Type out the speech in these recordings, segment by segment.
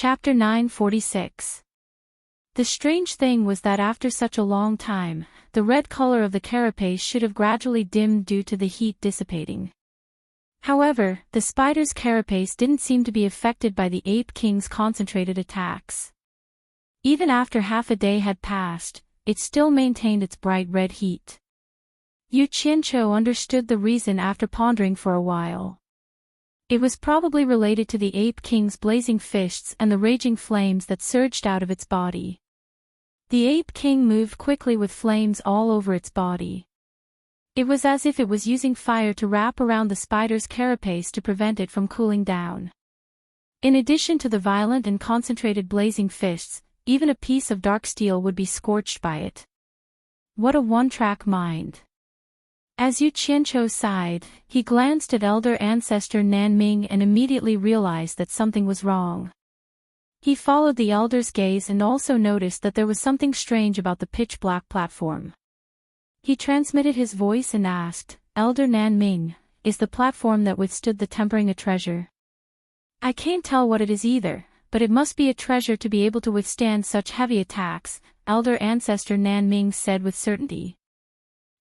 Chapter 946. The strange thing was that after such a long time, the red color of the carapace should have gradually dimmed due to the heat dissipating. However, the spider's carapace didn't seem to be affected by the Ape King's concentrated attacks. Even after half a day had passed, it still maintained its bright red heat. Yu Qianqiu understood the reason after pondering for a while. It was probably related to the Ape King's blazing fists and the raging flames that surged out of its body. The Ape King moved quickly with flames all over its body. It was as if it was using fire to wrap around the spider's carapace to prevent it from cooling down. In addition to the violent and concentrated blazing fists, even a piece of dark steel would be scorched by it. What a one-track mind. As Yu Qianqiu sighed, he glanced at elder ancestor Nanming and immediately realized that something was wrong. He followed the elder's gaze and also noticed that there was something strange about the pitch-black platform. He transmitted his voice and asked, "Elder Nanming, is the platform that withstood the tempering a treasure?" "I can't tell what it is either, but it must be a treasure to be able to withstand such heavy attacks," elder ancestor Nanming said with certainty.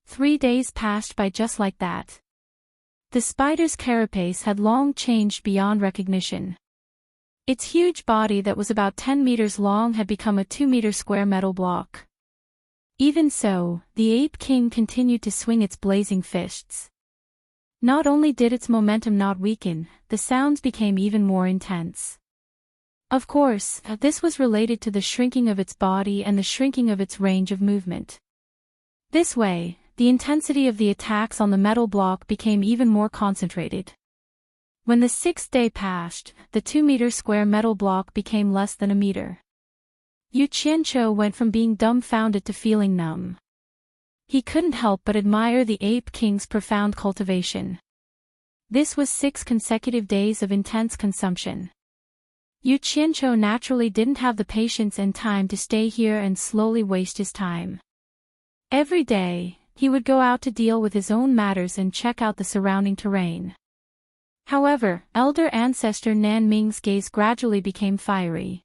3 days passed by just like that. The spider's carapace had long changed beyond recognition. Its huge body that was about 10 meters long had become a 2-meter square metal block. Even so, the Ape King continued to swing its blazing fists. Not only did its momentum not weaken, the sounds became even more intense. Of course, this was related to the shrinking of its body and the shrinking of its range of movement. This way, the intensity of the attacks on the metal block became even more concentrated. When the 6th day passed, the 2-meter square metal block became less than a meter. Yu Qianqiu went from being dumbfounded to feeling numb. He couldn't help but admire the Ape King's profound cultivation. This was 6 consecutive days of intense consumption. Yu Qianqiu naturally didn't have the patience and time to stay here and slowly waste his time. Every day, he would go out to deal with his own matters and check out the surrounding terrain. However, elder ancestor Nanming's gaze gradually became fiery.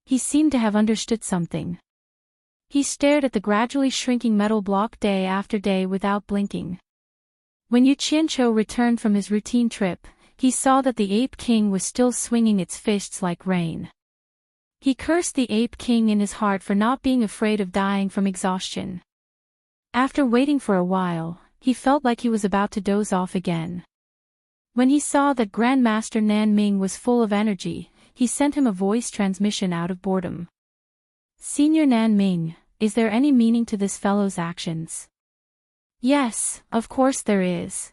He seemed to have understood something. He stared at the gradually shrinking metal block day after day without blinking. When Yu Qianqiu returned from his routine trip, he saw that the Ape King was still swinging its fists like rain. He cursed the Ape King in his heart for not being afraid of dying from exhaustion. After waiting for a while, he felt like he was about to doze off again. When he saw that Grandmaster Nanming was full of energy, he sent him a voice transmission out of boredom. "Senior Nanming, is there any meaning to this fellow's actions?" "Yes, of course there is."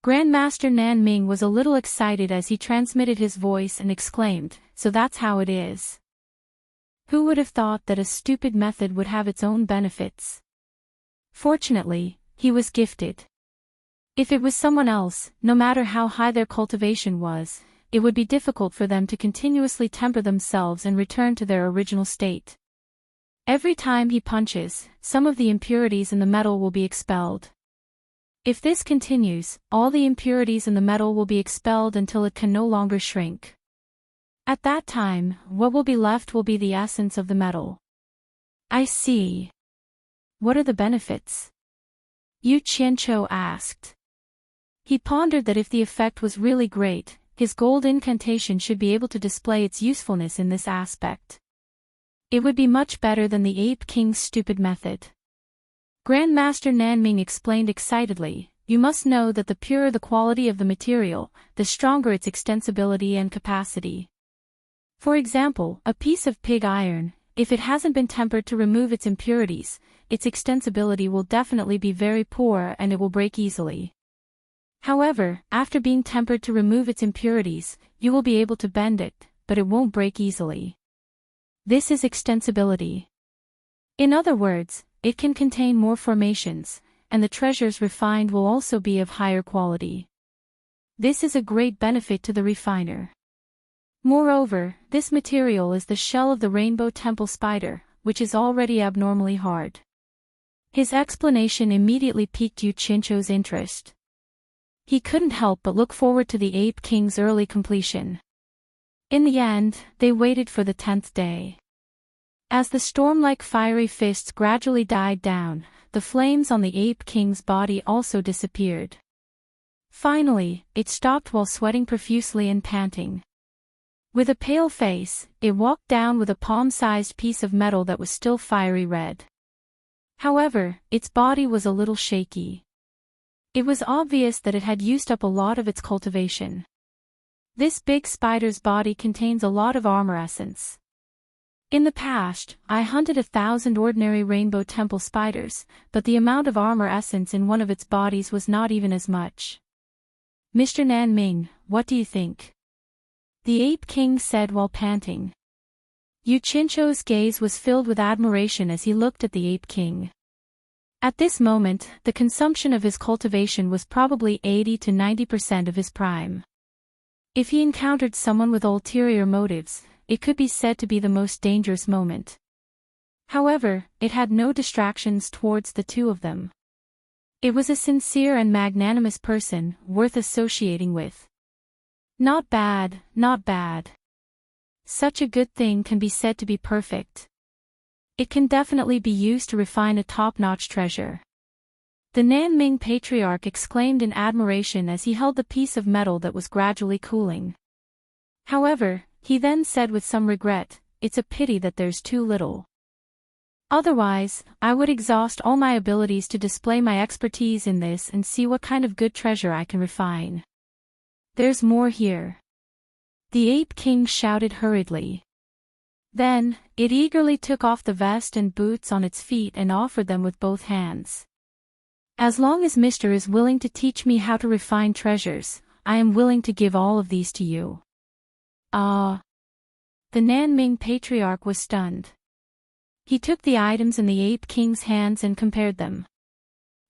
Grandmaster Nanming was a little excited as he transmitted his voice and exclaimed, "So that's how it is." Who would have thought that a stupid method would have its own benefits? Fortunately, he was gifted. If it was someone else, no matter how high their cultivation was, it would be difficult for them to continuously temper themselves and return to their original state. Every time he punches, some of the impurities in the metal will be expelled. If this continues, all the impurities in the metal will be expelled until it can no longer shrink. At that time, what will be left will be the essence of the metal. "I see. What are the benefits?" Yu Qianqiu asked. He pondered that if the effect was really great, his gold incantation should be able to display its usefulness in this aspect. It would be much better than the Ape King's stupid method. Grandmaster Nanming explained excitedly, "You must know that the purer the quality of the material, the stronger its extensibility and capacity. For example, a piece of pig iron, if it hasn't been tempered to remove its impurities, its extensibility will definitely be very poor and it will break easily. However, after being tempered to remove its impurities, you will be able to bend it, but it won't break easily. This is extensibility. In other words, it can contain more formations, and the treasures refined will also be of higher quality. This is a great benefit to the refiner. Moreover, this material is the shell of the rainbow temple spider, which is already abnormally hard." His explanation immediately piqued Yu Qianqiu's interest. He couldn't help but look forward to the Ape King's early completion. In the end, they waited for the 10th day. As the storm-like fiery fists gradually died down, the flames on the Ape King's body also disappeared. Finally, it stopped while sweating profusely and panting. With a pale face, it walked down with a palm-sized piece of metal that was still fiery red. However, its body was a little shaky. It was obvious that it had used up a lot of its cultivation. This big spider's body contains a lot of armor essence. In the past, I hunted 1,000 ordinary rainbow temple spiders, but the amount of armor essence in one of its bodies was not even as much. Mr. Nanming, what do you think? The Ape King said while panting. Yu Qianzhou's gaze was filled with admiration as he looked at the Ape King. At this moment, the consumption of his cultivation was probably 80 to 90% of his prime. If he encountered someone with ulterior motives, it could be said to be the most dangerous moment. However, it had no distractions towards the two of them. It was a sincere and magnanimous person, worth associating with. Not bad, not bad. Such a good thing can be said to be perfect. It can definitely be used to refine a top-notch treasure. The Nanming patriarch exclaimed in admiration as he held the piece of metal that was gradually cooling. However, he then said with some regret, it's a pity that there's too little. Otherwise, I would exhaust all my abilities to display my expertise in this and see what kind of good treasure I can refine. There's more here. The Ape King shouted hurriedly. Then, it eagerly took off the vest and boots on its feet and offered them with both hands. As long as Mr. is willing to teach me how to refine treasures, I am willing to give all of these to you. Ah! The Nanming patriarch was stunned. He took the items in the Ape King's hands and compared them.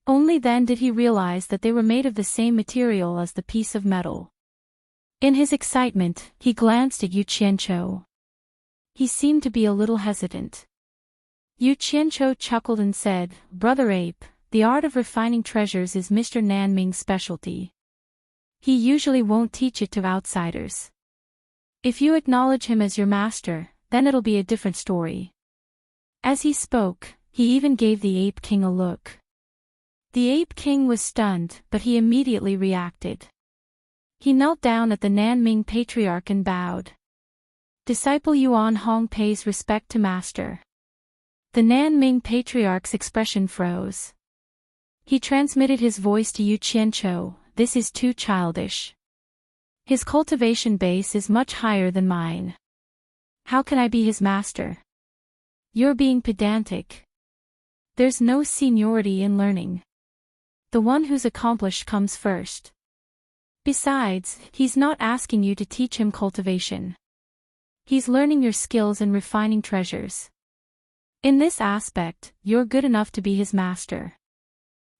Only then did he realize that they were made of the same material as the piece of metal. In his excitement, he glanced at Yu Qianzhou. He seemed to be a little hesitant. Yu Qianzhou chuckled and said, Brother Ape, the art of refining treasures is Mr. Nanming's specialty. He usually won't teach it to outsiders. If you acknowledge him as your master, then it'll be a different story. As he spoke, he even gave the Ape King a look. The Ape King was stunned, but he immediately reacted. He knelt down at the Nanming patriarch and bowed. Disciple Yuan Hong pays respect to master. The Nanming patriarch's expression froze. He transmitted his voice to Yu Qianzhou, this is too childish. His cultivation base is much higher than mine. How can I be his master? You're being pedantic. There's no seniority in learning. The one who's accomplished comes first. Besides, he's not asking you to teach him cultivation. He's learning your skills and refining treasures. In this aspect, you're good enough to be his master.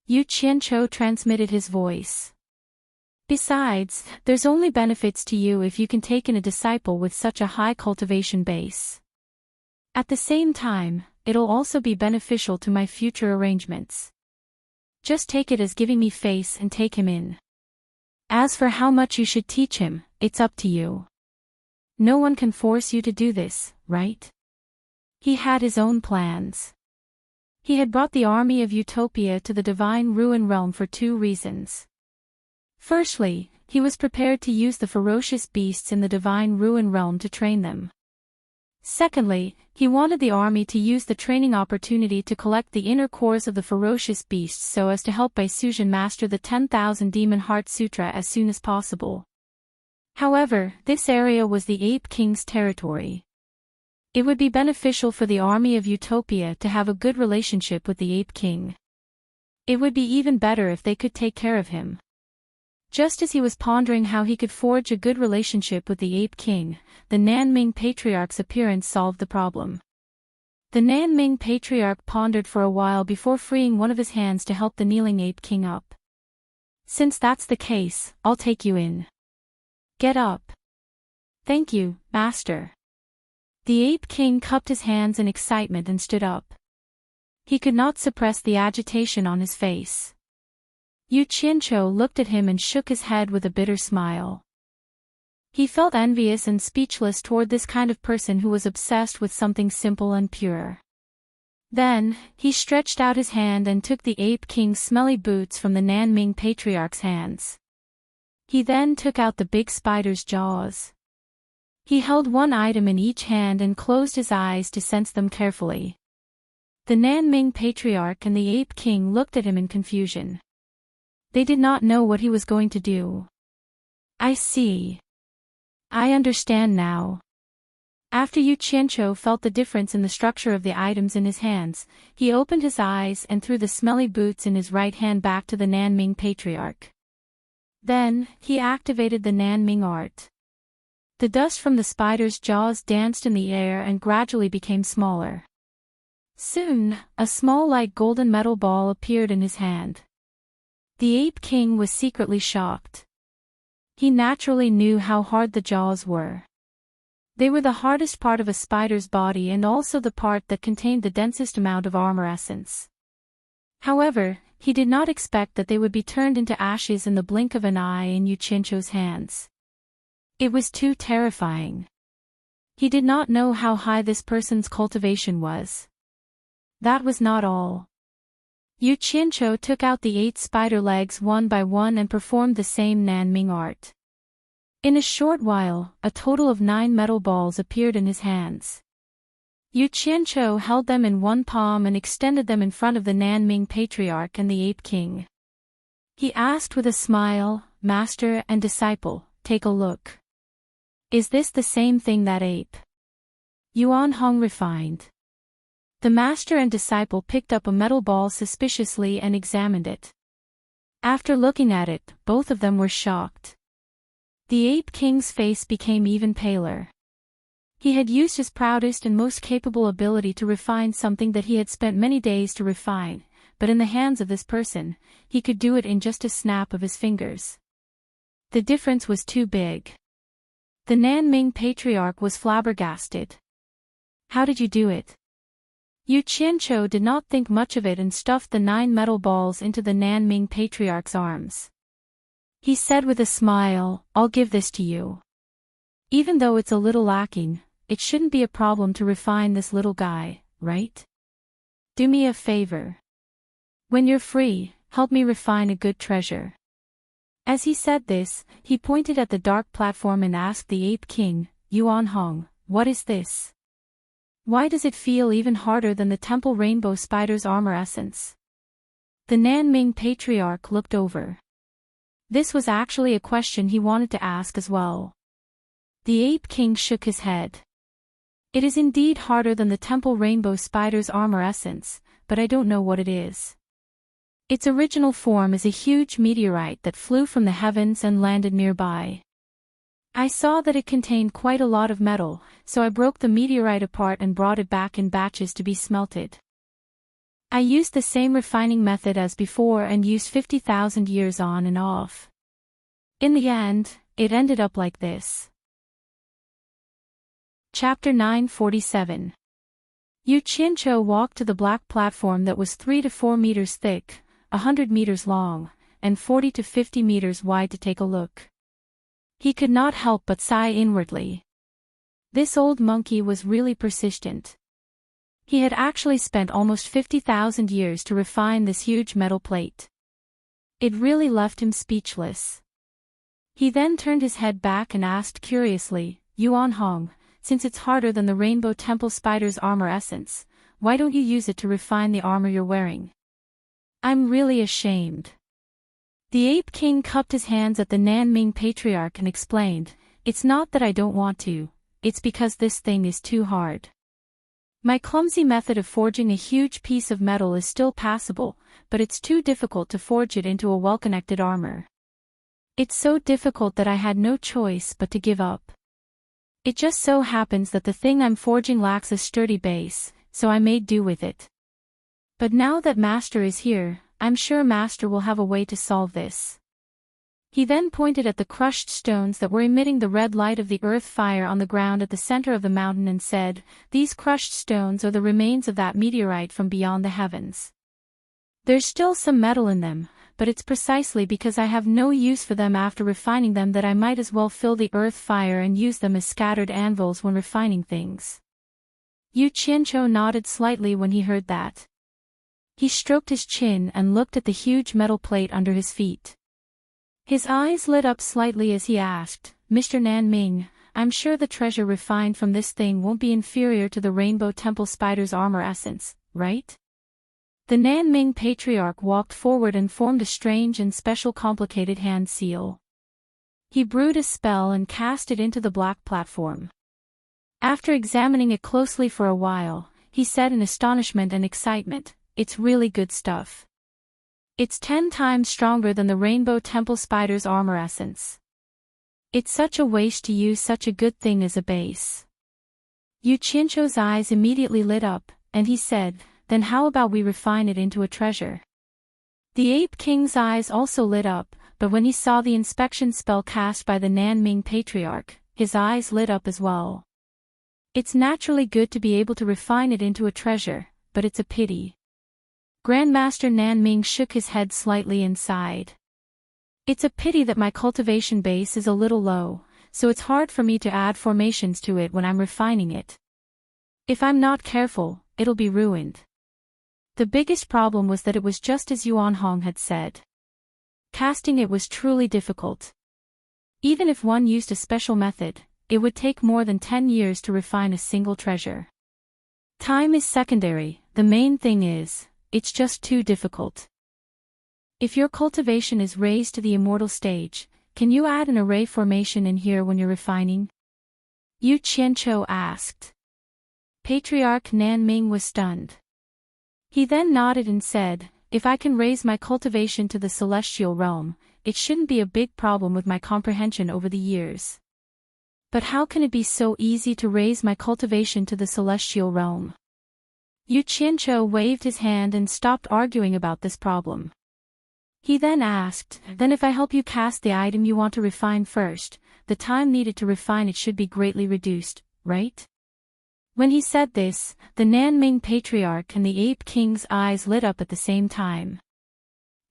Yu Qianzhou transmitted his voice. Besides, there's only benefits to you if you can take in a disciple with such a high cultivation base. At the same time, it'll also be beneficial to my future arrangements. Just take it as giving me face and take him in. As for how much you should teach him, it's up to you. No one can force you to do this, right? He had his own plans. He had brought the army of Utopia to the divine ruin realm for two reasons. Firstly, he was prepared to use the ferocious beasts in the divine ruin realm to train them. Secondly, he wanted the army to use the training opportunity to collect the inner cores of the ferocious beasts so as to help Baisuzhen master the 10,000 Demon Heart Sutra as soon as possible. However, this area was the Ape King's territory. It would be beneficial for the army of Utopia to have a good relationship with the Ape King. It would be even better if they could take care of him. Just as he was pondering how he could forge a good relationship with the Ape King, the Nanming Patriarch's appearance solved the problem. The Nanming Patriarch pondered for a while before freeing one of his hands to help the kneeling Ape King up. Since that's the case, I'll take you in. Get up. Thank you, Master. The Ape King cupped his hands in excitement and stood up. He could not suppress the agitation on his face. Yu Qianzhou looked at him and shook his head with a bitter smile. He felt envious and speechless toward this kind of person who was obsessed with something simple and pure. Then, he stretched out his hand and took the Ape King's smelly boots from the Nanming Patriarch's hands. He then took out the big spider's jaws. He held one item in each hand and closed his eyes to sense them carefully. The Nanming Patriarch and the Ape King looked at him in confusion. They did not know what he was going to do. I see. I understand now. After Yu Qianqiu felt the difference in the structure of the items in his hands, he opened his eyes and threw the smelly boots in his right hand back to the Nanming Patriarch. Then, he activated the Nanming art. The dust from the spider's jaws danced in the air and gradually became smaller. Soon, a small light golden metal ball appeared in his hand. The Ape King was secretly shocked. He naturally knew how hard the jaws were. They were the hardest part of a spider's body and also the part that contained the densest amount of armor essence. However, he did not expect that they would be turned into ashes in the blink of an eye in Yu Qianqiu's hands. It was too terrifying. He did not know how high this person's cultivation was. That was not all. Yu Qianqiu took out the 8 spider legs one by one and performed the same Nanming art. In a short while, a total of 9 metal balls appeared in his hands. Yu Qianqiu held them in one palm and extended them in front of the Nanming Patriarch and the Ape King. He asked with a smile, "Master and disciple, take a look. Is this the same thing that Ape Yuan Hong refined?" The master and disciple picked up a metal ball suspiciously and examined it. After looking at it, both of them were shocked. The Ape King's face became even paler. He had used his proudest and most capable ability to refine something that he had spent many days to refine, but in the hands of this person, he could do it in just a snap of his fingers. The difference was too big. The Nanming Patriarch was flabbergasted. "How did you do it?" Yu Qianqiu did not think much of it and stuffed the 9 metal balls into the Nanming Patriarch's arms. He said with a smile, "I'll give this to you. Even though it's a little lacking, it shouldn't be a problem to refine this little guy, right? Do me a favor. When you're free, help me refine a good treasure." As he said this, he pointed at the dark platform and asked the Ape King, "Yuan Hong, what is this? Why does it feel even harder than the temple rainbow spider's armor essence?" The Nanming Patriarch looked over. This was actually a question he wanted to ask as well. The Ape King shook his head. "It is indeed harder than the temple rainbow spider's armor essence, but I don't know what it is. Its original form is a huge meteorite that flew from the heavens and landed nearby. I saw that it contained quite a lot of metal, so I broke the meteorite apart and brought it back in batches to be smelted. I used the same refining method as before and used 50,000 years on and off. In the end, it ended up like this." Chapter 947. Yu Qianqiu walked to the black platform that was 3 to 4 meters thick, 100 meters long, and 40 to 50 meters wide to take a look. He could not help but sigh inwardly. This old monkey was really persistent. He had actually spent almost 50,000 years to refine this huge metal plate. It really left him speechless. He then turned his head back and asked curiously, "Yuan Hong, since it's harder than the Rainbow Temple Spider's armor essence, why don't you use it to refine the armor you're wearing?" "I'm really ashamed." The Ape King cupped his hands at the Nanming Patriarch and explained, "It's not that I don't want to, it's because this thing is too hard. My clumsy method of forging a huge piece of metal is still passable, but it's too difficult to forge it into a well-connected armor. It's so difficult that I had no choice but to give up. It just so happens that the thing I'm forging lacks a sturdy base, so I made do with it. But now that Master is here, I'm sure Master will have a way to solve this." He then pointed at the crushed stones that were emitting the red light of the earth fire on the ground at the center of the mountain and said, "These crushed stones are the remains of that meteorite from beyond the heavens. There's still some metal in them, but it's precisely because I have no use for them after refining them that I might as well fill the earth fire and use them as scattered anvils when refining things. Yu Qianqiu nodded slightly when he heard that. He stroked his chin and looked at the huge metal plate under his feet. His eyes lit up slightly as he asked, Mr. Nanming, I'm sure the treasure refined from this thing won't be inferior to the Rainbow Temple Spider's armor essence, right? The Nanming patriarch walked forward and formed a strange and special complicated hand seal. He brewed a spell and cast it into the black platform. After examining it closely for a while, he said in astonishment and excitement, It's really good stuff. It's 10 times stronger than the Rainbow Temple Spider's armor essence. It's such a waste to use such a good thing as a base. Yu Qianqiu's eyes immediately lit up, and he said, Then how about we refine it into a treasure? The Ape King's eyes also lit up, but when he saw the inspection spell cast by the Nanming Patriarch, his eyes lit up as well. It's naturally good to be able to refine it into a treasure, but it's a pity. Grandmaster Nanming shook his head slightly and sighed. It's a pity that my cultivation base is a little low, so it's hard for me to add formations to it when I'm refining it. If I'm not careful, it'll be ruined. The biggest problem was that it was just as Yuan Hong had said. Casting it was truly difficult. Even if one used a special method, it would take more than 10 years to refine a single treasure. Time is secondary, the main thing is, it's just too difficult. If your cultivation is raised to the immortal stage, can you add an array formation in here when you're refining? Yu Qianqiu asked. Patriarch Nanming was stunned. He then nodded and said, If I can raise my cultivation to the celestial realm, it shouldn't be a big problem with my comprehension over the years. But how can it be so easy to raise my cultivation to the celestial realm? Yu Qianqiu waved his hand and stopped arguing about this problem. He then asked, Then if I help you cast the item you want to refine first, the time needed to refine it should be greatly reduced, right? When he said this, the Nanming Patriarch and the Ape King's eyes lit up at the same time.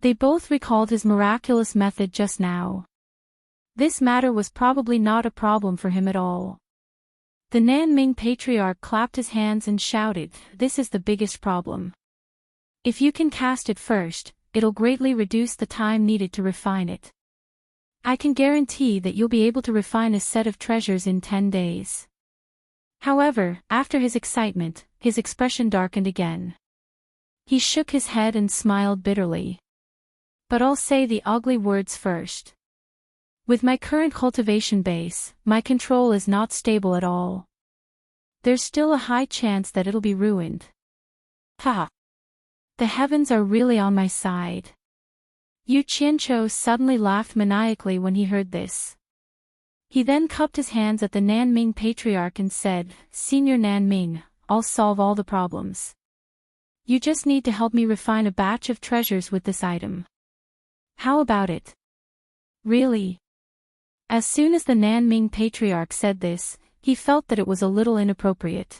They both recalled his miraculous method just now. This matter was probably not a problem for him at all. The Nanming Patriarch clapped his hands and shouted, This is the biggest problem. If you can cast it first, it'll greatly reduce the time needed to refine it. I can guarantee that you'll be able to refine a set of treasures in 10 days. However, after his excitement, his expression darkened again. He shook his head and smiled bitterly. But I'll say the ugly words first. With my current cultivation base, my control is not stable at all. There's still a high chance that it'll be ruined. Ha! The heavens are really on my side. Yu Qianqiu suddenly laughed maniacally when he heard this. He then cupped his hands at the Nanming Patriarch and said, Senior Nanming, I'll solve all the problems. You just need to help me refine a batch of treasures with this item. How about it? Really? As soon as the Nanming Patriarch said this, he felt that it was a little inappropriate.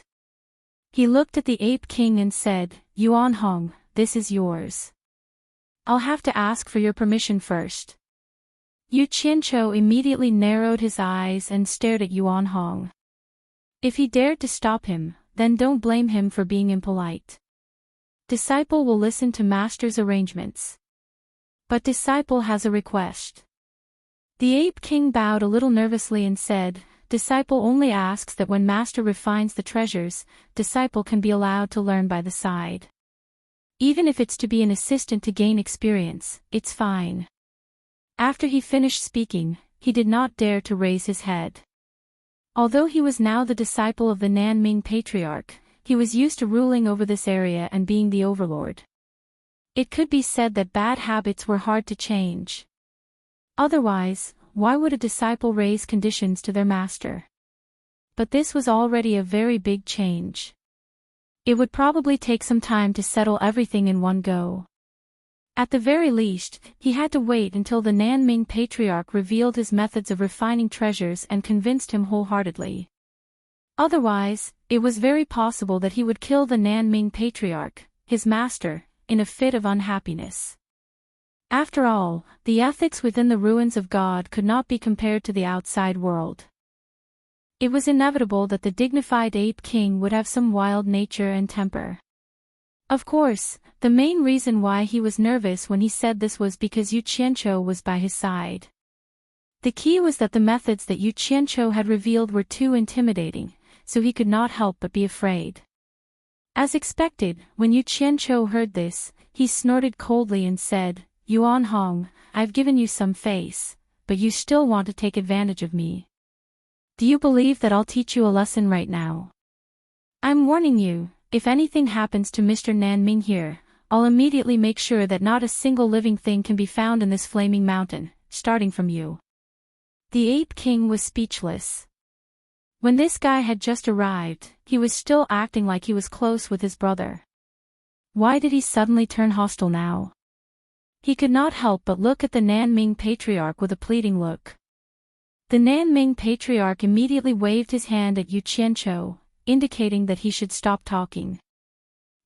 He looked at the Ape King and said, Yuan Hong, this is yours. I'll have to ask for your permission first. Yu Qianqiu immediately narrowed his eyes and stared at Yuan Hong. If he dared to stop him, then don't blame him for being impolite. Disciple will listen to master's arrangements. But disciple has a request. The Ape King bowed a little nervously and said, Disciple only asks that when master refines the treasures, disciple can be allowed to learn by the side. Even if it's to be an assistant to gain experience, it's fine. After he finished speaking, he did not dare to raise his head. Although he was now the disciple of the Nanming Patriarch, he was used to ruling over this area and being the overlord. It could be said that bad habits were hard to change. Otherwise, why would a disciple raise conditions to their master? But this was already a very big change. It would probably take some time to settle everything in one go. At the very least, he had to wait until the Nanming Patriarch revealed his methods of refining treasures and convinced him wholeheartedly. Otherwise, it was very possible that he would kill the Nanming Patriarch, his master, in a fit of unhappiness. After all, the ethics within the ruins of God could not be compared to the outside world. It was inevitable that the dignified ape king would have some wild nature and temper. Of course, the main reason why he was nervous when he said this was because Yu Qianqiu was by his side. The key was that the methods that Yu Qianqiu had revealed were too intimidating, so he could not help but be afraid. As expected, when Yu Qianqiu heard this, he snorted coldly and said, "Yuan Hong, I've given you some face, but you still want to take advantage of me. Do you believe that I'll teach you a lesson right now? I'm warning you, if anything happens to Mr. Nanming here, I'll immediately make sure that not a single living thing can be found in this flaming mountain, starting from you." The ape king was speechless. When this guy had just arrived, he was still acting like he was close with his brother. Why did he suddenly turn hostile now? He could not help but look at the Nanming patriarch with a pleading look. The Nanming patriarch immediately waved his hand at Yu Qianqiu, indicating that he should stop talking.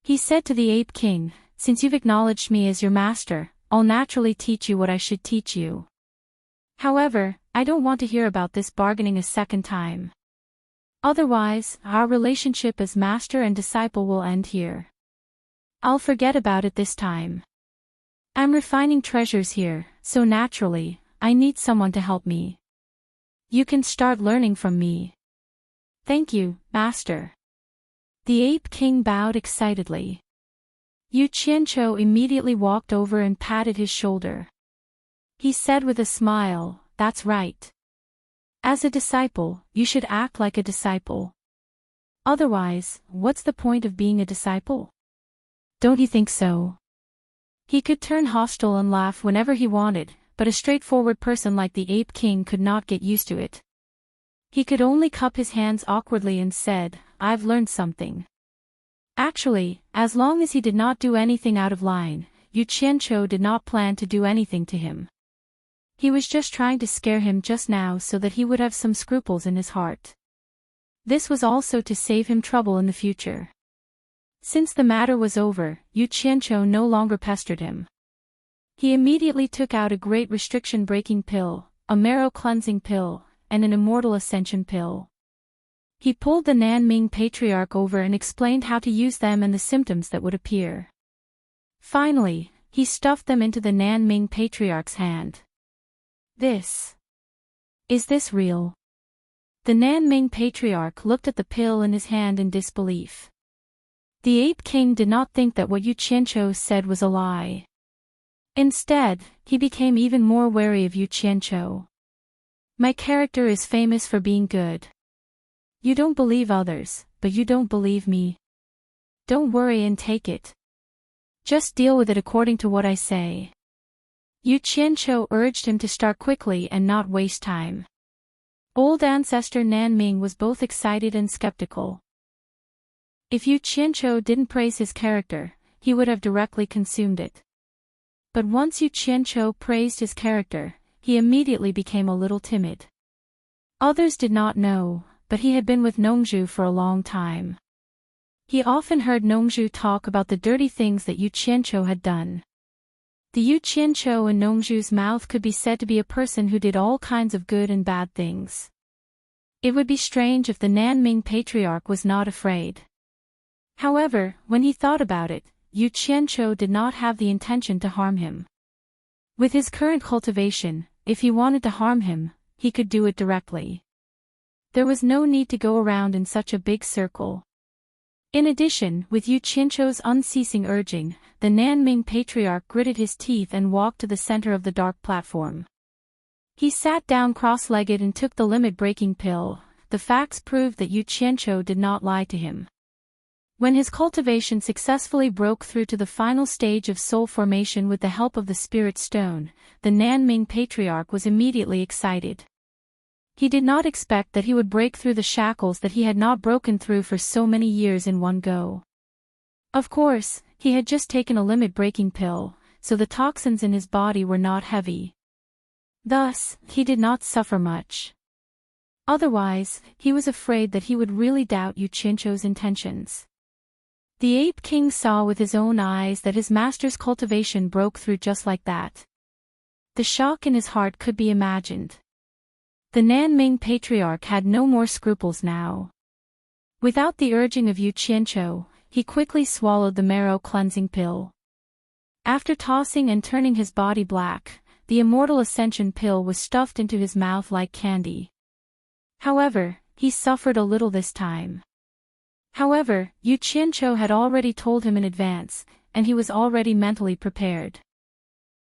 He said to the ape king, "Since you've acknowledged me as your master, I'll naturally teach you what I should teach you. However, I don't want to hear about this bargaining a second time. Otherwise, our relationship as master and disciple will end here. I'll forget about it this time. I'm refining treasures here, so naturally, I need someone to help me. You can start learning from me." "Thank you, master." The ape king bowed excitedly. Yu Qianqiu immediately walked over and patted his shoulder. He said with a smile, "That's right. As a disciple, you should act like a disciple. Otherwise, what's the point of being a disciple? Don't you think so?" He could turn hostile and laugh whenever he wanted, but a straightforward person like the ape king could not get used to it. He could only cup his hands awkwardly and said, "I've learned something." Actually, as long as he did not do anything out of line, Yu Qianqiu did not plan to do anything to him. He was just trying to scare him just now so that he would have some scruples in his heart. This was also to save him trouble in the future. Since the matter was over, Yu Qianqiu no longer pestered him. He immediately took out a great restriction-breaking pill, a marrow-cleansing pill, and an immortal ascension pill. He pulled the Nanming patriarch over and explained how to use them and the symptoms that would appear. Finally, he stuffed them into the Nanming patriarch's hand. Is this real?" The Nanming patriarch looked at the pill in his hand in disbelief. The ape king did not think that what Yu Qianqiu said was a lie. Instead, he became even more wary of Yu Qianqiu. "My character is famous for being good. You don't believe others, but you don't believe me. Don't worry and take it. Just deal with it according to what I say." Yu Qianqiu urged him to start quickly and not waste time. Old ancestor Nanming was both excited and skeptical. If Yu Qianqiu didn't praise his character, he would have directly consumed it. But once Yu Qianqiu praised his character, he immediately became a little timid. Others did not know, but he had been with Nongzhu for a long time. He often heard Nongzhu talk about the dirty things that Yu Qianqiu had done. The Yu Qianqiu in Nongzhu's mouth could be said to be a person who did all kinds of good and bad things. It would be strange if the Nanming patriarch was not afraid. However, when he thought about it, Yu Qianqiu did not have the intention to harm him. With his current cultivation, if he wanted to harm him, he could do it directly. There was no need to go around in such a big circle. In addition, with Yu Qianqiu's unceasing urging, the Nanming patriarch gritted his teeth and walked to the center of the dark platform. He sat down cross-legged and took the limit-breaking pill. The facts proved that Yu Qianqiu did not lie to him. When his cultivation successfully broke through to the final stage of soul formation with the help of the spirit stone, the Nanming patriarch was immediately excited. He did not expect that he would break through the shackles that he had not broken through for so many years in one go. Of course, he had just taken a limit-breaking pill, so the toxins in his body were not heavy. Thus, he did not suffer much. Otherwise, he was afraid that he would really doubt Yu Qianqiu's intentions. The ape king saw with his own eyes that his master's cultivation broke through just like that. The shock in his heart could be imagined. The Nanming patriarch had no more scruples now. Without the urging of Yu Qianqiu, he quickly swallowed the marrow-cleansing pill. After tossing and turning his body black, the immortal ascension pill was stuffed into his mouth like candy. However, he suffered a little this time. However, Yu Qianqiu had already told him in advance, and he was already mentally prepared.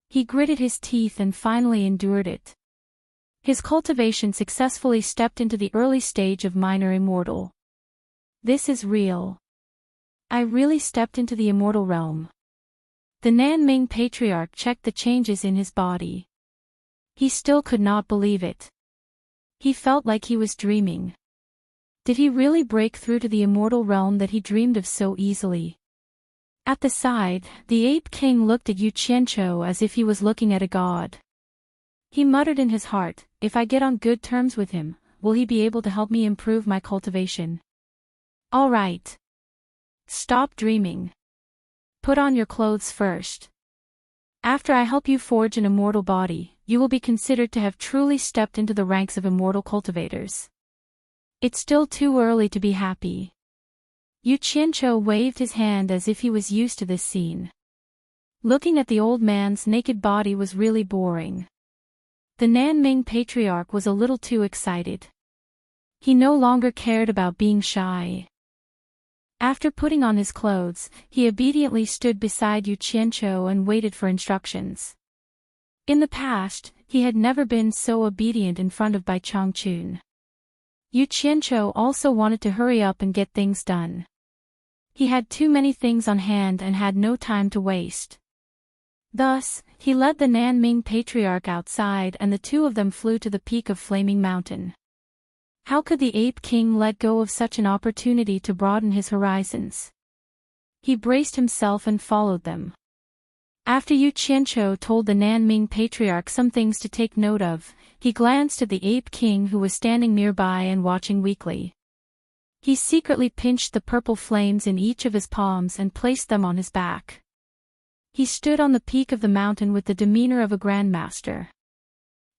He gritted his teeth and finally endured it. His cultivation successfully stepped into the early stage of minor immortal. This is real. I really stepped into the immortal realm. The Nanming patriarch checked the changes in his body. He still could not believe it. He felt like he was dreaming. Did he really break through to the immortal realm that he dreamed of so easily? At the side, the ape king looked at Yu Qianqiu as if he was looking at a god. He muttered in his heart, if I get on good terms with him, will he be able to help me improve my cultivation? All right. Stop dreaming. Put on your clothes first. After I help you forge an immortal body, you will be considered to have truly stepped into the ranks of immortal cultivators. It's still too early to be happy. Yu Qianqiu waved his hand as if he was used to this scene. Looking at the old man's naked body was really boring. The Nanming patriarch was a little too excited. He no longer cared about being shy. After putting on his clothes, he obediently stood beside Yu Qianqiu and waited for instructions. In the past, he had never been so obedient in front of Bai Changchun. Yu Qianqiu also wanted to hurry up and get things done. He had too many things on hand and had no time to waste. Thus, he led the Nanming patriarch outside and the two of them flew to the peak of Flaming Mountain. How could the ape king let go of such an opportunity to broaden his horizons? He braced himself and followed them. After Yu Qianqiu told the Nanming patriarch some things to take note of, he glanced at the ape king who was standing nearby and watching weakly. He secretly pinched the purple flames in each of his palms and placed them on his back. He stood on the peak of the mountain with the demeanor of a grandmaster.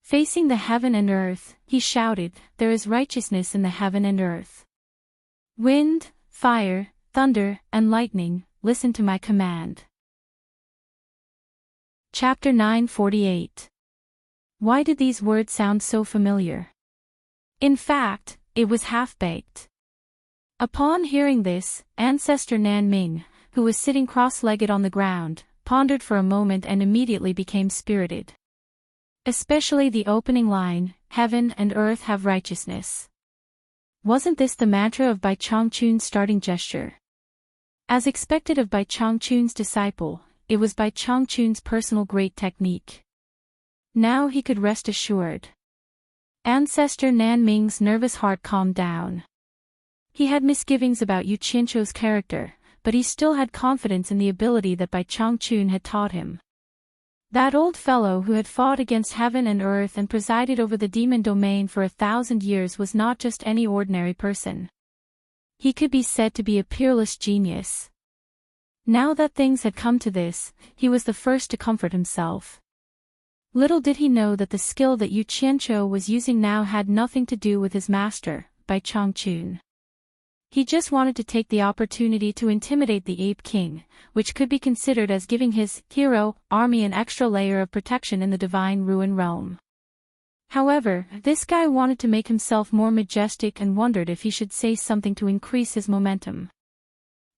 Facing the heaven and earth, he shouted, there is righteousness in the heaven and earth. Wind, fire, thunder, and lightning, listen to my command. Chapter 948. Why did these words sound so familiar? In fact, it was half-baked. Upon hearing this, Ancestor Nanming, who was sitting cross-legged on the ground, pondered for a moment and immediately became spirited. Especially the opening line, heaven and earth have righteousness. Wasn't this the mantra of Bai Changchun's starting gesture? As expected of Bai Changchun's disciple, it was Bai Changchun's personal great technique. Now he could rest assured. Ancestor Nanming's nervous heart calmed down. He had misgivings about Yu Qianqiu's character, but he still had confidence in the ability that Bai Changchun had taught him. That old fellow who had fought against heaven and earth and presided over the demon domain for 1,000 years was not just any ordinary person. He could be said to be a peerless genius. Now that things had come to this, he was the first to comfort himself. Little did he know that the skill that Yu Qianqiu was using now had nothing to do with his master, Bai Changchun. He just wanted to take the opportunity to intimidate the ape king, which could be considered as giving his hero army an extra layer of protection in the divine ruin realm. However, this guy wanted to make himself more majestic and wondered if he should say something to increase his momentum.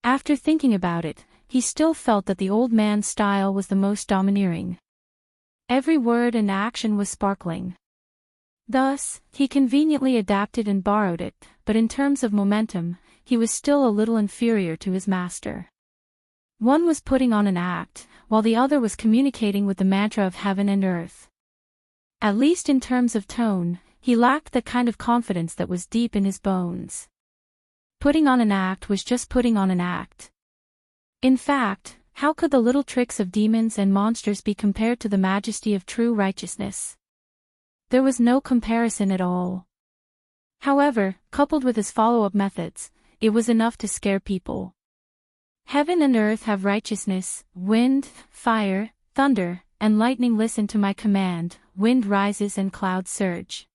After thinking about it, he still felt that the old man's style was the most domineering. Every word and action was sparkling. Thus, he conveniently adapted and borrowed it, but in terms of momentum, he was still a little inferior to his master. One was putting on an act, while the other was communicating with the mantra of heaven and earth. At least in terms of tone, he lacked that kind of confidence that was deep in his bones. Putting on an act was just putting on an act. In fact, how could the little tricks of demons and monsters be compared to the majesty of true righteousness? There was no comparison at all. However, coupled with his follow-up methods, it was enough to scare people. Heaven and earth have righteousness, wind, fire, thunder, and lightning listen to my command, wind rises and clouds surge.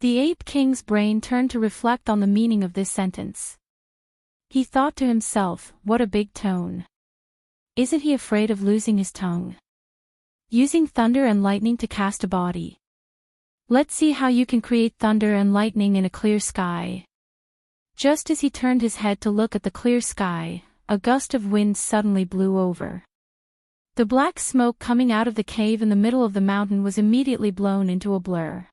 The Ape King's brain turned to reflect on the meaning of this sentence. He thought to himself, what a big tone. Isn't he afraid of losing his tongue? Using thunder and lightning to cast a body. Let's see how you can create thunder and lightning in a clear sky. Just as he turned his head to look at the clear sky, a gust of wind suddenly blew over. The black smoke coming out of the cave in the middle of the mountain was immediately blown into a blur.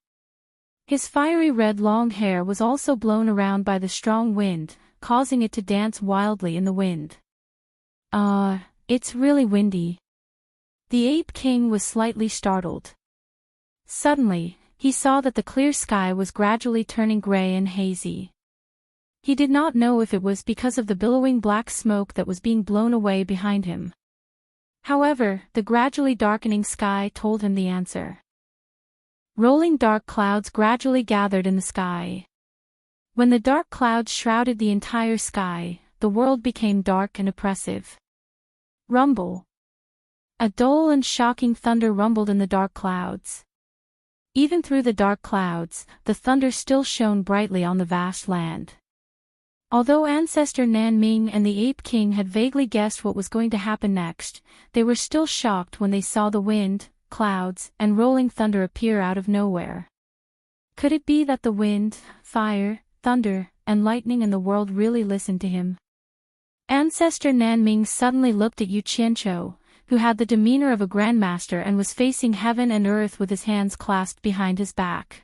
His fiery red long hair was also blown around by the strong wind, causing it to dance wildly in the wind. It's really windy. The Ape King was slightly startled. Suddenly, he saw that the clear sky was gradually turning gray and hazy. He did not know if it was because of the billowing black smoke that was being blown away behind him. However, the gradually darkening sky told him the answer. Rolling dark clouds gradually gathered in the sky. When the dark clouds shrouded the entire sky, the world became dark and oppressive. Rumble. A dull and shocking thunder rumbled in the dark clouds. Even through the dark clouds, the thunder still shone brightly on the vast land. Although Ancestor Nanming and the Ape King had vaguely guessed what was going to happen next, they were still shocked when they saw the wind, clouds, and rolling thunder appear out of nowhere. Could it be that the wind, fire, thunder, and lightning in the world really listened to him? Ancestor Nanming suddenly looked at Yu Qianqiu, who had the demeanor of a grandmaster and was facing heaven and earth with his hands clasped behind his back.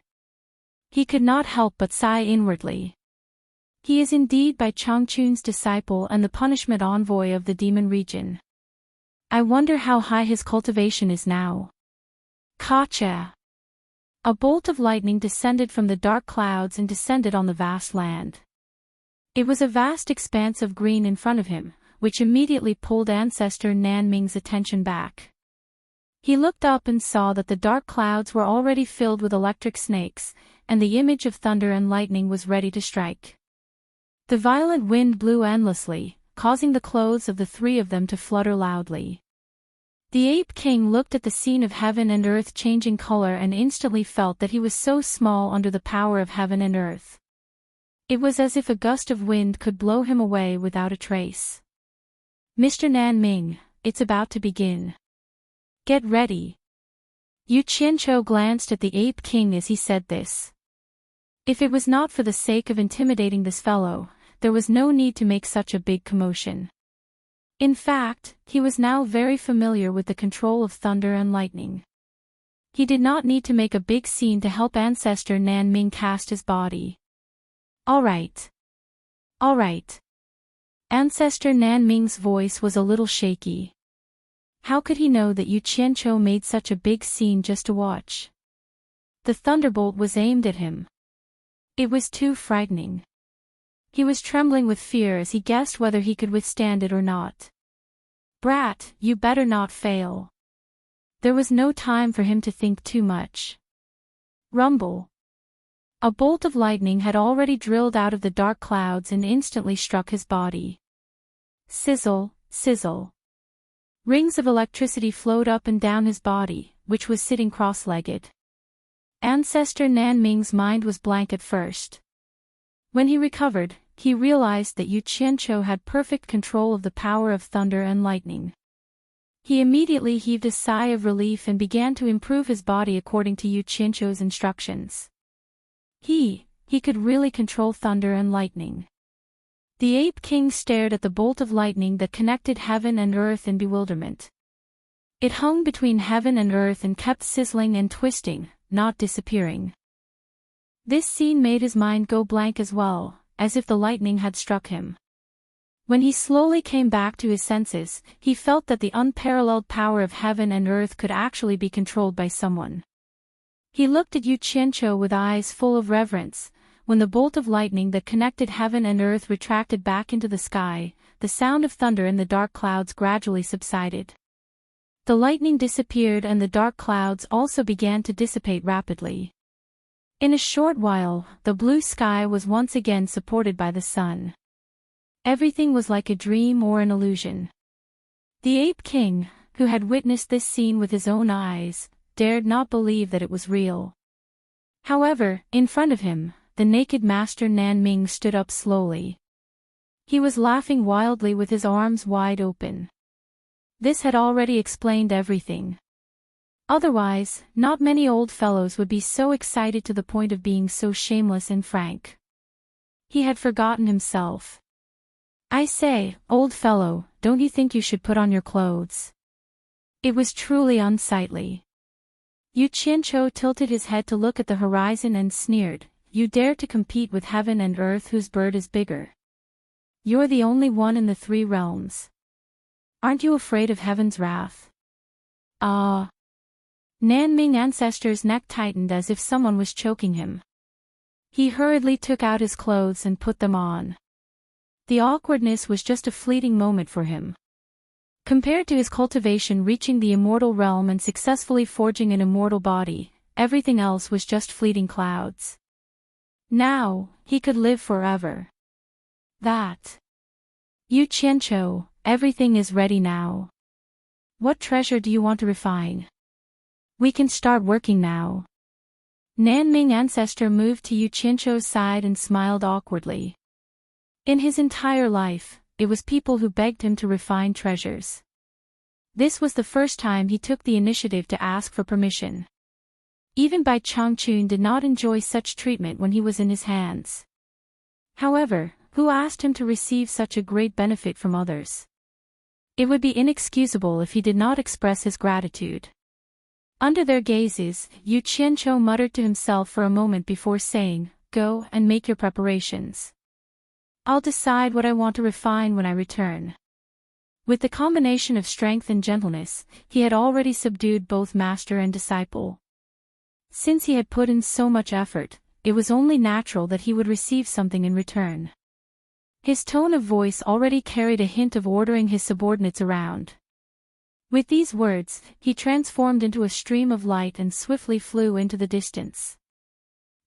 He could not help but sigh inwardly. He is indeed Bai Changchun's disciple and the punishment envoy of the demon region. I wonder how high his cultivation is now. Kacha! A bolt of lightning descended from the dark clouds and descended on the vast land. It was a vast expanse of green in front of him, which immediately pulled Ancestor Nanming's attention back. He looked up and saw that the dark clouds were already filled with electric snakes, and the image of thunder and lightning was ready to strike. The violent wind blew endlessly, causing the clothes of the three of them to flutter loudly. The Ape King looked at the scene of heaven and earth changing color and instantly felt that he was so small under the power of heaven and earth. It was as if a gust of wind could blow him away without a trace. Mr. Nanming, it's about to begin. Get ready. Yu Qianqiu glanced at the Ape King as he said this. If it was not for the sake of intimidating this fellow, there was no need to make such a big commotion. In fact, he was now very familiar with the control of thunder and lightning. He did not need to make a big scene to help Ancestor Nanming cast his body. All right. All right. Ancestor Nanming's voice was a little shaky. How could he know that Yu Qianqiu made such a big scene just to watch? The thunderbolt was aimed at him. It was too frightening. He was trembling with fear as he guessed whether he could withstand it or not. Brat, you better not fail. There was no time for him to think too much. Rumble. A bolt of lightning had already drilled out of the dark clouds and instantly struck his body. Sizzle, sizzle. Rings of electricity flowed up and down his body, which was sitting cross-legged. Ancestor Nanming's mind was blank at first. When he recovered, he realized that Yu Qianqiu had perfect control of the power of thunder and lightning. He immediately heaved a sigh of relief and began to improve his body according to Yu Qianqiu's instructions. He could really control thunder and lightning. The Ape King stared at the bolt of lightning that connected heaven and earth in bewilderment. It hung between heaven and earth and kept sizzling and twisting, not disappearing. This scene made his mind go blank as well, as if the lightning had struck him. When he slowly came back to his senses, he felt that the unparalleled power of heaven and earth could actually be controlled by someone. He looked at Yu Qianqiu with eyes full of reverence. When the bolt of lightning that connected heaven and earth retracted back into the sky, the sound of thunder in the dark clouds gradually subsided. The lightning disappeared and the dark clouds also began to dissipate rapidly. In a short while, the blue sky was once again supported by the sun. Everything was like a dream or an illusion. The Ape King, who had witnessed this scene with his own eyes, dared not believe that it was real. However, in front of him, the naked Master Nan Ming stood up slowly. He was laughing wildly with his arms wide open. This had already explained everything. Otherwise, not many old fellows would be so excited to the point of being so shameless and frank. He had forgotten himself. "I say, old fellow, don't you think you should put on your clothes?" It was truly unsightly. Yu Qianqiu tilted his head to look at the horizon and sneered, "You dare to compete with heaven and earth, whose bird is bigger? You're the only one in the 3 realms. Aren't you afraid of heaven's wrath?" Ah! Nan Ming Ancestor's neck tightened as if someone was choking him. He hurriedly took out his clothes and put them on. The awkwardness was just a fleeting moment for him. Compared to his cultivation reaching the immortal realm and successfully forging an immortal body, everything else was just fleeting clouds. Now, he could live forever. That. "Yu Qianqiu, everything is ready now. What treasure do you want to refine? We can start working now." Nan Ming Ancestor moved to Yu Qianqiu's side and smiled awkwardly. In his entire life, it was people who begged him to refine treasures. This was the first time he took the initiative to ask for permission. Even Bai Changchun did not enjoy such treatment when he was in his hands. However, who asked him to receive such a great benefit from others? It would be inexcusable if he did not express his gratitude. Under their gazes, Yu Qianqiu muttered to himself for a moment before saying, "Go and make your preparations. I'll decide what I want to refine when I return." With the combination of strength and gentleness, he had already subdued both master and disciple. Since he had put in so much effort, it was only natural that he would receive something in return. His tone of voice already carried a hint of ordering his subordinates around. With these words, he transformed into a stream of light and swiftly flew into the distance.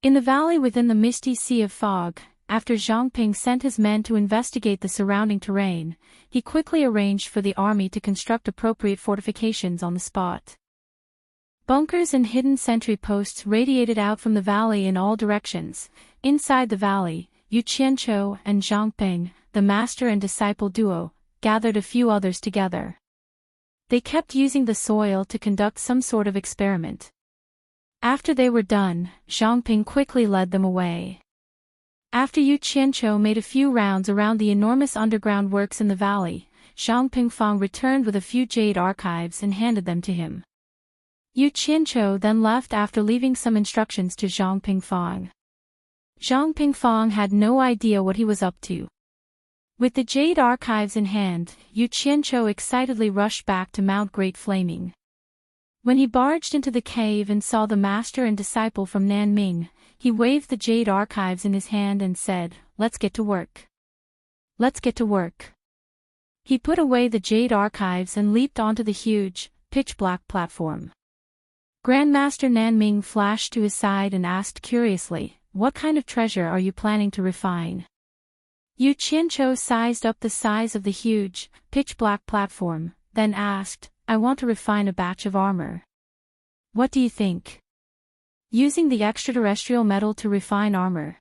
In the valley within the misty sea of fog, after Zhang Ping sent his men to investigate the surrounding terrain, he quickly arranged for the army to construct appropriate fortifications on the spot. Bunkers and hidden sentry posts radiated out from the valley in all directions. Inside the valley, Yu Qianqiu and Zhang Ping, the master and disciple duo, gathered a few others together. They kept using the soil to conduct some sort of experiment. After they were done, Zhang Ping quickly led them away. After Yu Qianqiu made a few rounds around the enormous underground works in the valley, Zhang Pingfang returned with a few jade archives and handed them to him. Yu Qianqiu then left after leaving some instructions to Zhang Pingfang. Zhang Pingfang had no idea what he was up to. With the jade archives in hand, Yu Qianqiu excitedly rushed back to Mount Great Flaming. When he barged into the cave and saw the master and disciple from Nanming, he waved the jade archives in his hand and said, "Let's get to work. Let's get to work." He put away the jade archives and leaped onto the huge, pitch-black platform. Grandmaster Nanming flashed to his side and asked curiously, "What kind of treasure are you planning to refine?" Yu Qianqiu sized up the size of the huge, pitch-black platform, then asked, "I want to refine a batch of armor. What do you think? Using the extraterrestrial metal to refine armor?"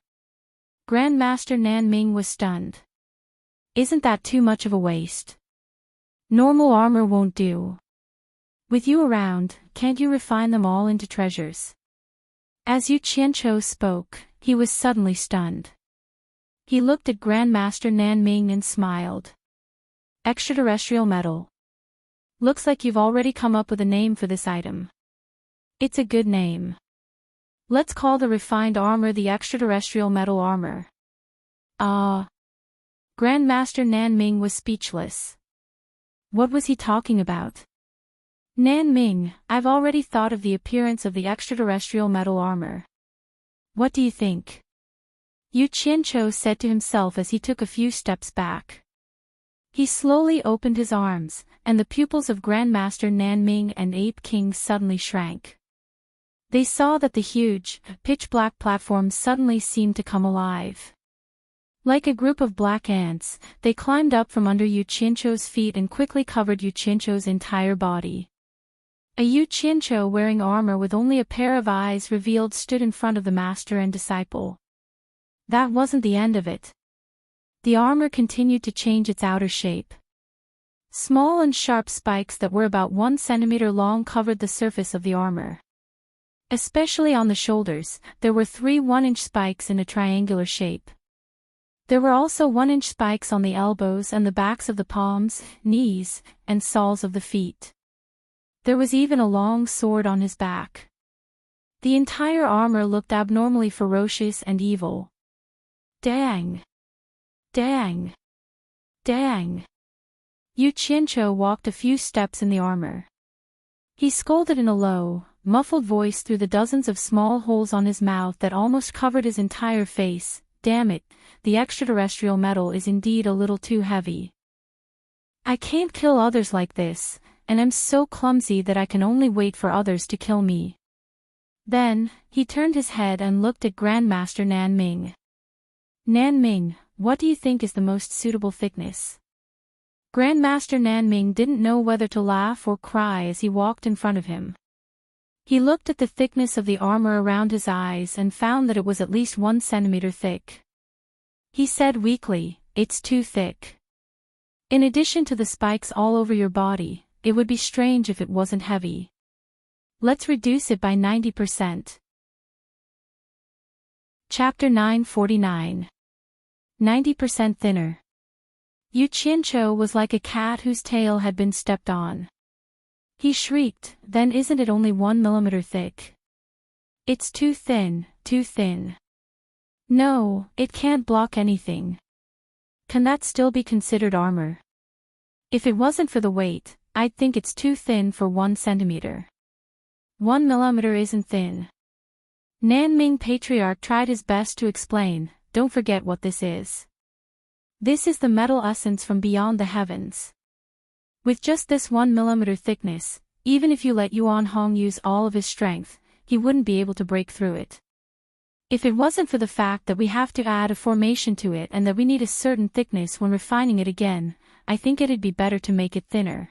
Grandmaster Nanming was stunned. "Isn't that too much of a waste? Normal armor won't do. With you around, can't you refine them all into treasures?" As Yu Qianqiu spoke, he was suddenly stunned. He looked at Grandmaster Nanming and smiled. "Extraterrestrial metal. Looks like you've already come up with a name for this item. It's a good name. Let's call the refined armor the extraterrestrial metal armor." Ah! Grandmaster Nanming was speechless. What was he talking about? "Nanming, I've already thought of the appearance of the extraterrestrial metal armor. What do you think?" Yu Qianqiu said to himself as he took a few steps back. He slowly opened his arms, and the pupils of Grandmaster Nanming and Ape King suddenly shrank. They saw that the huge, pitch-black platform suddenly seemed to come alive. Like a group of black ants, they climbed up from under Yu Qianzhou's feet and quickly covered Yu Qianzhou's entire body. A Yu Qianzhou wearing armor with only a pair of eyes revealed stood in front of the master and disciple. That wasn't the end of it. The armor continued to change its outer shape. Small and sharp spikes that were about 1 centimeter long covered the surface of the armor. Especially on the shoulders, there were 3 1-inch spikes in a triangular shape. There were also 1-inch spikes on the elbows and the backs of the palms, knees, and soles of the feet. There was even a long sword on his back. The entire armor looked abnormally ferocious and evil. Dang! Dang! Dang! Yu Qianzhou walked a few steps in the armor. He scolded in a low, muffled voice through the dozens of small holes on his mouth that almost covered his entire face. Damn it, the extraterrestrial metal is indeed a little too heavy. I can't kill others like this, and I'm so clumsy that I can only wait for others to kill me. Then, he turned his head and looked at Grandmaster Nan Ming. Nan Ming, what do you think is the most suitable thickness? Grandmaster Nan Ming didn't know whether to laugh or cry as he walked in front of him. He looked at the thickness of the armor around his eyes and found that it was at least 1 centimeter thick. He said weakly, "It's too thick. In addition to the spikes all over your body, it would be strange if it wasn't heavy. Let's reduce it by 90%. Chapter 949. 90% thinner. Yu Qianzhou was like a cat whose tail had been stepped on. He shrieked, "Then isn't it only 1 millimeter thick? It's too thin, too thin. No, it can't block anything. Can that still be considered armor? If it wasn't for the weight, I'd think it's too thin for 1 centimeter. 1 millimeter isn't thin." Nan Ming Patriarch tried his best to explain, "Don't forget what this is. This is the metal essence from beyond the heavens. With just this 1 millimeter thickness, even if you let Yuan Hong use all of his strength, he wouldn't be able to break through it. If it wasn't for the fact that we have to add a formation to it and that we need a certain thickness when refining it again, I think it'd be better to make it thinner.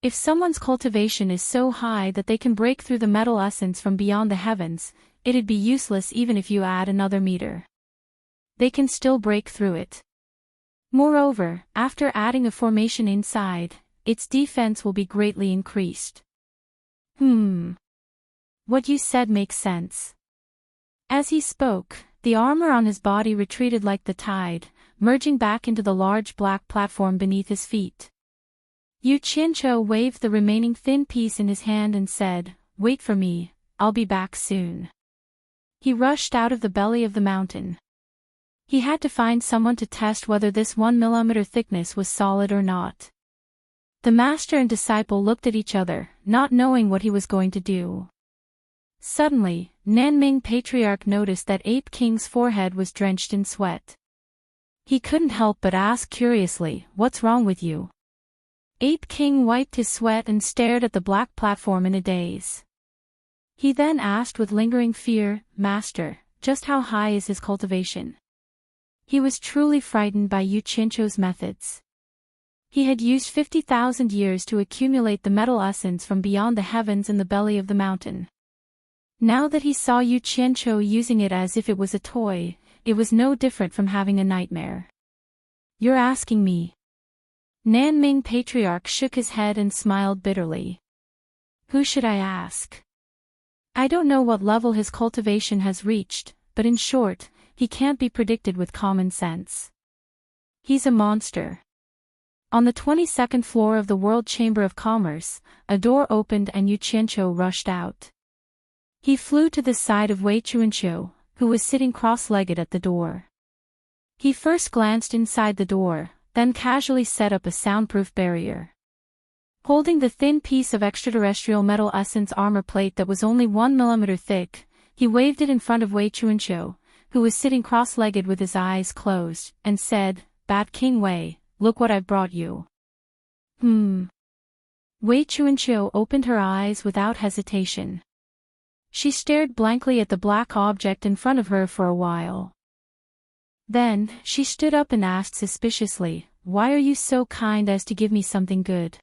If someone's cultivation is so high that they can break through the metal essence from beyond the heavens, it'd be useless even if you add another meter. They can still break through it. Moreover, after adding a formation inside, its defense will be greatly increased." What you said makes sense. As he spoke, the armor on his body retreated like the tide, merging back into the large black platform beneath his feet. Yu Qianzhou waved the remaining thin piece in his hand and said, "Wait for me, I'll be back soon." He rushed out of the belly of the mountain. He had to find someone to test whether this 1 millimeter thickness was solid or not. The master and disciple looked at each other, not knowing what he was going to do. Suddenly, Nan Ming Patriarch noticed that Ape King's forehead was drenched in sweat. He couldn't help but ask curiously, "What's wrong with you?" Ape King wiped his sweat and stared at the black platform in a daze. He then asked with lingering fear, "Master, just how high is his cultivation?" He was truly frightened by Yu Qianzhou's methods. He had used 50,000 years to accumulate the metal essence from beyond the heavens in the belly of the mountain. Now that he saw Yu Qianzhou using it as if it was a toy, it was no different from having a nightmare. "You're asking me?" Nan Ming Patriarch shook his head and smiled bitterly. "Who should I ask? I don't know what level his cultivation has reached, but in short, he can't be predicted with common sense. He's a monster." On the 22nd floor of the World Chamber of Commerce, a door opened and Yu Qianzhou rushed out. He flew to the side of Wei Chuanqiu, who was sitting cross-legged at the door. He first glanced inside the door, then casually set up a soundproof barrier. Holding the thin piece of extraterrestrial metal essence armor plate that was only 1 millimeter thick, he waved it in front of Wei Chuanqiu, who was sitting cross-legged with his eyes closed, and said, "Bat King Wei, look what I've brought you." Wei Chuanqiu opened her eyes without hesitation. She stared blankly at the black object in front of her for a while. Then, she stood up and asked suspiciously, "Why are you so kind as to give me something good?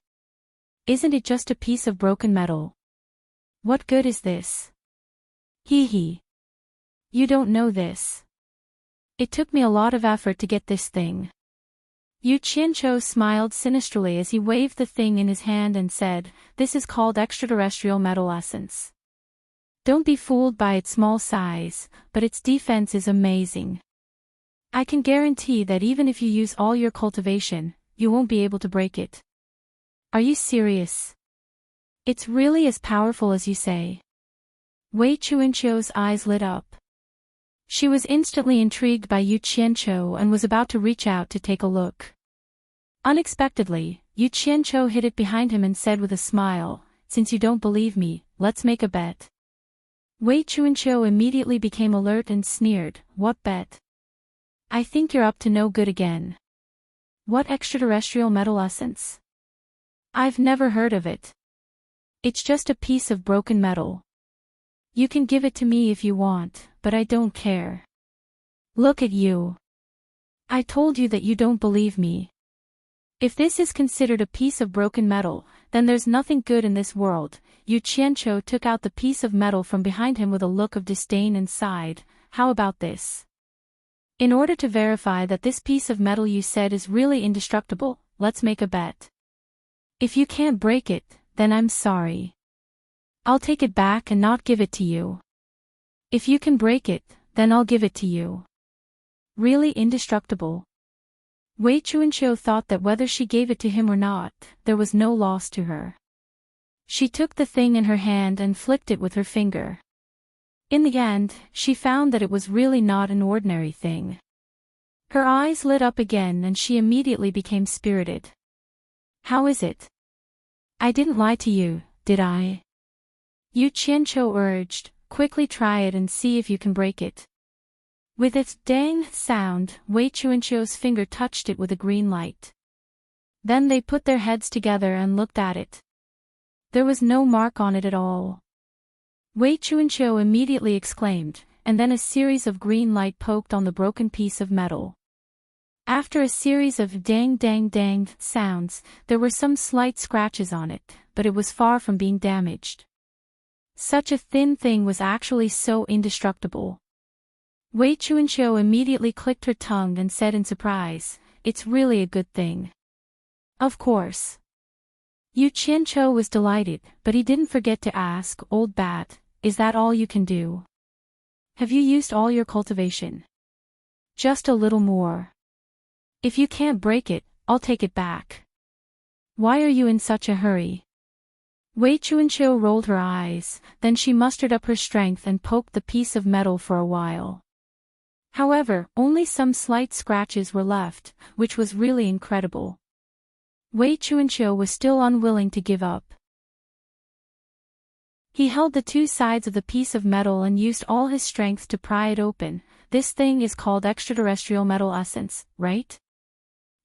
Isn't it just a piece of broken metal? What good is this?" Hee hee. You don't know this. It took me a lot of effort to get this thing. Yu Qianqiu smiled sinisterly as he waved the thing in his hand and said, "This is called extraterrestrial metal essence. Don't be fooled by its small size, but its defense is amazing. I can guarantee that even if you use all your cultivation, you won't be able to break it." Are you serious? It's really as powerful as you say. Wei Chuanqiu's eyes lit up. She was instantly intrigued by Yu Qianqiu and was about to reach out to take a look. Unexpectedly, Yu Qianqiu hid it behind him and said with a smile, "Since you don't believe me, let's make a bet." Wei Chuanqiu immediately became alert and sneered, "What bet? I think you're up to no good again. What extraterrestrial metal essence? I've never heard of it. It's just a piece of broken metal. You can give it to me if you want, but I don't care. Look at you. I told you that you don't believe me. If this is considered a piece of broken metal, then there's nothing good in this world." Yu Qianqiu took out the piece of metal from behind him with a look of disdain and sighed, "How about this? In order to verify that this piece of metal you said is really indestructible, let's make a bet. If you can't break it, then I'm sorry. I'll take it back and not give it to you. If you can break it, then I'll give it to you." Really indestructible? Wei Chuanqiu thought that whether she gave it to him or not, there was no loss to her. She took the thing in her hand and flicked it with her finger. In the end, she found that it was really not an ordinary thing. Her eyes lit up again and she immediately became spirited. "How is it? I didn't lie to you, did I?" Yu Qianqiu urged, "Quickly try it and see if you can break it." With its dang sound, Wei Chuanqiu's finger touched it with a green light. Then they put their heads together and looked at it. There was no mark on it at all. Wei Chuanqiu immediately exclaimed, and then a series of green light poked on the broken piece of metal. After a series of dang dang dang sounds, there were some slight scratches on it, but it was far from being damaged. Such a thin thing was actually so indestructible. Wei Chuanqiu immediately clicked her tongue and said in surprise, "It's really a good thing." Of course. Yu Qianqiu was delighted, but he didn't forget to ask, "Old bat, is that all you can do? Have you used all your cultivation?" "Just a little more. If you can't break it, I'll take it back." "Why are you in such a hurry?" Wei Chuanqiu rolled her eyes, then she mustered up her strength and poked the piece of metal for a while. However, only some slight scratches were left, which was really incredible. Wei Chuanqiu was still unwilling to give up. He held the two sides of the piece of metal and used all his strength to pry it open. "This thing is called extraterrestrial metal essence, right?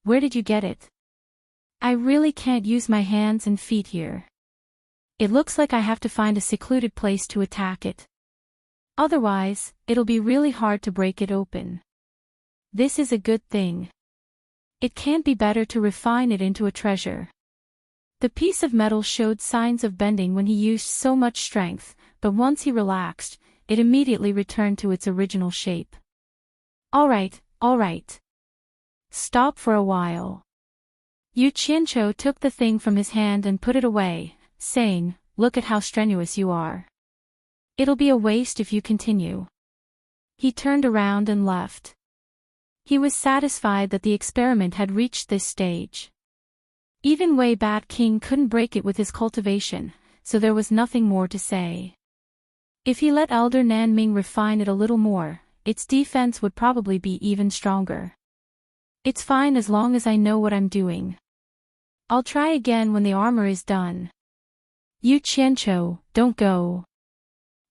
Where did you get it? I really can't use my hands and feet here. It looks like I have to find a secluded place to attack it. Otherwise, it'll be really hard to break it open. This is a good thing. It can't be better to refine it into a treasure." The piece of metal showed signs of bending when he used so much strength, but once he relaxed, it immediately returned to its original shape. All right. Stop for a while." Yu Qianqiu took the thing from his hand and put it away, saying, "Look at how strenuous you are. It'll be a waste if you continue." He turned around and left. He was satisfied that the experiment had reached this stage. Even Wei Bat King couldn't break it with his cultivation, so there was nothing more to say. If he let Elder Nanming refine it a little more, its defense would probably be even stronger. "It's fine as long as I know what I'm doing. I'll try again when the armor is done." "Yu Qianqiu, don't go.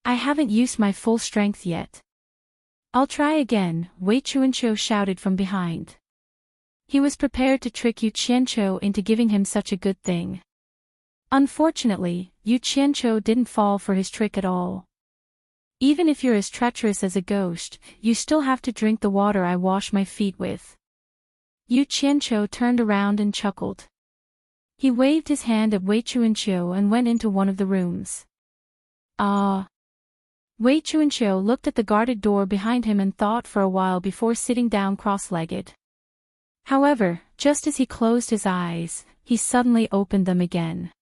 I haven't used my full strength yet." "I'll try again," Wei Chuanqiu shouted from behind. He was prepared to trick Yu Qianqiu into giving him such a good thing. Unfortunately, Yu Qianqiu didn't fall for his trick at all. Even if you're as treacherous as a ghost, you still have to drink the water I wash my feet with. Yu Qianqiu turned around and chuckled. He waved his hand at Wei Chuanqiu and went into one of the rooms. Ah. Wei Chuanqiu looked at the guarded door behind him and thought for a while before sitting down cross-legged. However, just as he closed his eyes, he suddenly opened them again.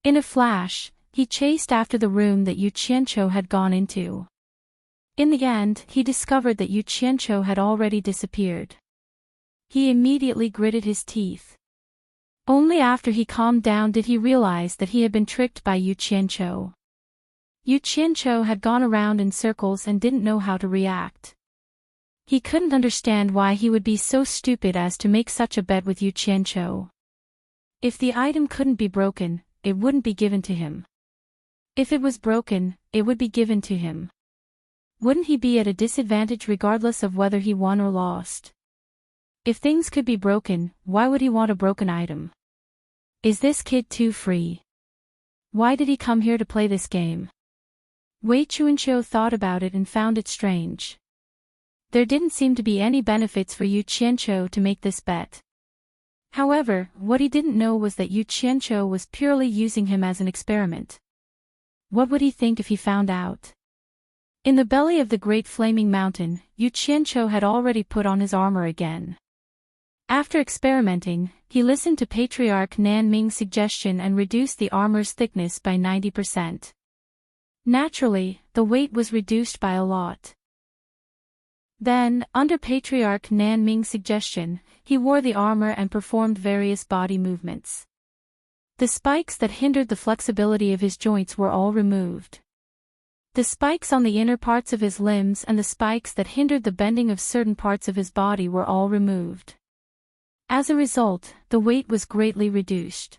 In a flash, he chased after the room that Yu Qianqiu had gone into. In the end, he discovered that Yu Qianqiu had already disappeared. He immediately gritted his teeth. Only after he calmed down did he realize that he had been tricked by Yu Qianqiu. Yu Qianqiu had gone around in circles and didn't know how to react. He couldn't understand why he would be so stupid as to make such a bet with Yu Qianqiu. If the item couldn't be broken, it wouldn't be given to him. If it was broken, it would be given to him. Wouldn't he be at a disadvantage regardless of whether he won or lost? If things could be broken, why would he want a broken item? Is this kid too free? Why did he come here to play this game? Wei Chuanqiu thought about it and found it strange. There didn't seem to be any benefits for Yu Qianqiu to make this bet. However, what he didn't know was that Yu Qianqiu was purely using him as an experiment. What would he think if he found out? In the belly of the great flaming mountain, Yu Qianqiu had already put on his armor again. After experimenting, he listened to Patriarch Nan Ming's suggestion and reduced the armor's thickness by 90%. Naturally, the weight was reduced by a lot. Then, under Patriarch Nan Ming's suggestion, he wore the armor and performed various body movements. The spikes that hindered the flexibility of his joints were all removed. The spikes on the inner parts of his limbs and the spikes that hindered the bending of certain parts of his body were all removed. As a result, the weight was greatly reduced.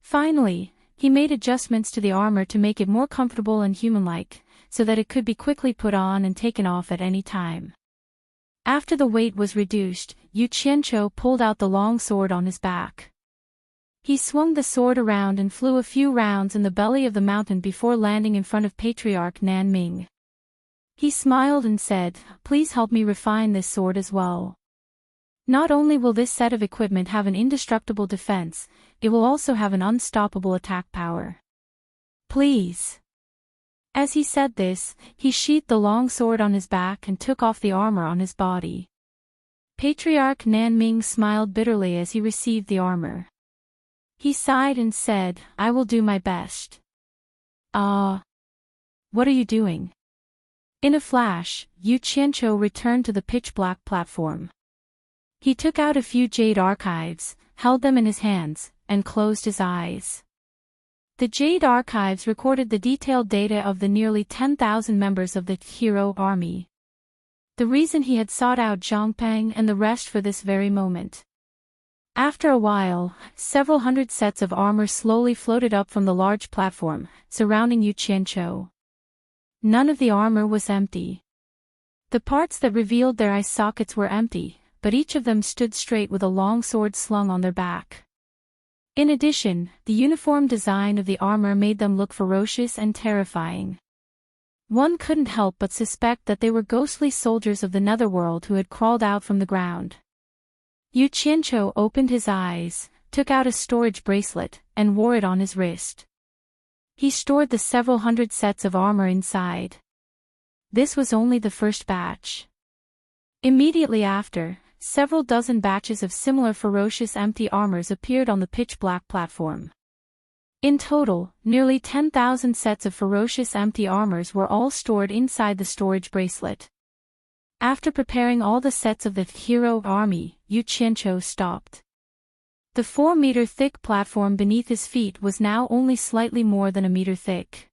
Finally, he made adjustments to the armor to make it more comfortable and human-like, so that it could be quickly put on and taken off at any time. After the weight was reduced, Yu Qianqiu pulled out the long sword on his back. He swung the sword around and flew a few rounds in the belly of the mountain before landing in front of Patriarch Nan Ming. He smiled and said, "Please help me refine this sword as well. Not only will this set of equipment have an indestructible defense, it will also have an unstoppable attack power. Please." As he said this, he sheathed the long sword on his back and took off the armor on his body. Patriarch Nan Ming smiled bitterly as he received the armor. He sighed and said, "I will do my best." What are you doing?" In a flash, Yu Qianqiu returned to the pitch-black platform. He took out a few jade archives, held them in his hands, and closed his eyes. The jade archives recorded the detailed data of the nearly 10,000 members of the hero army. The reason he had sought out Zhangpeng and the rest for this very moment. After a while, several hundred sets of armor slowly floated up from the large platform, surrounding Yu Qianqiu. None of the armor was empty. The parts that revealed their eye sockets were empty, but each of them stood straight with a long sword slung on their back. In addition, the uniform design of the armor made them look ferocious and terrifying. One couldn't help but suspect that they were ghostly soldiers of the netherworld who had crawled out from the ground. Yu Qianqiu opened his eyes, took out a storage bracelet, and wore it on his wrist. He stored the several hundred sets of armor inside. This was only the first batch. Immediately after, several dozen batches of similar ferocious empty armors appeared on the pitch-black platform. In total, nearly 10,000 sets of ferocious empty armors were all stored inside the storage bracelet. After preparing all the sets of the hero army, Yu Qianqiu stopped. The 4-meter-thick platform beneath his feet was now only slightly more than a meter thick.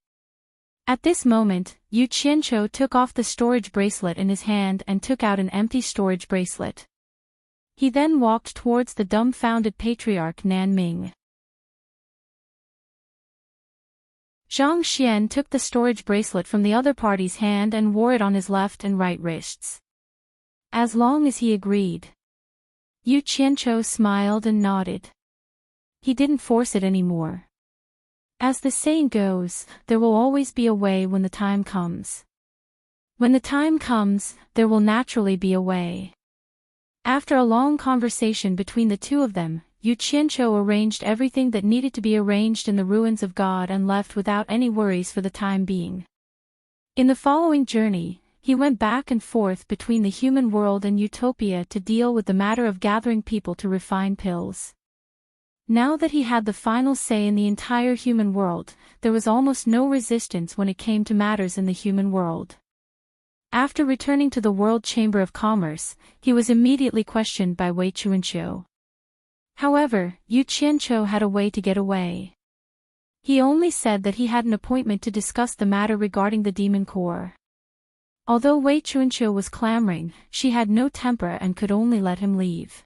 At this moment, Yu Qianqiu took off the storage bracelet in his hand and took out an empty storage bracelet. He then walked towards the dumbfounded Patriarch Nan Ming. Zhang Xian took the storage bracelet from the other party's hand and wore it on his left and right wrists. As long as he agreed. Yu Qianqiu smiled and nodded. He didn't force it anymore. As the saying goes, there will always be a way when the time comes. When the time comes, there will naturally be a way. After a long conversation between the two of them, Yu Qianqiu arranged everything that needed to be arranged in the ruins of God and left without any worries for the time being. In the following journey, he went back and forth between the human world and utopia to deal with the matter of gathering people to refine pills. Now that he had the final say in the entire human world, there was almost no resistance when it came to matters in the human world. After returning to the World Chamber of Commerce, he was immediately questioned by Wei Chuanqiu. However, Yu Qianqiu had a way to get away. He only said that he had an appointment to discuss the matter regarding the demon core. Although Wei Chuanqiu was clamoring, she had no temper and could only let him leave.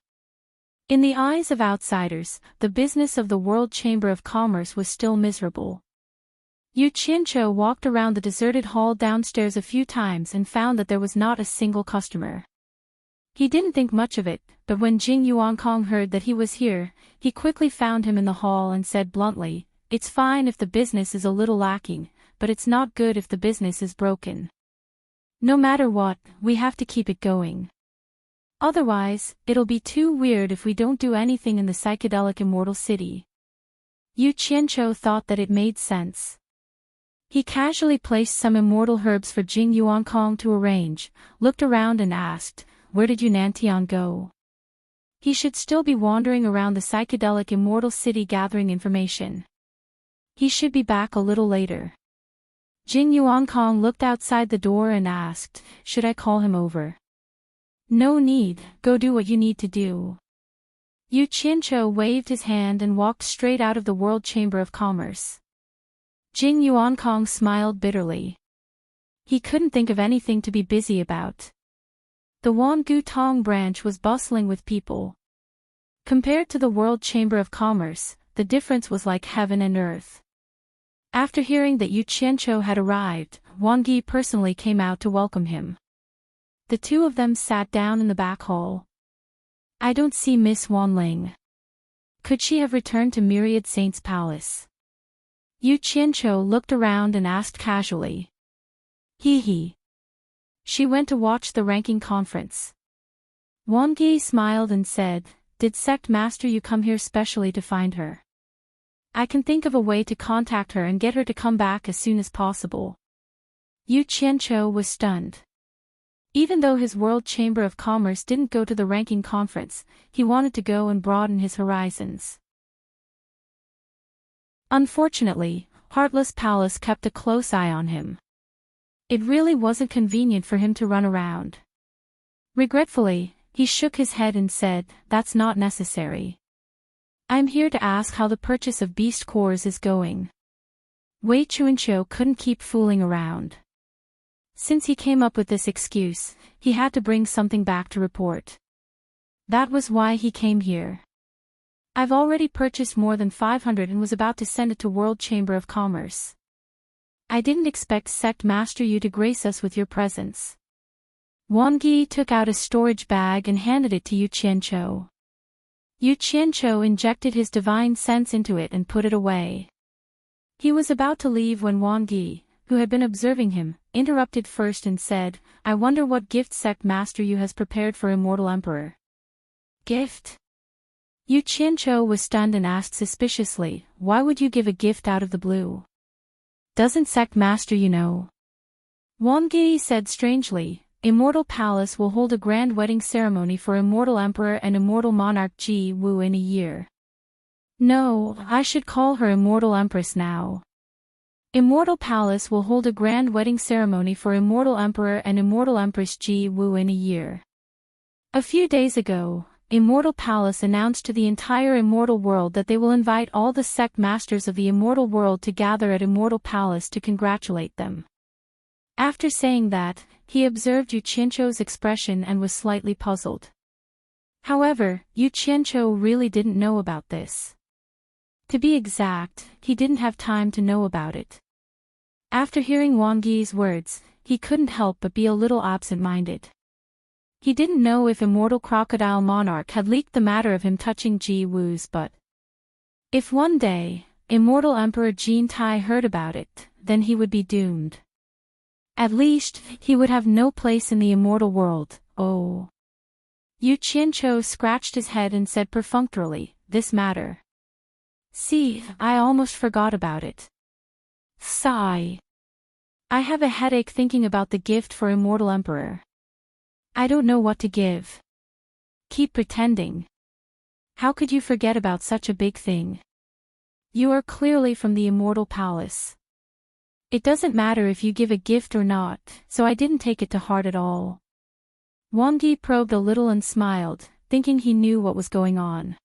In the eyes of outsiders, the business of the World Chamber of Commerce was still miserable. Yu Qianqiu walked around the deserted hall downstairs a few times and found that there was not a single customer. He didn't think much of it, but when Jing Yuankong heard that he was here, he quickly found him in the hall and said bluntly, "It's fine if the business is a little lacking, but it's not good if the business is broken. No matter what, we have to keep it going. Otherwise, it'll be too weird if we don't do anything in the psychedelic immortal city." Yu Qianqiu thought that it made sense. He casually placed some immortal herbs for Jing Yuankong to arrange, looked around and asked, "Where did Yunantian go?" He should still be wandering around the psychedelic immortal city gathering information. He should be back a little later. Jing Yuankong looked outside the door and asked, "Should I call him over?" "No need, go do what you need to do." Yu Qianqiu waved his hand and walked straight out of the World Chamber of Commerce. Jing Yuankong smiled bitterly. He couldn't think of anything to be busy about. The Wangu Tong branch was bustling with people. Compared to the World Chamber of Commerce, the difference was like heaven and earth. After hearing that Yu Qianqiu had arrived, Wang Yi personally came out to welcome him. The two of them sat down in the back hall. "I don't see Miss Wanling. Could she have returned to Myriad Saint's palace?" Yu Qianqiu looked around and asked casually. He. She went to watch the ranking conference." Wang Yi smiled and said, "Did Sect Master you come here specially to find her? I can think of a way to contact her and get her to come back as soon as possible." Yu Qianqiu was stunned. Even though his World Chamber of Commerce didn't go to the ranking conference, he wanted to go and broaden his horizons. Unfortunately, Heartless Palace kept a close eye on him. It really wasn't convenient for him to run around. Regretfully, he shook his head and said, "That's not necessary. I'm here to ask how the purchase of beast cores is going." Wei Chuanqiu couldn't keep fooling around. Since he came up with this excuse, he had to bring something back to report. That was why he came here. "I've already purchased more than 500 and was about to send it to World Chamber of Commerce. I didn't expect Sect Master you to grace us with your presence." Wang Yi took out a storage bag and handed it to Yu Qianqiu. Yu Qianqiu injected his divine sense into it and put it away. He was about to leave when Wang Yi, who had been observing him, interrupted first and said, "I wonder what gift Sect Master you has prepared for Immortal Emperor." "Gift?" Yu Qianqiu was stunned and asked suspiciously, "Why would you give a gift out of the blue? Doesn't Sect Master you know?" Wang Yi said strangely, "Immortal Palace will hold a grand wedding ceremony for Immortal Emperor and Immortal Monarch Ji Wu in a year. No, I should call her Immortal Empress now. Immortal Palace will hold a grand wedding ceremony for Immortal Emperor and Immortal Empress Ji Wu in a year." A few days ago, Immortal Palace announced to the entire immortal world that they will invite all the sect masters of the immortal world to gather at Immortal Palace to congratulate them. After saying that, he observed Yu Qianqiu's expression and was slightly puzzled. However, Yu Qianqiu really didn't know about this. To be exact, he didn't have time to know about it. After hearing Wang Yi's words, he couldn't help but be a little absent-minded. He didn't know if Immortal Crocodile Monarch had leaked the matter of him touching Ji Wu's butt. If one day, Immortal Emperor Jin Tai heard about it, then he would be doomed. At least, he would have no place in the immortal world. Oh. Yu Qianqiu scratched his head and said perfunctorily, "This matter. See, I almost forgot about it." Sigh. I have a headache thinking about the gift for Immortal Emperor. I don't know what to give. Keep pretending. How could you forget about such a big thing? You are clearly from the Immortal Palace. It doesn't matter if you give a gift or not, so I didn't take it to heart at all. Wang Yi probed a little and smiled, thinking he knew what was going on.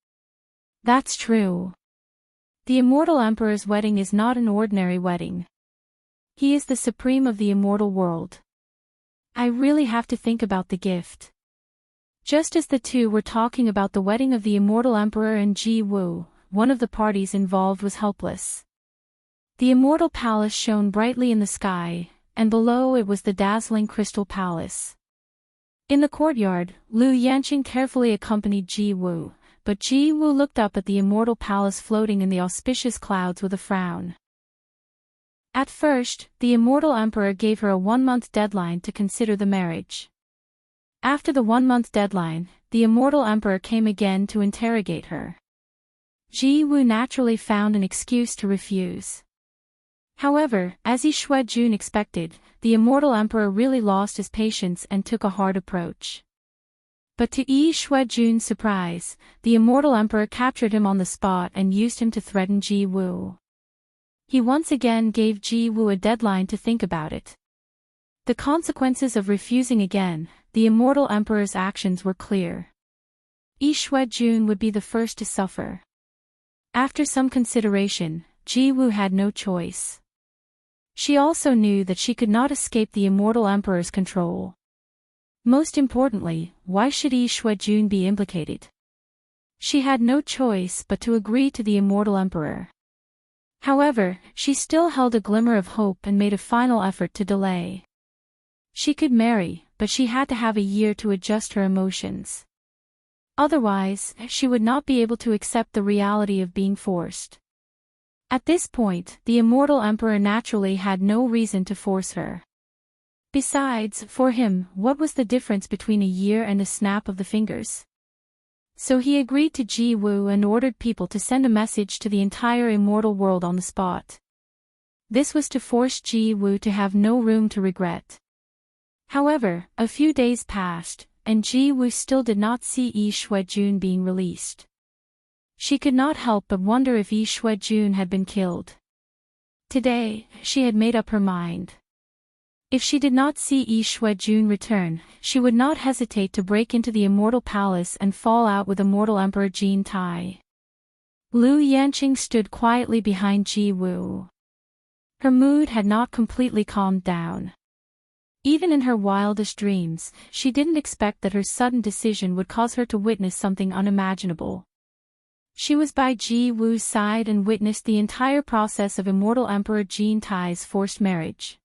That's true. The Immortal Emperor's wedding is not an ordinary wedding. He is the supreme of the immortal world. I really have to think about the gift. Just as the two were talking about the wedding of the Immortal Emperor and Ji Wu, one of the parties involved was helpless. The Immortal Palace shone brightly in the sky, and below it was the dazzling Crystal Palace. In the courtyard, Liu Yanqing carefully accompanied Ji Wu, but Ji Wu looked up at the Immortal Palace floating in the auspicious clouds with a frown. At first, the Immortal Emperor gave her a 1-month deadline to consider the marriage. After the 1-month deadline, the Immortal Emperor came again to interrogate her. Ji Wu naturally found an excuse to refuse. However, as Yi Shuijun expected, the Immortal Emperor really lost his patience and took a hard approach. But to Yi Shuijun's surprise, the Immortal Emperor captured him on the spot and used him to threaten Ji Wu. He once again gave Ji Wu a deadline to think about it. The consequences of refusing again, the Immortal Emperor's actions were clear. Yi Shuijun would be the first to suffer. After some consideration, Ji Wu had no choice. She also knew that she could not escape the Immortal Emperor's control. Most importantly, why should Yi Shuijun be implicated? She had no choice but to agree to the Immortal Emperor. However, she still held a glimmer of hope and made a final effort to delay. She could marry, but she had to have a year to adjust her emotions. Otherwise, she would not be able to accept the reality of being forced. At this point, the Immortal Emperor naturally had no reason to force her. Besides, for him, what was the difference between a year and a snap of the fingers? So he agreed to Ji Wu and ordered people to send a message to the entire immortal world on the spot. This was to force Ji Wu to have no room to regret. However, a few days passed, and Ji Wu still did not see Yi Shuijun being released. She could not help but wonder if Yi Shuijun had been killed. Today, she had made up her mind. If she did not see Yi Shuijun return, she would not hesitate to break into the Immortal Palace and fall out with Immortal Emperor Jin Tai. Liu Yanqing stood quietly behind Ji Wu. Her mood had not completely calmed down. Even in her wildest dreams, she didn't expect that her sudden decision would cause her to witness something unimaginable. She was by Ji Wu's side and witnessed the entire process of Immortal Emperor Jin Tai's forced marriage.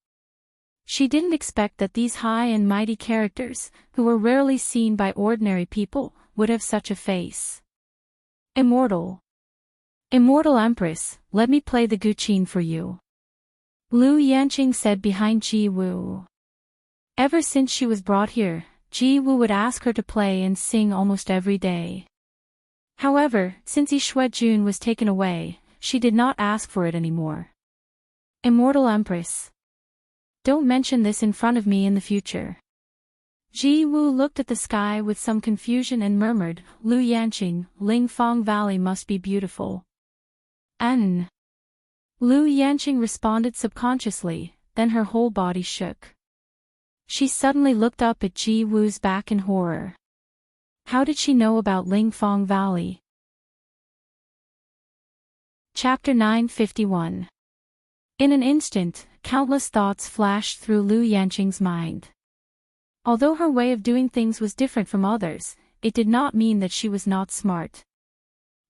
She didn't expect that these high and mighty characters, who were rarely seen by ordinary people, would have such a face. Immortal Empress, let me play the guqin for you. Liu Yanqing said behind Ji Wu. Ever since she was brought here, Ji Wu would ask her to play and sing almost every day. However, since Yi Shuijun was taken away, she did not ask for it anymore. Immortal Empress. Don't mention this in front of me in the future. Ji Wu looked at the sky with some confusion and murmured, Liu Yanqing, Lingfang Valley must be beautiful. Liu Yanqing responded subconsciously, then her whole body shook. She suddenly looked up at Ji Wu's back in horror. How did she know about Lingfang Valley? Chapter 951. In an instant, countless thoughts flashed through Liu Yanqing's mind. Although her way of doing things was different from others, it did not mean that she was not smart.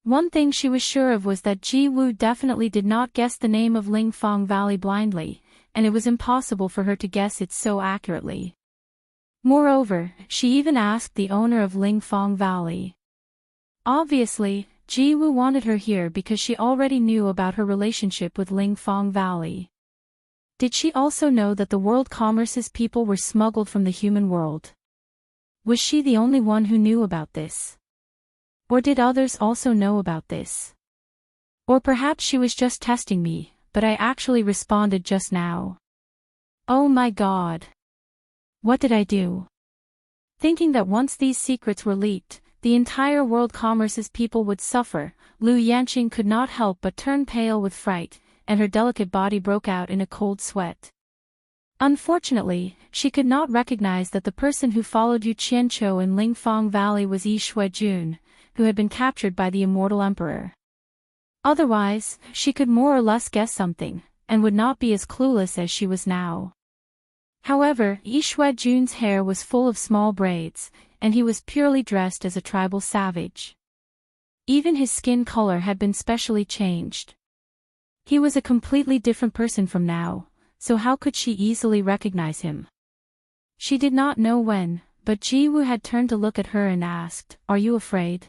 One thing she was sure of was that Ji Wu definitely did not guess the name of Lingfang Valley blindly, and it was impossible for her to guess it so accurately. Moreover, she even asked the owner of Lingfang Valley. Obviously, Ji Wu wanted her here because she already knew about her relationship with Lingfang Valley. Did she also know that the world commerce's people were smuggled from the human world? Was she the only one who knew about this? Or did others also know about this? Or perhaps she was just testing me, but I actually responded just now. Oh my God! What did I do? Thinking that once these secrets were leaked, the entire world commerce's people would suffer, Lu Yanqing could not help but turn pale with fright, and her delicate body broke out in a cold sweat. Unfortunately, she could not recognize that the person who followed Yu Qianqiu in Lingfang Valley was Yi Shuijun, who had been captured by the immortal emperor. Otherwise, she could more or less guess something, and would not be as clueless as she was now. However, Yi Shuijun's hair was full of small braids, and he was purely dressed as a tribal savage. Even his skin color had been specially changed. He was a completely different person from now, so how could she easily recognize him? She did not know when, but Ji Wu had turned to look at her and asked, "Are you afraid?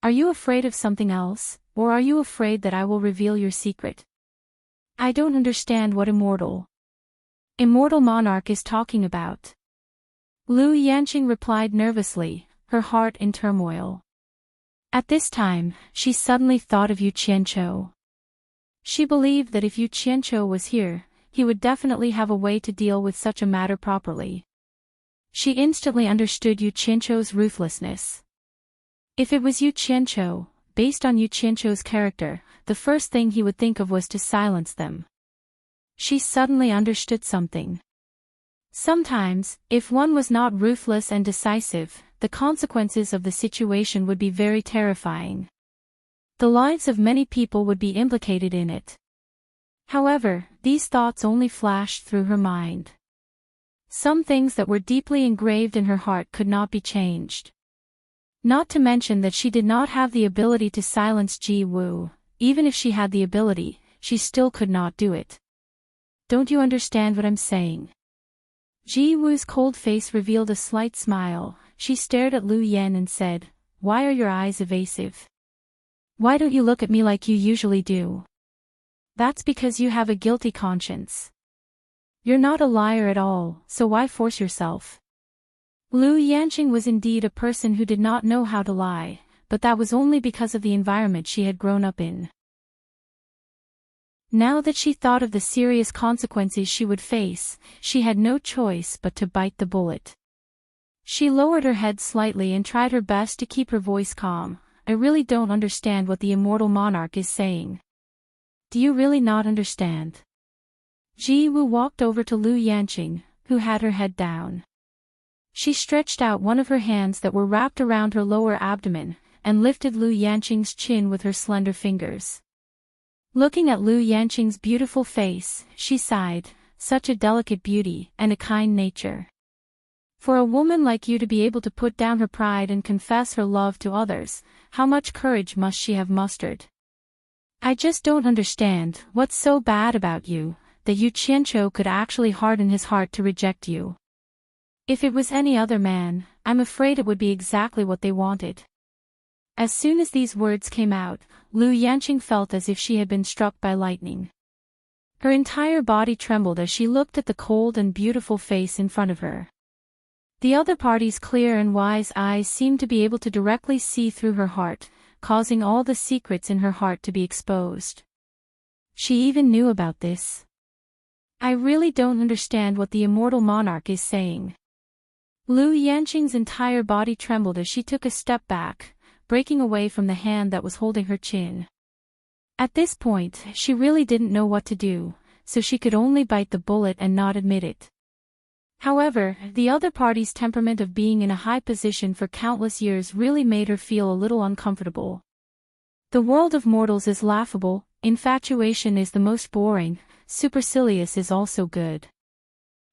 Are you afraid of something else, or are you afraid that I will reveal your secret? I don't understand what immortal monarch is talking about." Lu Yanqing replied nervously, her heart in turmoil. At this time, she suddenly thought of Yu Qianqiu. She believed that if Yu Qianqiu was here, he would definitely have a way to deal with such a matter properly. She instantly understood Yu Qianqiu's ruthlessness. If it was Yu Qianqiu, based on Yu Qianqiu's character, the first thing he would think of was to silence them. She suddenly understood something. Sometimes, if one was not ruthless and decisive, the consequences of the situation would be very terrifying. The lives of many people would be implicated in it. However, these thoughts only flashed through her mind. Some things that were deeply engraved in her heart could not be changed. Not to mention that she did not have the ability to silence Ji Wu. Even if she had the ability, she still could not do it. Don't you understand what I'm saying? Ji Wu's cold face revealed a slight smile. She stared at Lu Yan and said, "Why are your eyes evasive? Why don't you look at me like you usually do?" "That's because you have a guilty conscience. You're not a liar at all, so why force yourself?" Lu Yanqing was indeed a person who did not know how to lie, but that was only because of the environment she had grown up in. Now that she thought of the serious consequences she would face, she had no choice but to bite the bullet. She lowered her head slightly and tried her best to keep her voice calm. "I really don't understand what the immortal monarch is saying." "Do you really not understand?" Ji Wu walked over to Lu Yanqing, who had her head down. She stretched out one of her hands that were wrapped around her lower abdomen, and lifted Lu Yanqing's chin with her slender fingers. Looking at Lu Yanqing's beautiful face, she sighed, "Such a delicate beauty, and a kind nature. For a woman like you to be able to put down her pride and confess her love to others, how much courage must she have mustered? I just don't understand what's so bad about you, that Yu Qianqiu could actually harden his heart to reject you. If it was any other man, I'm afraid it would be exactly what they wanted." As soon as these words came out, Lu Yanqing felt as if she had been struck by lightning. Her entire body trembled as she looked at the cold and beautiful face in front of her. The other party's clear and wise eyes seemed to be able to directly see through her heart, causing all the secrets in her heart to be exposed. She even knew about this. "I really don't understand what the immortal monarch is saying." Lu Yanqing's entire body trembled as she took a step back, breaking away from the hand that was holding her chin. At this point, she really didn't know what to do, so she could only bite the bullet and not admit it. However, the other party's temperament of being in a high position for countless years really made her feel a little uncomfortable. The world of mortals is laughable, infatuation is the most boring, supercilious is also good.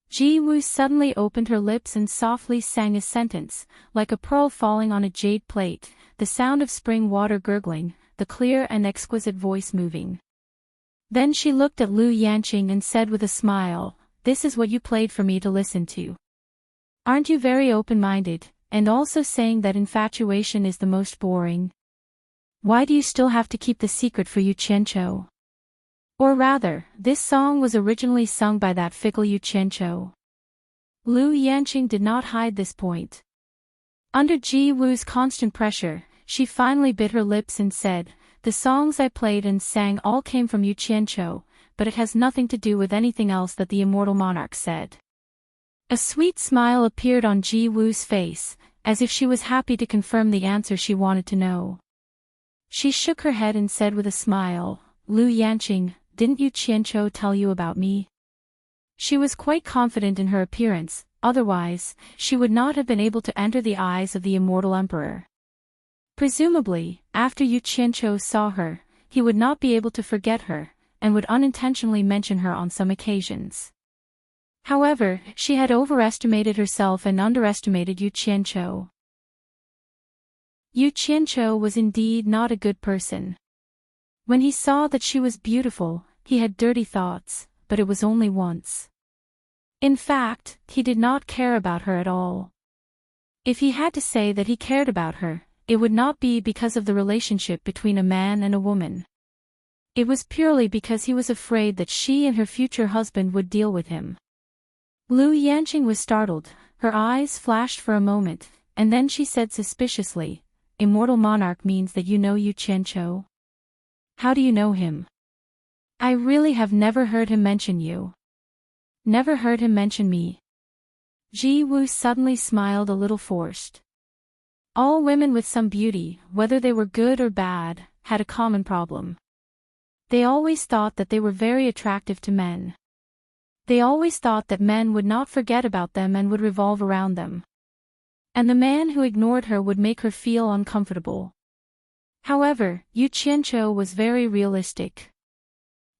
Ji Wu suddenly opened her lips and softly sang a sentence, like a pearl falling on a jade plate, the sound of spring water gurgling, the clear and exquisite voice moving. Then she looked at Lu Yanqing and said with a smile, "This is what you played for me to listen to. Aren't you very open-minded, and also saying that infatuation is the most boring?" Why do you still have to keep the secret for Yu Qianqiu? Or rather, this song was originally sung by that fickle Yu Qianqiu. Lu Yanqing did not hide this point. Under Ji Wu's constant pressure, she finally bit her lips and said, "The songs I played and sang all came from Yu Qianqiu, but it has nothing to do with anything else that the immortal monarch said." A sweet smile appeared on Ji Wu's face, as if she was happy to confirm the answer she wanted to know. She shook her head and said with a smile, "Lu Yanqing, didn't Yu Qianqiu tell you about me?" She was quite confident in her appearance, otherwise, she would not have been able to enter the eyes of the immortal emperor. Presumably, after Yu Qianqiu saw her, he would not be able to forget her, and would unintentionally mention her on some occasions. However, she had overestimated herself and underestimated Yu Qianqiu. Yu Qianqiu was indeed not a good person. When he saw that she was beautiful, he had dirty thoughts, but it was only once. In fact, he did not care about her at all. If he had to say that he cared about her, it would not be because of the relationship between a man and a woman. It was purely because he was afraid that she and her future husband would deal with him. Lu Yanqing was startled, her eyes flashed for a moment, and then she said suspiciously, "Immortal monarch means that you know Yu Qianqiu? How do you know him? I really have never heard him mention you. Never heard him mention me." Ji Wu suddenly smiled a little forced. All women with some beauty, whether they were good or bad, had a common problem. They always thought that they were very attractive to men. They always thought that men would not forget about them and would revolve around them. And the man who ignored her would make her feel uncomfortable. However, Yu Qianqiu was very realistic.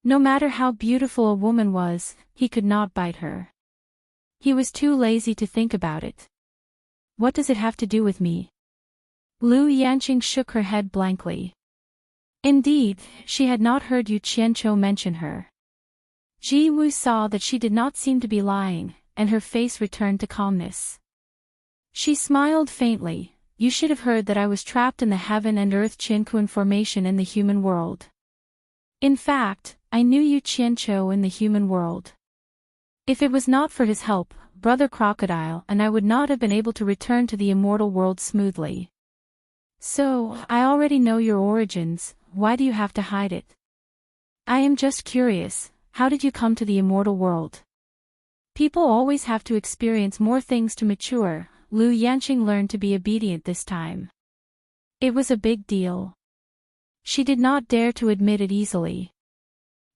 No matter how beautiful a woman was, he could not bite her. He was too lazy to think about it. "What does it have to do with me?" Lu Yanqing shook her head blankly. Indeed, she had not heard Yu Qianqiu mention her. Ji Wu saw that she did not seem to be lying, and her face returned to calmness. She smiled faintly. "You should have heard that I was trapped in the heaven and earth Qinquan formation in the human world. In fact, I knew Yu Qianqiu in the human world. If it was not for his help, Brother Crocodile and I would not have been able to return to the immortal world smoothly. So, I already know your origins, why do you have to hide it? I am just curious, how did you come to the immortal world? People always have to experience more things to mature." Lu Yanqing learned to be obedient this time. It was a big deal. She did not dare to admit it easily.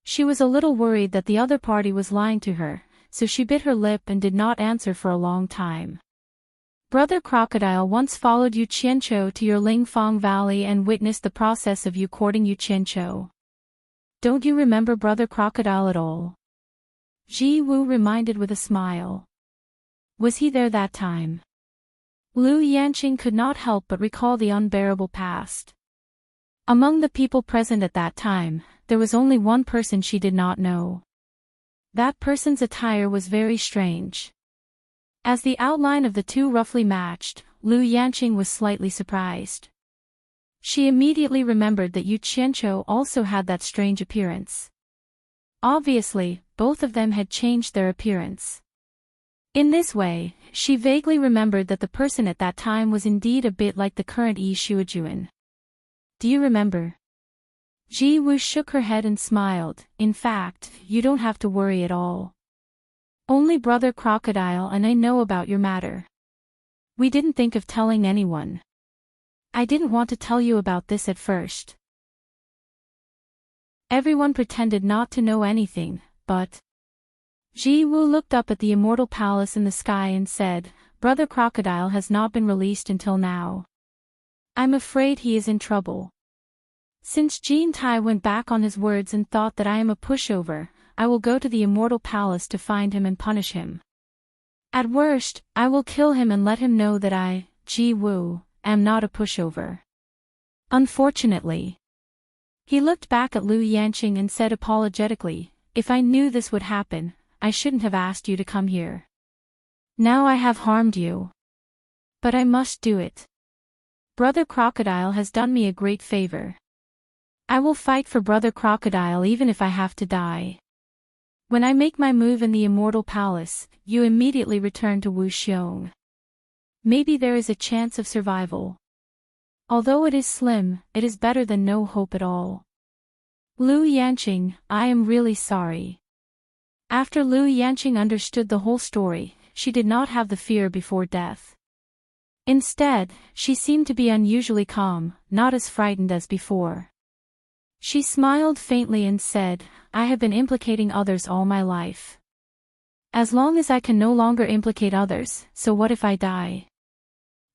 She was a little worried that the other party was lying to her, so she bit her lip and did not answer for a long time. "Brother Crocodile once followed Yu Qianqiu to your Lingfang Valley and witnessed the process of you courting Yu Qianqiu. Don't you remember Brother Crocodile at all?" Ji Wu reminded with a smile. "Was he there that time?" Lu Yanqing could not help but recall the unbearable past. Among the people present at that time, there was only one person she did not know. That person's attire was very strange. As the outline of the two roughly matched, Lu Yanqing was slightly surprised. She immediately remembered that Yu Qianqiu also had that strange appearance. Obviously, both of them had changed their appearance. In this way, she vaguely remembered that the person at that time was indeed a bit like the current Yi Shuojuan. "Do you remember?" Ji Wu shook her head and smiled. "In fact, you don't have to worry at all. Only Brother Crocodile and I know about your matter. We didn't think of telling anyone. I didn't want to tell you about this at first." Everyone pretended not to know anything, but Ji Wu looked up at the immortal palace in the sky and said, "Brother Crocodile has not been released until now. I'm afraid he is in trouble. Since Jin Tai went back on his words and thought that I am a pushover, I will go to the immortal palace to find him and punish him. At worst, I will kill him and let him know that I, Ji Wu, am not a pushover. Unfortunately." He looked back at Lu Yanqing and said apologetically, "If I knew this would happen, I shouldn't have asked you to come here. Now I have harmed you. But I must do it. Brother Crocodile has done me a great favor. I will fight for Brother Crocodile even if I have to die. When I make my move in the Immortal Palace, you immediately return to Wuxiong. Maybe there is a chance of survival. Although it is slim, it is better than no hope at all. Lu Yanqing, I am really sorry. After Lu Yanqing understood the whole story, she did not have the fear before death. Instead, she seemed to be unusually calm, not as frightened as before. She smiled faintly and said, I have been implicating others all my life. As long as I can no longer implicate others, so what if I die?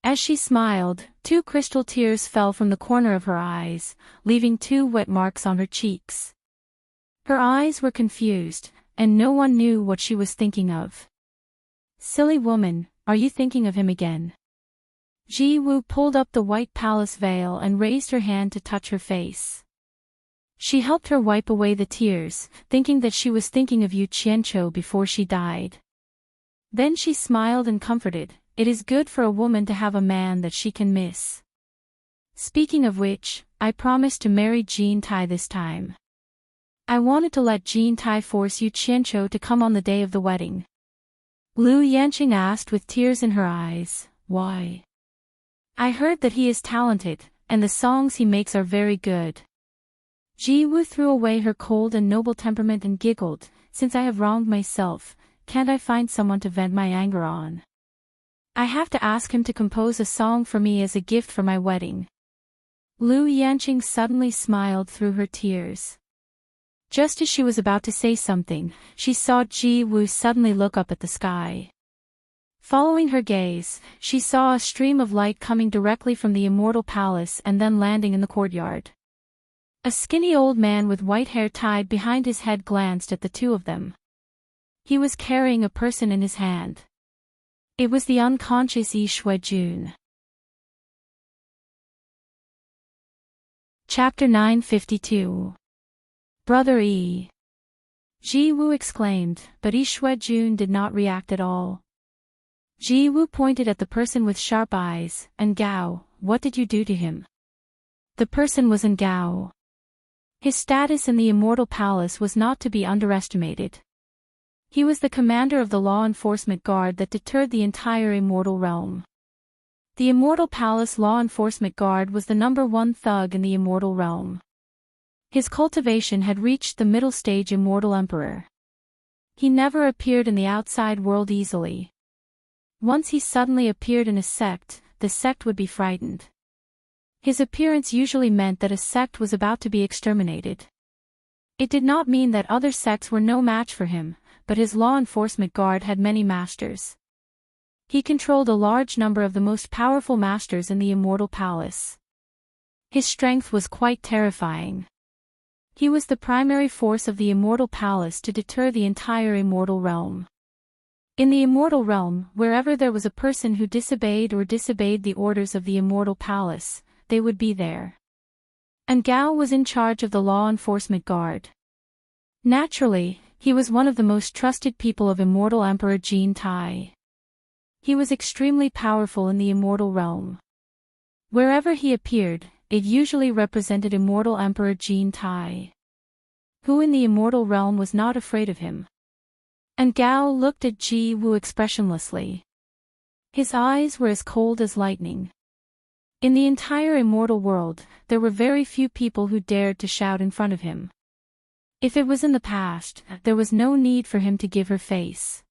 As she smiled, 2 crystal tears fell from the corner of her eyes, leaving 2 wet marks on her cheeks. Her eyes were confused, and no one knew what she was thinking of. Silly woman, are you thinking of him again? Ji Wu pulled up the white palace veil and raised her hand to touch her face. She helped her wipe away the tears, thinking that she was thinking of Yu Qianqiu before she died. Then she smiled and comforted, it is good for a woman to have a man that she can miss. Speaking of which, I promised to marry Jean Tai this time. I wanted to let Jean Tai force Yu Qianqiu to come on the day of the wedding. Lu Yanqing asked with tears in her eyes, why? I heard that he is talented, and the songs he makes are very good. Ji Wu threw away her cold and noble temperament and giggled, since I have wronged myself, can't I find someone to vent my anger on? I have to ask him to compose a song for me as a gift for my wedding. Lu Yanqing suddenly smiled through her tears. Just as she was about to say something, she saw Ji Wu suddenly look up at the sky. Following her gaze, she saw a stream of light coming directly from the Immortal Palace and then landing in the courtyard. A skinny old man with white hair tied behind his head glanced at the 2 of them. He was carrying a person in his hand. It was the unconscious Yi Shuijun. Chapter 952. Brother Yi. Ji Wu exclaimed, but Yi Shuijun did not react at all. Ji Wu pointed at the person with sharp eyes, and Gao, what did you do to him? The person was in Gao. His status in the Immortal Palace was not to be underestimated. He was the commander of the law enforcement guard that deterred the entire Immortal Realm. The Immortal Palace Law Enforcement Guard was the #1 thug in the Immortal Realm. His cultivation had reached the middle stage Immortal Emperor. He never appeared in the outside world easily. Once he suddenly appeared in a sect, the sect would be frightened. His appearance usually meant that a sect was about to be exterminated. It did not mean that other sects were no match for him, but his law enforcement guard had many masters. He controlled a large number of the most powerful masters in the Immortal Palace. His strength was quite terrifying. He was the primary force of the Immortal Palace to deter the entire Immortal Realm. In the Immortal Realm, wherever there was a person who disobeyed the orders of the Immortal Palace, they would be there. And Gao was in charge of the law enforcement guard. Naturally, he was one of the most trusted people of Immortal Emperor Jean Tai. He was extremely powerful in the Immortal Realm. Wherever he appeared, it usually represented Immortal Emperor Jean Tai. Who in the Immortal Realm was not afraid of him? And Gao looked at Ji Wu expressionlessly. His eyes were as cold as lightning. In the entire Immortal world, there were very few people who dared to shout in front of him. If it was in the past, there was no need for him to give her face.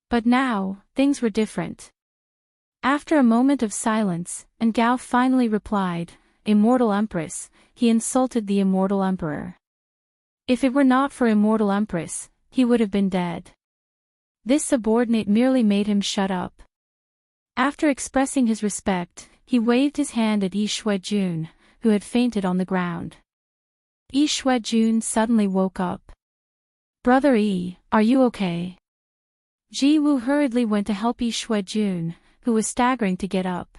But now, things were different. After a moment of silence, and Gao finally replied, Immortal Empress, he insulted the Immortal Emperor. If it were not for Immortal Empress, he would have been dead. This subordinate merely made him shut up. After expressing his respect, he waved his hand at Yi Shuijun, who had fainted on the ground. Yi Shuijun suddenly woke up. Brother Yi, are you okay? Ji Wu hurriedly went to help Yi Shuijun, who was staggering to get up.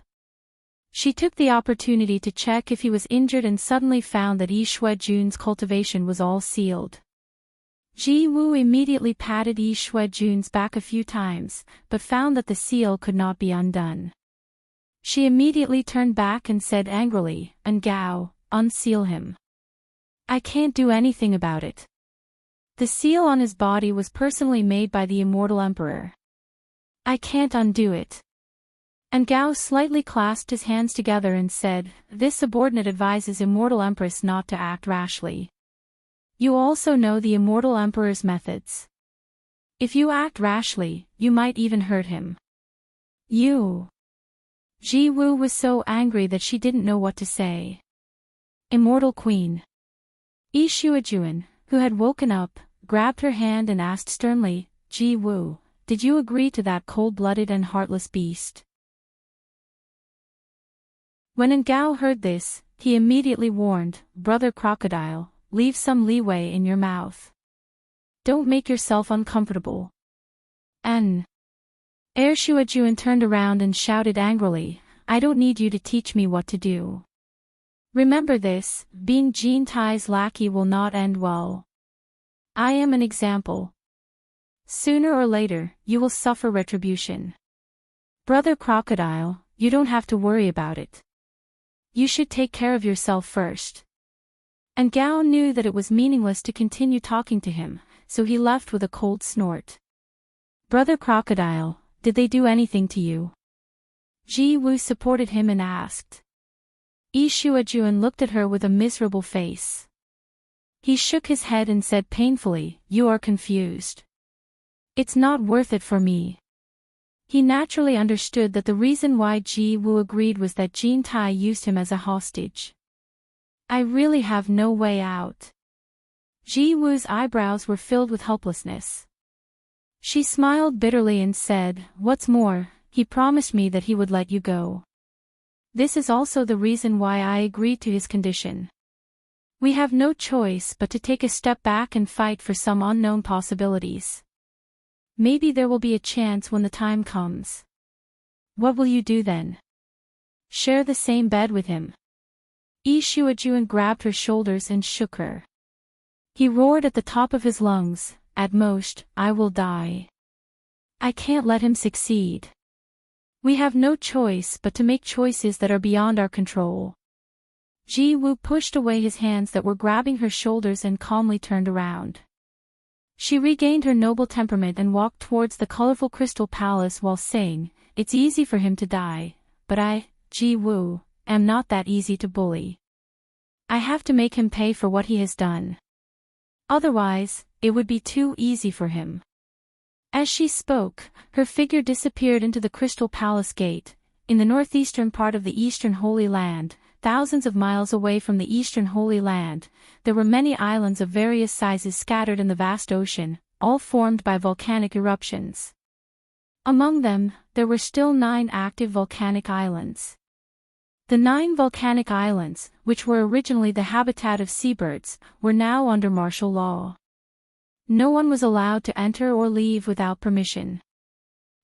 She took the opportunity to check if he was injured and suddenly found that Yi Shuijun's cultivation was all sealed. Ji Wu immediately patted Yi Shuijun's back a few times, but found that the seal could not be undone. She immediately turned back and said angrily, "Ngao, unseal him. I can't do anything about it." The seal on his body was personally made by the immortal emperor. "I can't undo it." And Gao slightly clasped his hands together and said, "This subordinate advises immortal empress not to act rashly. You also know the immortal emperor's methods. If you act rashly, you might even hurt him." "You." Ji Wu was so angry that she didn't know what to say. Immortal Queen. Yi Shuajuan, who had woken up, grabbed her hand and asked sternly, "Ji Wu, did you agree to that cold-blooded and heartless beast?" When Ngao heard this, he immediately warned, "Brother Crocodile, leave some leeway in your mouth. Don't make yourself uncomfortable." N. Shuajuan turned around and shouted angrily, "I don't need you to teach me what to do. Remember this, being Jin Tai's lackey will not end well. I am an example. Sooner or later, you will suffer retribution. Brother Crocodile, you don't have to worry about it. You should take care of yourself first." And Gao knew that it was meaningless to continue talking to him, so he left with a cold snort. "Brother Crocodile, did they do anything to you?" Ji Wu supported him and asked. Yi Shuajuan looked at her with a miserable face. He shook his head and said painfully, "You are confused. It's not worth it for me." He naturally understood that the reason why Ji Wu agreed was that Jin Tai used him as a hostage. "I really have no way out." Ji Wu's eyebrows were filled with helplessness. She smiled bitterly and said, "What's more, he promised me that he would let you go. This is also the reason why I agreed to his condition. We have no choice but to take a step back and fight for some unknown possibilities. Maybe there will be a chance when the time comes. What will you do then? Share the same bed with him?" Yi Shuajuan grabbed her shoulders and shook her. He roared at the top of his lungs, "At most, I will die. I can't let him succeed. We have no choice but to make choices that are beyond our control." Ji Wu pushed away his hands that were grabbing her shoulders and calmly turned around. She regained her noble temperament and walked towards the colorful crystal palace while saying, "It's easy for him to die, but I, Ji Wu, am not that easy to bully. I have to make him pay for what he has done. Otherwise, it would be too easy for him." As she spoke, her figure disappeared into the Crystal Palace Gate, in the northeastern part of the Eastern Holy Land. Thousands of miles away from the Eastern Holy Land, there were many islands of various sizes scattered in the vast ocean, all formed by volcanic eruptions. Among them, there were still 9 active volcanic islands. The 9 volcanic islands, which were originally the habitat of seabirds, were now under martial law. No one was allowed to enter or leave without permission.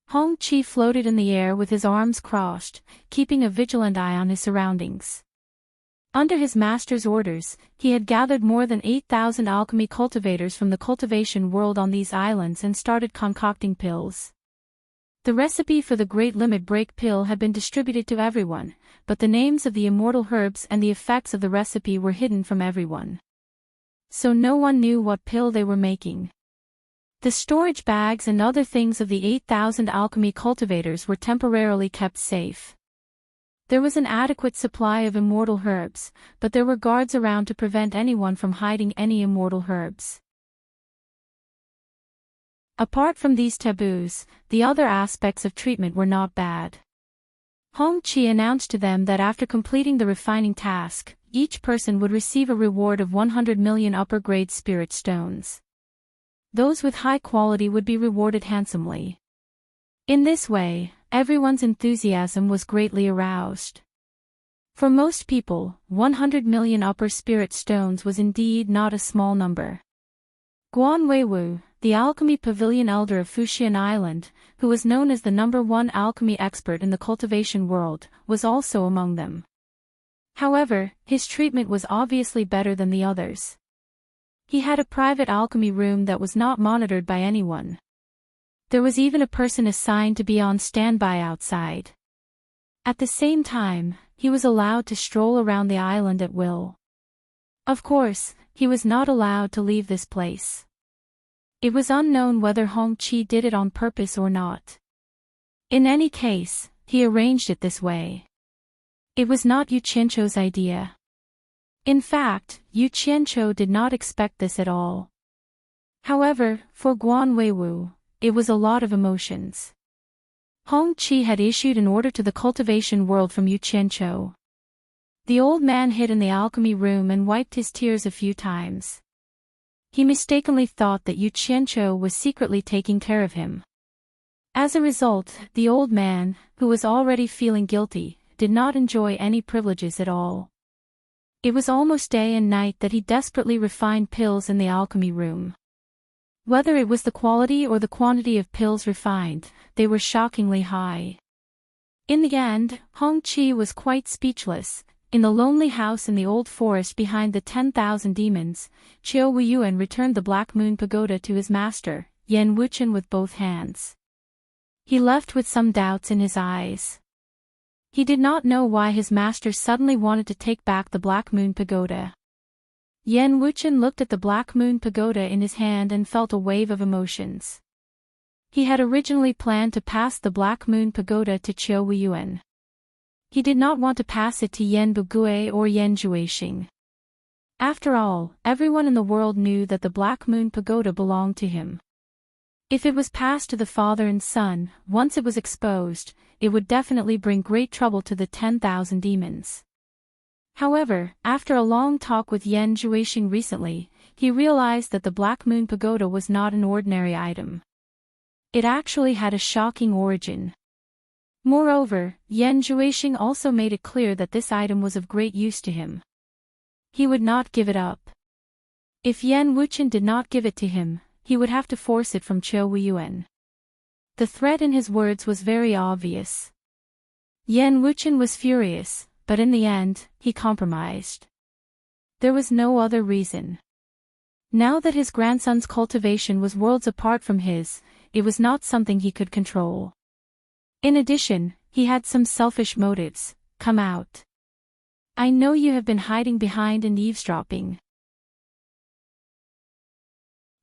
Hong Chi floated in the air with his arms crossed, keeping a vigilant eye on his surroundings. Under his master's orders, he had gathered more than 8,000 alchemy cultivators from the cultivation world on these islands and started concocting pills. The recipe for the Great Limit Break pill had been distributed to everyone, but the names of the immortal herbs and the effects of the recipe were hidden from everyone. So no one knew what pill they were making. The storage bags and other things of the 8,000 alchemy cultivators were temporarily kept safe. There was an adequate supply of immortal herbs, but there were guards around to prevent anyone from hiding any immortal herbs. Apart from these taboos, the other aspects of treatment were not bad. Hong Chi announced to them that after completing the refining task, each person would receive a reward of 100 million upper-grade spirit stones. Those with high quality would be rewarded handsomely. In this way, everyone's enthusiasm was greatly aroused. For most people, 100 million upper spirit stones was indeed not a small number. Guan Weiwu, the alchemy pavilion elder of Fuxian Island, who was known as the #1 alchemy expert in the cultivation world, was also among them. However, his treatment was obviously better than the others. He had a private alchemy room that was not monitored by anyone. There was even a person assigned to be on standby outside. At the same time, he was allowed to stroll around the island at will. Of course, he was not allowed to leave this place. It was unknown whether Hong Chi did it on purpose or not. In any case, he arranged it this way. It was not Yu Qianqiu's idea. In fact, Yu Qianqiu did not expect this at all. However, for Guan Weiwu, it was a lot of emotions. Hong Chi had issued an order to the cultivation world from Yu Qianqiu. The old man hid in the alchemy room and wiped his tears a few times. He mistakenly thought that Yu Qianqiu was secretly taking care of him. As a result, the old man, who was already feeling guilty, did not enjoy any privileges at all. It was almost day and night that he desperately refined pills in the alchemy room. Whether it was the quality or the quantity of pills refined, they were shockingly high. In the end, Hong Chi was quite speechless. In the lonely house in the old forest behind the 10,000 demons, Qiu Weiyuan returned the Black Moon Pagoda to his master, Yan Wuchen, with both hands. He left with some doubts in his eyes. He did not know why his master suddenly wanted to take back the Black Moon Pagoda. Yan Wuchen looked at the Black Moon Pagoda in his hand and felt a wave of emotions. He had originally planned to pass the Black Moon Pagoda to Qiu Weiyuan. He did not want to pass it to Yan Bugui or Yan Juexing. After all, everyone in the world knew that the Black Moon Pagoda belonged to him. If it was passed to the father and son, once it was exposed, it would definitely bring great trouble to the 10,000 demons. However, after a long talk with Yan Juexing recently, he realized that the Black Moon Pagoda was not an ordinary item. It actually had a shocking origin. Moreover, Yan Juexing also made it clear that this item was of great use to him. He would not give it up. If Yan Wuchen did not give it to him, he would have to force it from Qiu Weiyuan. The threat in his words was very obvious. Yan Wuchen was furious, but in the end, he compromised. There was no other reason. Now that his grandson's cultivation was worlds apart from his, it was not something he could control. In addition, he had some selfish motives. Come out. I know you have been hiding behind and eavesdropping.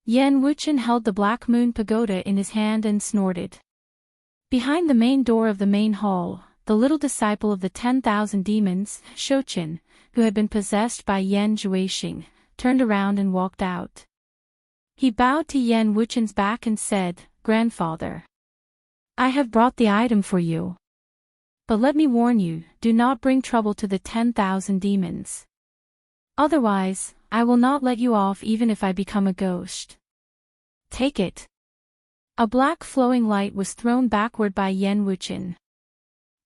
Yan Wuchen held the Black Moon Pagoda in his hand and snorted. Behind the main door of the main hall, the little disciple of the 10,000 demons, Shouchen, who had been possessed by Yan Juexing, turned around and walked out. He bowed to Yan Wuchen's back and said, "Grandfather, I have brought the item for you. But let me warn you, do not bring trouble to the 10,000 demons. Otherwise, I will not let you off even if I become a ghost. Take it." A black flowing light was thrown backward by Yan Wuchen.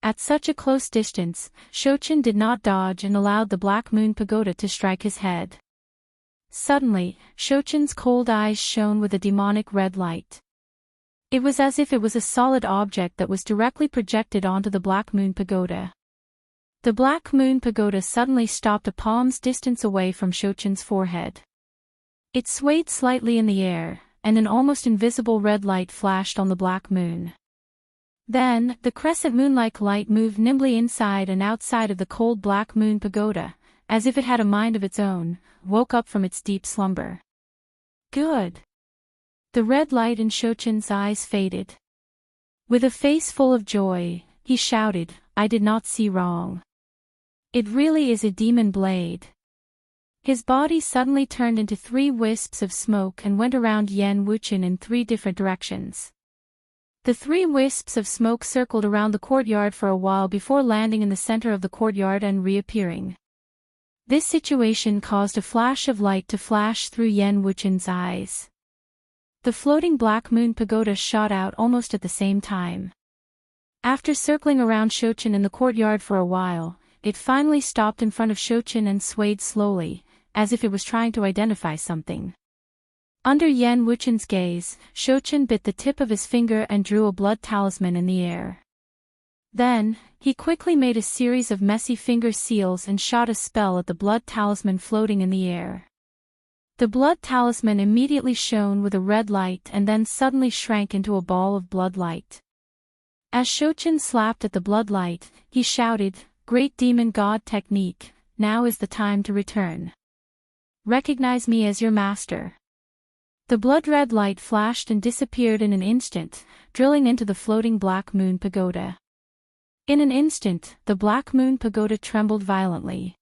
At such a close distance, Shouchen did not dodge and allowed the Black Moon Pagoda to strike his head. Suddenly, Shouchen's cold eyes shone with a demonic red light. It was as if it was a solid object that was directly projected onto the Black Moon Pagoda. The Black Moon Pagoda suddenly stopped a palm's distance away from Shouchen's forehead. It swayed slightly in the air, and an almost invisible red light flashed on the Black Moon. Then, the crescent moon-like light moved nimbly inside and outside of the cold Black Moon Pagoda, as if it had a mind of its own, woke up from its deep slumber. Good. The red light in Shouchen's eyes faded. With a face full of joy, he shouted, "I did not see wrong. It really is a demon blade." His body suddenly turned into 3 wisps of smoke and went around Yan Wuchen in 3 different directions. The 3 wisps of smoke circled around the courtyard for a while before landing in the center of the courtyard and reappearing. This situation caused a flash of light to flash through Yan Wuchen's eyes. The floating Black Moon Pagoda shot out almost at the same time. After circling around Shouchen in the courtyard for a while, it finally stopped in front of Shouchen and swayed slowly, as if it was trying to identify something. Under Yan Wuchen's gaze, Shouchen bit the tip of his finger and drew a blood talisman in the air. Then, he quickly made a series of messy finger seals and shot a spell at the blood talisman floating in the air. The blood talisman immediately shone with a red light and then suddenly shrank into a ball of blood light. As Shochin slapped at the bloodlight, he shouted, "Great demon god technique, now is the time to return. Recognize me as your master." The blood-red light flashed and disappeared in an instant, drilling into the floating Black Moon Pagoda. In an instant, the Black Moon Pagoda trembled violently.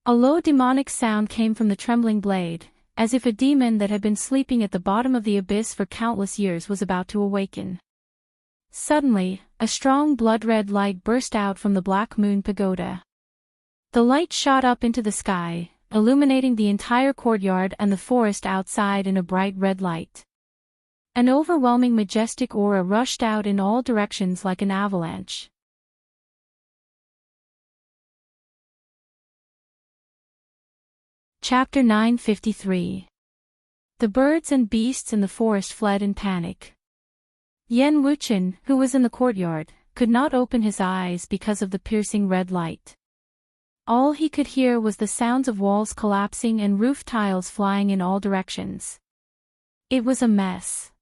A low demonic sound came from the trembling blade, as if a demon that had been sleeping at the bottom of the abyss for countless years was about to awaken. Suddenly, a strong blood-red light burst out from the Black Moon Pagoda. The light shot up into the sky, illuminating the entire courtyard and the forest outside in a bright red light. An overwhelming majestic aura rushed out in all directions like an avalanche. Chapter 953. The birds and beasts in the forest fled in panic. Yen Wuchen, who was in the courtyard, could not open his eyes because of the piercing red light. All he could hear was the sounds of walls collapsing and roof tiles flying in all directions. It was a mess.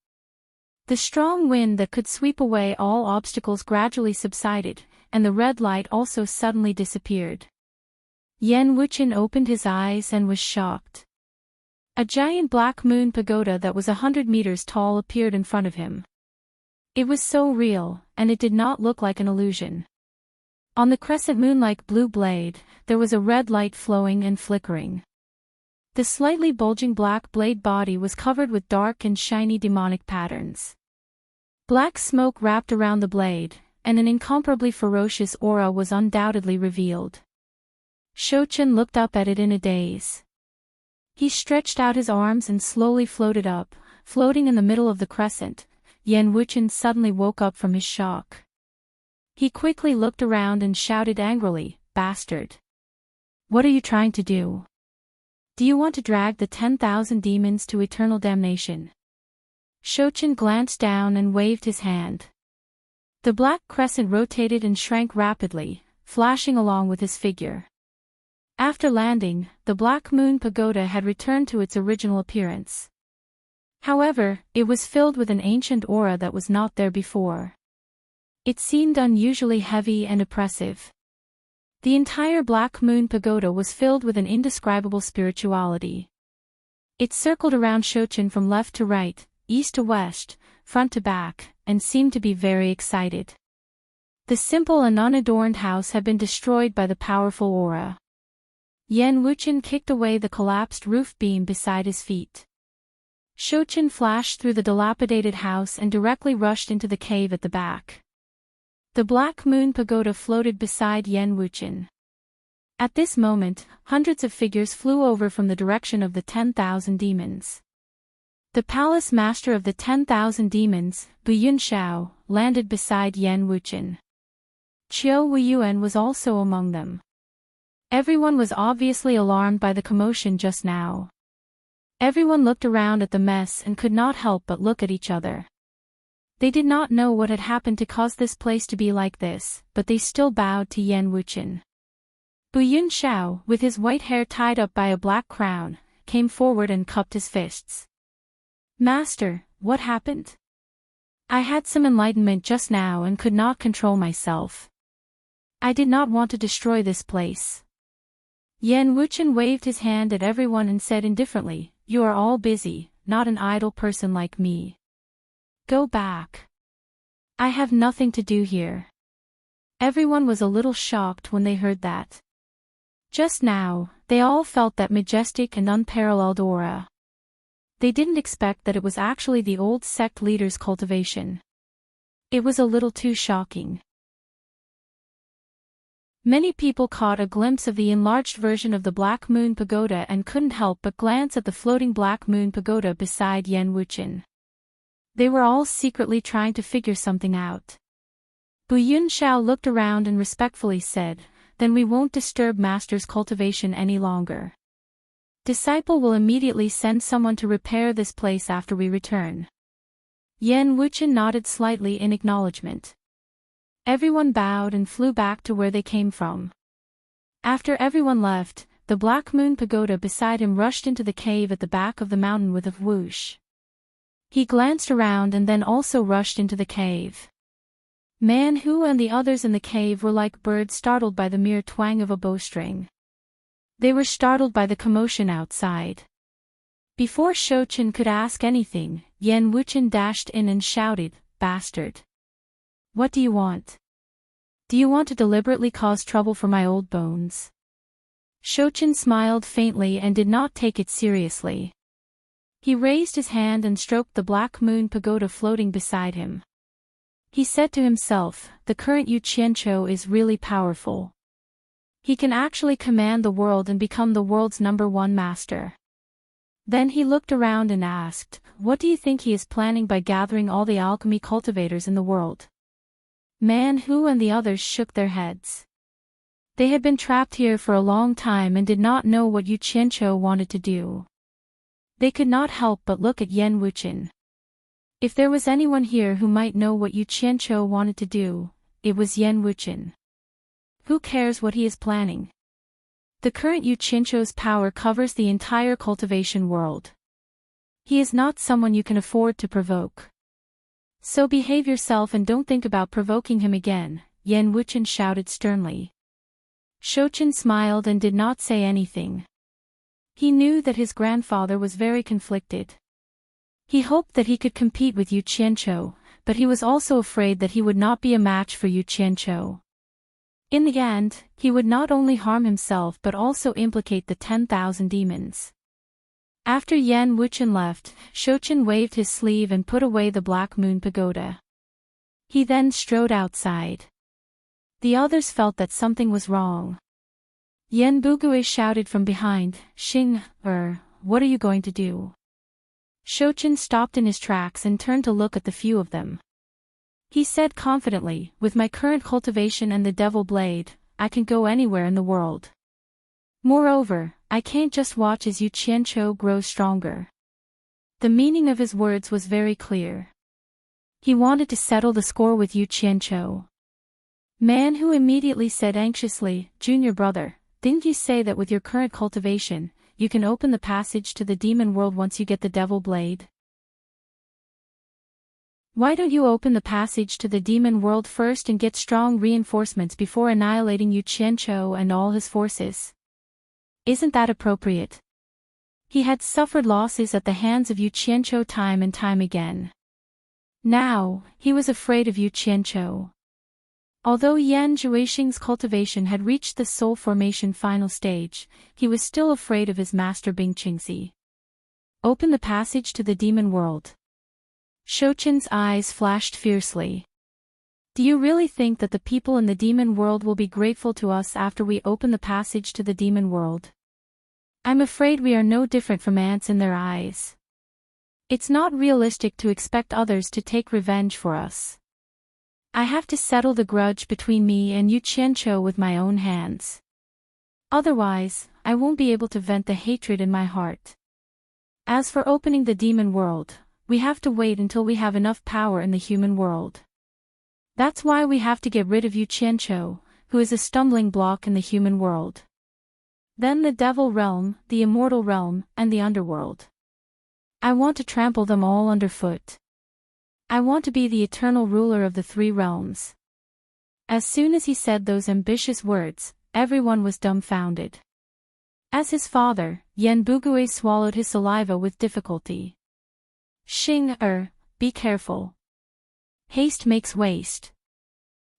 The strong wind that could sweep away all obstacles gradually subsided, and the red light also suddenly disappeared. Yen Wuchen opened his eyes and was shocked. A giant Black Moon Pagoda that was 100 meters tall appeared in front of him. It was so real, and it did not look like an illusion. On the crescent moon-like blue blade, there was a red light flowing and flickering. The slightly bulging black blade body was covered with dark and shiny demonic patterns. Black smoke wrapped around the blade, and an incomparably ferocious aura was undoubtedly revealed. Shochin looked up at it in a daze. He stretched out his arms and slowly floated up, floating in the middle of the crescent. Yen Wuchen suddenly woke up from his shock. He quickly looked around and shouted angrily, "Bastard! What are you trying to do? Do you want to drag the 10,000 demons to eternal damnation?" Shochin glanced down and waved his hand. The black crescent rotated and shrank rapidly, flashing along with his figure. After landing, the Black Moon Pagoda had returned to its original appearance. However, it was filled with an ancient aura that was not there before. It seemed unusually heavy and oppressive. The entire Black Moon Pagoda was filled with an indescribable spirituality. It circled around Shochin from left to right, east to west, front to back, and seemed to be very excited. The simple and unadorned house had been destroyed by the powerful aura. Yen Wuchen kicked away the collapsed roof beam beside his feet. Shochin flashed through the dilapidated house and directly rushed into the cave at the back. The Black Moon Pagoda floated beside Yen Wuchen. At this moment, hundreds of figures flew over from the direction of the 10,000 demons. The palace master of the 10,000 demons, Buyun Shao, landed beside Yen Wuchen. Qiu Wuyuan was also among them. Everyone was obviously alarmed by the commotion just now. Everyone looked around at the mess and could not help but look at each other. They did not know what had happened to cause this place to be like this, but they still bowed to Yen Wuchen. Buyun Shao, with his white hair tied up by a black crown, came forward and cupped his fists. "Master, what happened? I had some enlightenment just now and could not control myself. I did not want to destroy this place." Yen Wuchen waved his hand at everyone and said indifferently, "You are all busy, not an idle person like me. Go back. I have nothing to do here." Everyone was a little shocked when they heard that. Just now, they all felt that majestic and unparalleled aura. They didn't expect that it was actually the old sect leader's cultivation. It was a little too shocking. Many people caught a glimpse of the enlarged version of the Black Moon Pagoda and couldn't help but glance at the floating Black Moon Pagoda beside Yen Wuchen. They were all secretly trying to figure something out. Buyun Shao looked around and respectfully said, "Then we won't disturb Master's cultivation any longer. Disciple will immediately send someone to repair this place after we return." Yen Wuchen nodded slightly in acknowledgement. Everyone bowed and flew back to where they came from. After everyone left, the Black Moon Pagoda beside him rushed into the cave at the back of the mountain with a whoosh. He glanced around and then also rushed into the cave. Man Hu and the others in the cave were like birds startled by the mere twang of a bowstring. They were startled by the commotion outside. Before Shouchen could ask anything, Yan Wuchen dashed in and shouted, "Bastard! What do you want? Do you want to deliberately cause trouble for my old bones?" Shouchen smiled faintly and did not take it seriously. He raised his hand and stroked the black moon pagoda floating beside him. He said to himself, "The current Yu Qianqiu is really powerful. He can actually command the world and become the world's #1 master." Then he looked around and asked, "What do you think he is planning by gathering all the alchemy cultivators in the world?" Man Hu and the others shook their heads. They had been trapped here for a long time and did not know what Yu Qianqiu wanted to do. They could not help but look at Yan Wuchen. If there was anyone here who might know what Yu Qianqiu wanted to do, it was Yan Wuchen. Who cares what he is planning? The current Yu Qianqiu's power covers the entire cultivation world. He is not someone you can afford to provoke. So behave yourself and don't think about provoking him again, Yan Wuchen shouted sternly. Shouchen smiled and did not say anything. He knew that his grandfather was very conflicted. He hoped that he could compete with Yu Qianqiu, but he was also afraid that he would not be a match for Yu Qianqiu. In the end, he would not only harm himself but also implicate the 10,000 demons. After Yan Wuchen left, Shouchen waved his sleeve and put away the Black Moon Pagoda. He then strode outside. The others felt that something was wrong. Yan Bugui shouted from behind, "Xing, what are you going to do?" Shouchen stopped in his tracks and turned to look at the few of them. He said confidently, "With my current cultivation and the devil blade, I can go anywhere in the world. Moreover, I can't just watch as Yu Qianqiu grows stronger." The meaning of his words was very clear. He wanted to settle the score with Yu Qianqiu. Man Hu immediately said anxiously, "Junior brother, didn't you say that with your current cultivation, you can open the passage to the demon world once you get the devil blade? Why don't you open the passage to the demon world first and get strong reinforcements before annihilating Yu Qianqiu and all his forces? Isn't that appropriate?" He had suffered losses at the hands of Yu Qianqiu time and time again. Now, he was afraid of Yu Qianqiu. Although Yan Zhuixing's cultivation had reached the soul formation final stage, he was still afraid of his master Bing Qingzi. Open the passage to the demon world. Shouchen's eyes flashed fiercely. Do you really think that the people in the demon world will be grateful to us after we open the passage to the demon world? I'm afraid we are no different from ants in their eyes. It's not realistic to expect others to take revenge for us. I have to settle the grudge between me and Yu Qianqiu with my own hands. Otherwise, I won't be able to vent the hatred in my heart. As for opening the demon world, we have to wait until we have enough power in the human world. That's why we have to get rid of Yu Qianqiu, who is a stumbling block in the human world. Then the devil realm, the immortal realm, and the underworld. I want to trample them all underfoot. I want to be the eternal ruler of the 3 realms. As soon as he said those ambitious words, everyone was dumbfounded. As his father, Yan Bugui swallowed his saliva with difficulty. Xing, be careful. Haste makes waste.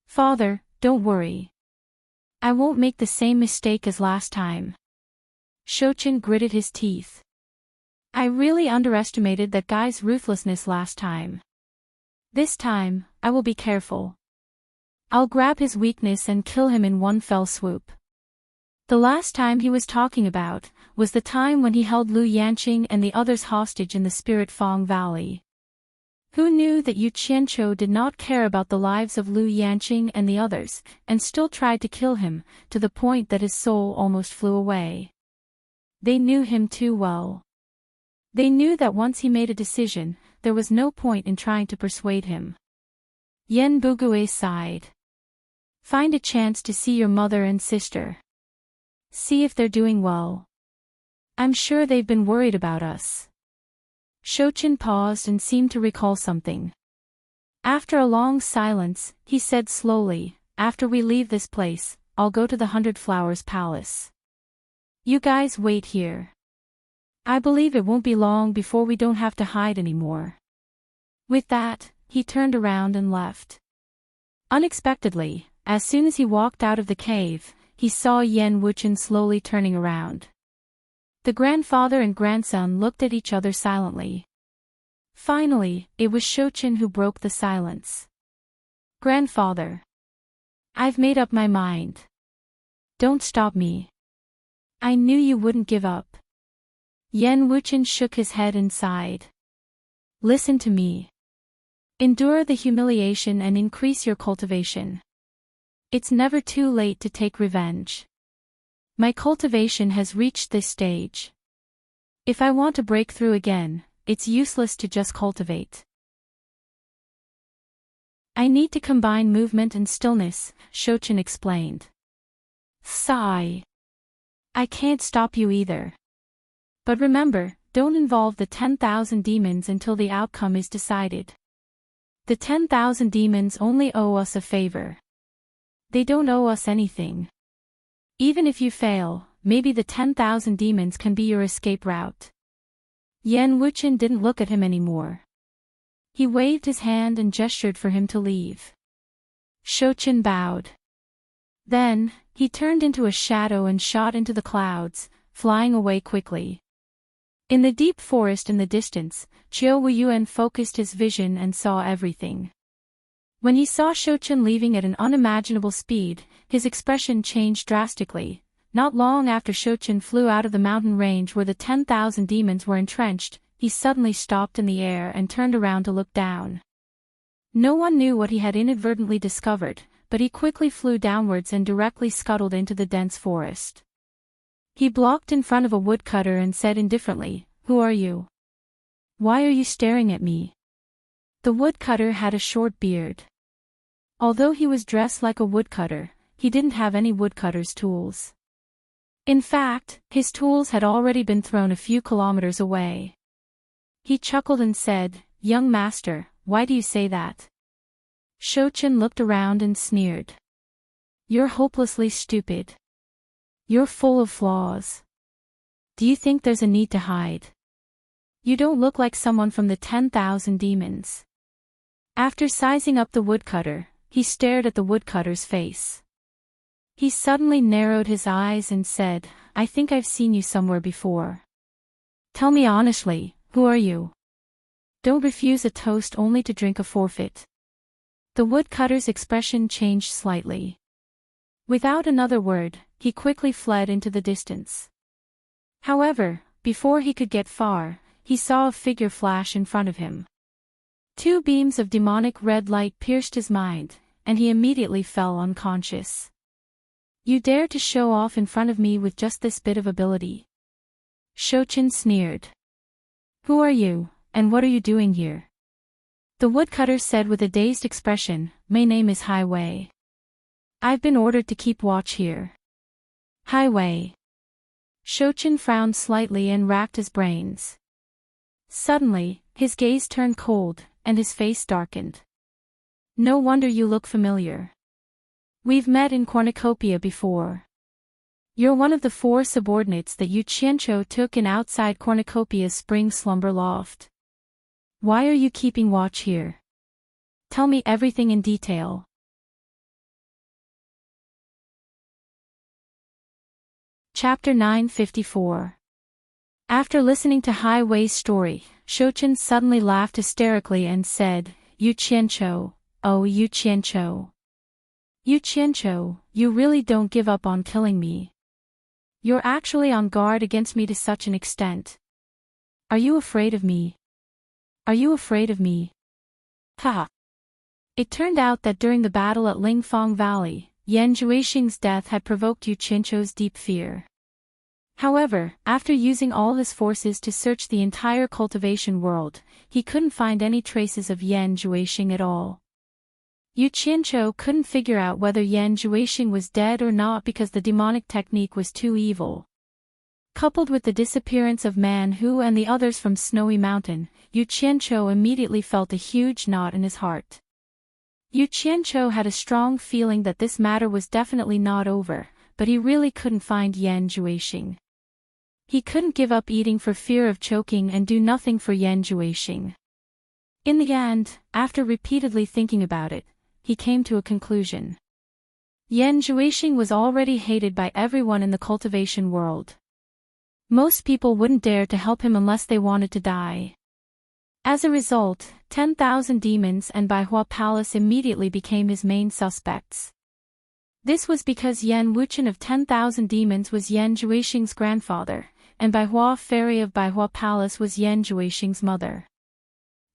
Father, don't worry. I won't make the same mistake as last time. Shouchen gritted his teeth. I really underestimated that guy's ruthlessness last time. This time, I will be careful. I'll grab his weakness and kill him in one fell swoop. The last time he was talking about was the time when he held Lu Yanqing and the others hostage in the Spirit Fong Valley. Who knew that Yu Qianqiu did not care about the lives of Lu Yanqing and the others, and still tried to kill him, to the point that his soul almost flew away. They knew him too well. They knew that once he made a decision, there was no point in trying to persuade him. Yan Bugui sighed. Find a chance to see your mother and sister. See if they're doing well. I'm sure they've been worried about us. Shouchen paused and seemed to recall something. After a long silence, he said slowly, "After we leave this place, I'll go to the 100 Flowers Palace. You guys wait here. I believe it won't be long before we don't have to hide anymore." With that, he turned around and left. Unexpectedly, as soon as he walked out of the cave, he saw Yan Wuchen slowly turning around. The grandfather and grandson looked at each other silently. Finally, it was Shouchen who broke the silence. "Grandfather. I've made up my mind. Don't stop me. I knew you wouldn't give up." Yan Wuchen shook his head and sighed. "Listen to me. Endure the humiliation and increase your cultivation. It's never too late to take revenge. My cultivation has reached this stage. If I want to break through again, it's useless to just cultivate. I need to combine movement and stillness," Shouchen explained. "Sigh. I can't stop you either. But remember, don't involve the 10,000 demons until the outcome is decided. The 10,000 demons only owe us a favor. They don't owe us anything. Even if you fail, maybe the 10,000 demons can be your escape route." Yan Wuchen didn't look at him anymore. He waved his hand and gestured for him to leave. Shouchen bowed. Then, he turned into a shadow and shot into the clouds, flying away quickly. In the deep forest in the distance, Chiu Wuyuan focused his vision and saw everything. When he saw Shouchen leaving at an unimaginable speed, his expression changed drastically. Not long after Shouchen flew out of the mountain range where the 10,000 demons were entrenched, he suddenly stopped in the air and turned around to look down. No one knew what he had inadvertently discovered, but he quickly flew downwards and directly scuttled into the dense forest. He blocked in front of a woodcutter and said indifferently, "Who are you? Why are you staring at me?" The woodcutter had a short beard. Although he was dressed like a woodcutter, he didn't have any woodcutter's tools. In fact, his tools had already been thrown a few kilometers away. He chuckled and said, "Young master, why do you say that?" Shouchen looked around and sneered. "You're hopelessly stupid. You're full of flaws. Do you think there's a need to hide? You don't look like someone from the 10,000 demons." After sizing up the woodcutter, he stared at the woodcutter's face. He suddenly narrowed his eyes and said, "I think I've seen you somewhere before. Tell me honestly, who are you? Don't refuse a toast only to drink a forfeit." The woodcutter's expression changed slightly. Without another word, he quickly fled into the distance. However, before he could get far, he saw a figure flash in front of him. Two beams of demonic red light pierced his mind, and he immediately fell unconscious. "You dare to show off in front of me with just this bit of ability?" Shouchen sneered. "Who are you, and what are you doing here?" The woodcutter said with a dazed expression, "My name is Hai Wei. I've been ordered to keep watch here." Hai Wei. Shouchen frowned slightly and racked his brains. Suddenly, his gaze turned cold, and his face darkened. "No wonder you look familiar. We've met in cornucopia before. You're one of the 4 subordinates that Yu Qianchou took in outside cornucopia's spring slumber loft. Why are you keeping watch here? Tell me everything in detail." Chapter 954. After listening to Hai Wei's story, Shouchen suddenly laughed hysterically and said, "Yu Qianchou, oh Yu Qianchou. Yu Qianchou, you really don't give up on killing me. You're actually on guard against me to such an extent. Are you afraid of me? Are you afraid of me?" Ha! It turned out that during the battle at Lingfang Valley, Yan Zhuixing's death had provoked Yu Qianchou's deep fear. However, after using all his forces to search the entire cultivation world, he couldn't find any traces of Yan Zhuixing at all. Yu Qianchou couldn't figure out whether Yan Zhuixing was dead or not because the demonic technique was too evil. Coupled with the disappearance of Man Hu and the others from Snowy Mountain, Yu Qianchou immediately felt a huge knot in his heart. Yu Qianqiu had a strong feeling that this matter was definitely not over, but he really couldn't find Yan Juexing. He couldn't give up eating for fear of choking and do nothing for Yan Juexing. In the end, after repeatedly thinking about it, he came to a conclusion. Yan Juexing was already hated by everyone in the cultivation world. Most people wouldn't dare to help him unless they wanted to die. As a result, 10,000 demons and Baihua Palace immediately became his main suspects. This was because Yan Wuchen of 10,000 demons was Yan Juexing's grandfather, and Baihua Fairy of Baihua Palace was Yan Juexing's mother.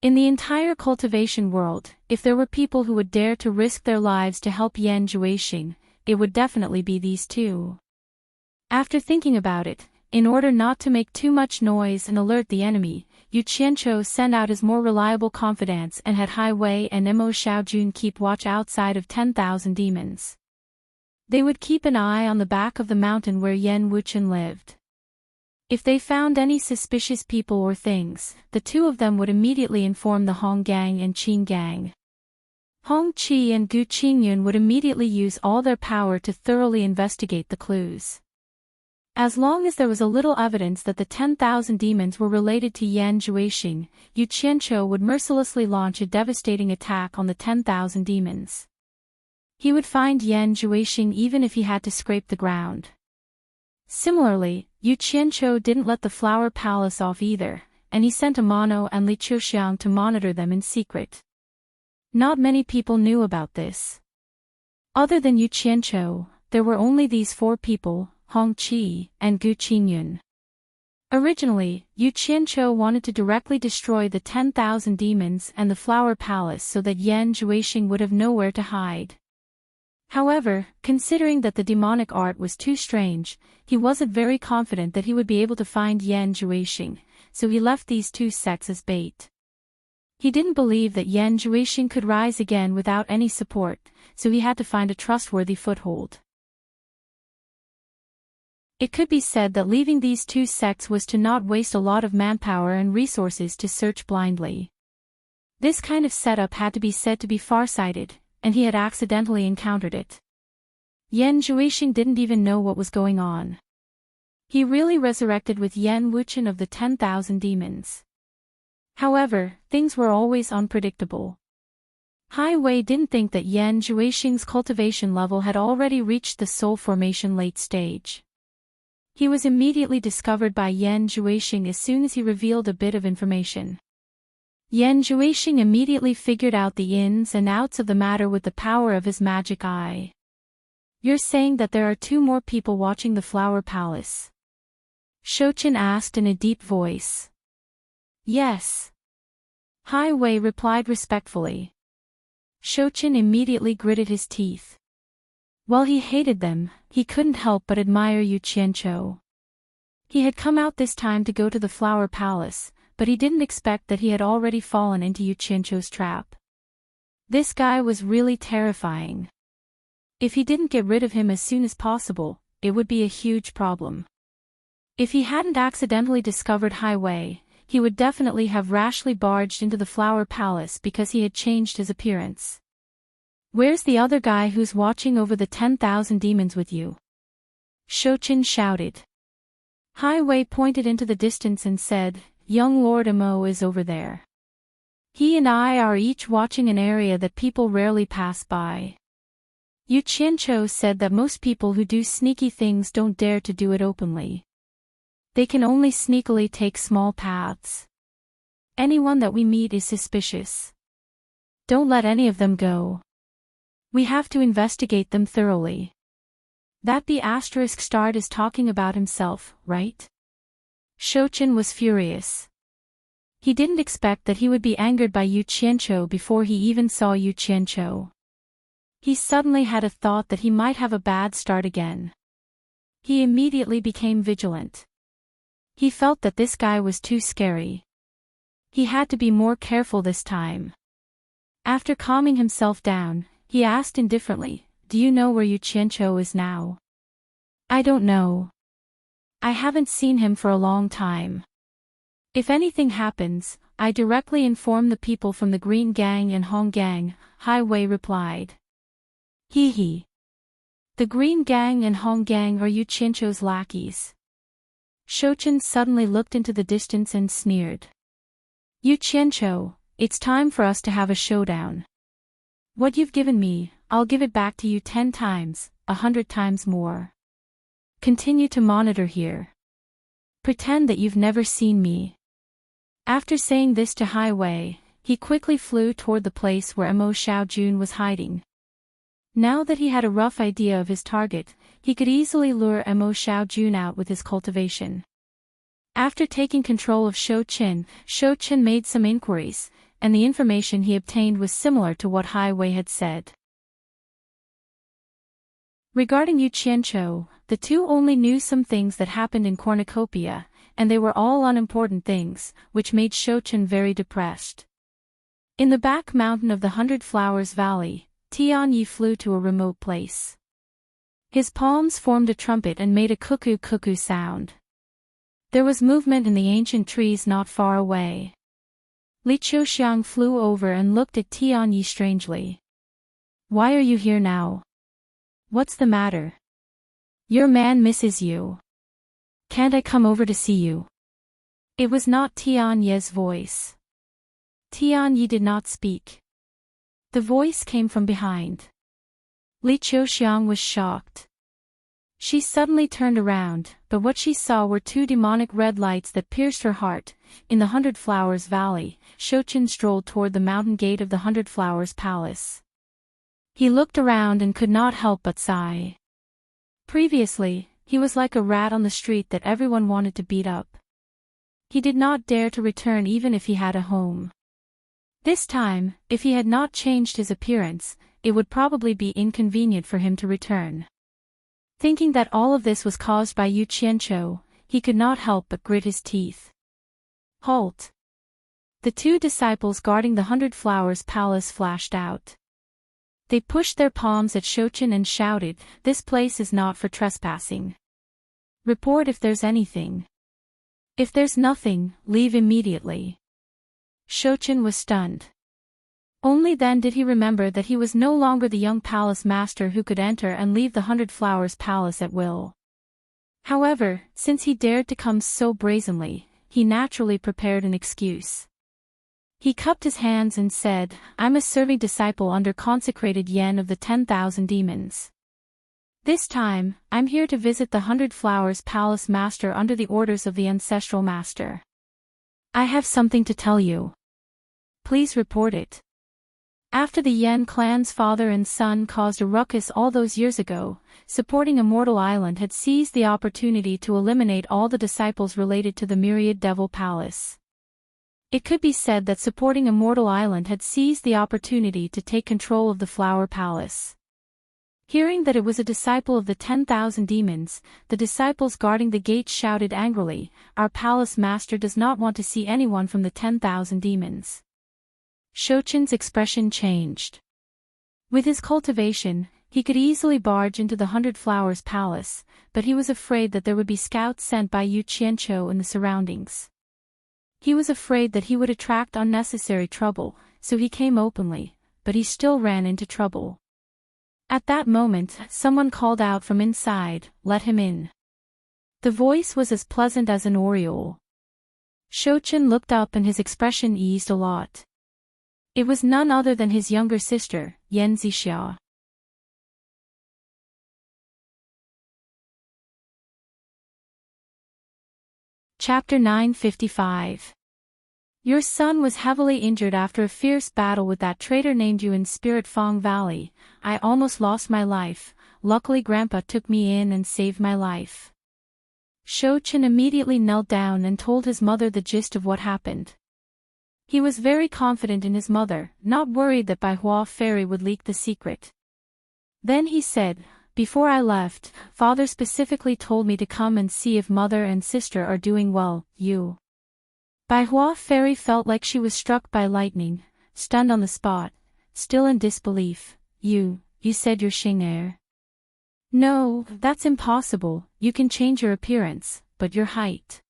In the entire cultivation world, if there were people who would dare to risk their lives to help Yan Juexing, it would definitely be these two. After thinking about it, in order not to make too much noise and alert the enemy, Yu Qianqiu sent out his more reliable confidants and had Hai Wei and Mo Xiaojun keep watch outside of 10,000 demons. They would keep an eye on the back of the mountain where Yan Wuchen lived. If they found any suspicious people or things, the two of them would immediately inform the Hong Gang and Qing Gang. Hong Qi and Gu Qingyun would immediately use all their power to thoroughly investigate the clues. As long as there was a little evidence that the 10,000 demons were related to Yan Juexing, Yu Qianqiu would mercilessly launch a devastating attack on the 10,000 demons. He would find Yan Juexing even if he had to scrape the ground. Similarly, Yu Qianqiu didn't let the Flower Palace off either, and he sent Amano and Li Chuxiang to monitor them in secret. Not many people knew about this. Other than Yu Qianqiu, there were only these four people, Hong Qi and Gu Qingyun. Originally, Yu Qianqiu wanted to directly destroy the 10,000 demons and the Flower Palace so that Yan Juexing would have nowhere to hide. However, considering that the demonic art was too strange, he wasn't very confident that he would be able to find Yan Juexing, so he left these two sects as bait. He didn't believe that Yan Juexing could rise again without any support, so he had to find a trustworthy foothold. It could be said that leaving these two sects was to not waste a lot of manpower and resources to search blindly. This kind of setup had to be said to be farsighted, and he had accidentally encountered it. Yan Juexing didn't even know what was going on. He really resurrected with Yan Wuchen of the 10,000 demons. However, things were always unpredictable. Hai Wei didn't think that Yan Juexing's cultivation level had already reached the soul formation late stage. He was immediately discovered by Yan Juexing as soon as he revealed a bit of information. Yan Juexing immediately figured out the ins and outs of the matter with the power of his magic eye. "You're saying that there are two more people watching the Flower Palace?" Shouchen asked in a deep voice. "Yes." Hai Wei replied respectfully. Shouchen immediately gritted his teeth. While he hated them, he couldn't help but admire Yu Qianqiu. He had come out this time to go to the Flower Palace, but he didn't expect that he had already fallen into Yu Qianqiu's trap. This guy was really terrifying. If he didn't get rid of him as soon as possible, it would be a huge problem. If he hadn't accidentally discovered Hai Wei, he would definitely have rashly barged into the Flower Palace because he had changed his appearance. "Where's the other guy who's watching over the 10,000 demons with you?" Shouchen shouted. Hai Wei pointed into the distance and said, "Young Lord Mo is over there. He and I are each watching an area that people rarely pass by." Yu Qianqiu said that most people who do sneaky things don't dare to do it openly. They can only sneakily take small paths. "Anyone that we meet is suspicious. Don't let any of them go. We have to investigate them thoroughly." That the asterisk starred is talking about himself, right? Shouchen was furious. He didn't expect that he would be angered by Yu Qianqiu before he even saw Yu Qianqiu. He suddenly had a thought that he might have a bad start again. He immediately became vigilant. He felt that this guy was too scary. He had to be more careful this time. After calming himself down, he asked indifferently, "Do you know where Yu Qianqiu is now?" "I don't know. I haven't seen him for a long time. If anything happens, I directly informed the people from the Green Gang and Hong Gang, Hai Wei replied. Hee hee. The Green Gang and Hong Gang are Yu Qianzhou's lackeys. Shouchen suddenly looked into the distance and sneered. Yu Qianzhou, it's time for us to have a showdown. What you've given me, I'll give it back to you 10 times, 100 times more. Continue to monitor here. Pretend that you've never seen me. After saying this to Hai Wei, he quickly flew toward the place where Mo Xiaojun was hiding. Now that he had a rough idea of his target, he could easily lure Mo Xiaojun out with his cultivation. After taking control of Shouchen made some inquiries, and the information he obtained was similar to what Hai Wei had said. Regarding Yu Qianzhou, the two only knew some things that happened in cornucopia, and they were all unimportant things, which made Shouchen very depressed. In the back mountain of the 100 Flowers Valley, Tianyi flew to a remote place. His palms formed a trumpet and made a cuckoo-cuckoo sound. There was movement in the ancient trees not far away. Li Qiuxiang flew over and looked at Tianyi strangely. Why are you here now? What's the matter? Your man misses you. Can't I come over to see you? It was not Tianyi's voice. Tianyi did not speak. The voice came from behind. Li Qiuxiang was shocked. She suddenly turned around, but what she saw were two demonic red lights that pierced her heart. In the 100 Flowers Valley, Shouchen strolled toward the mountain gate of the 100 Flowers Palace. He looked around and could not help but sigh. Previously, he was like a rat on the street that everyone wanted to beat up. He did not dare to return even if he had a home. This time, if he had not changed his appearance, it would probably be inconvenient for him to return. Thinking that all of this was caused by Yu Qianzhou, he could not help but grit his teeth. Halt! The two disciples guarding the 100 Flowers Palace flashed out. They pushed their palms at Shouchen and shouted, "This place is not for trespassing. Report if there's anything. If there's nothing, leave immediately." Shouchen was stunned. Only then did he remember that he was no longer the young palace master who could enter and leave the 100 Flowers Palace at will. However, since he dared to come so brazenly, he naturally prepared an excuse. He cupped his hands and said, "I'm a serving disciple under consecrated Yen of the 10,000 demons. This time, I'm here to visit the 100 Flowers Palace master under the orders of the ancestral master. I have something to tell you. Please report it." After the Yen clan's father and son caused a ruckus all those years ago, supporting Immortal Island had seized the opportunity to eliminate all the disciples related to the Myriad Devil Palace. It could be said that supporting Immortal Island had seized the opportunity to take control of the Flower Palace. Hearing that it was a disciple of the 10,000 demons, the disciples guarding the gate shouted angrily, "Our palace master does not want to see anyone from the 10,000 demons." Shouchen's expression changed. With his cultivation, he could easily barge into the 100 Flowers Palace, but he was afraid that there would be scouts sent by Yu Qianzhou in the surroundings. He was afraid that he would attract unnecessary trouble, so he came openly, but he still ran into trouble. At that moment, someone called out from inside, "Let him in." The voice was as pleasant as an aureole. Shouchen looked up and his expression eased a lot. It was none other than his younger sister, Yan Zixia. Chapter 955. Your son was heavily injured after a fierce battle with that traitor named you in Spirit Fong Valley. I almost lost my life. Luckily Grandpa took me in and saved my life. Shouchen immediately knelt down and told his mother the gist of what happened. He was very confident in his mother, not worried that Baihua Fairy would leak the secret. Then he said, "Before I left, Father specifically told me to come and see if mother and sister are doing well, you." Baihua Fairy felt like she was struck by lightning, stunned on the spot, still in disbelief. You said you're Xing Er." "No, that's impossible. You can change your appearance, but your height."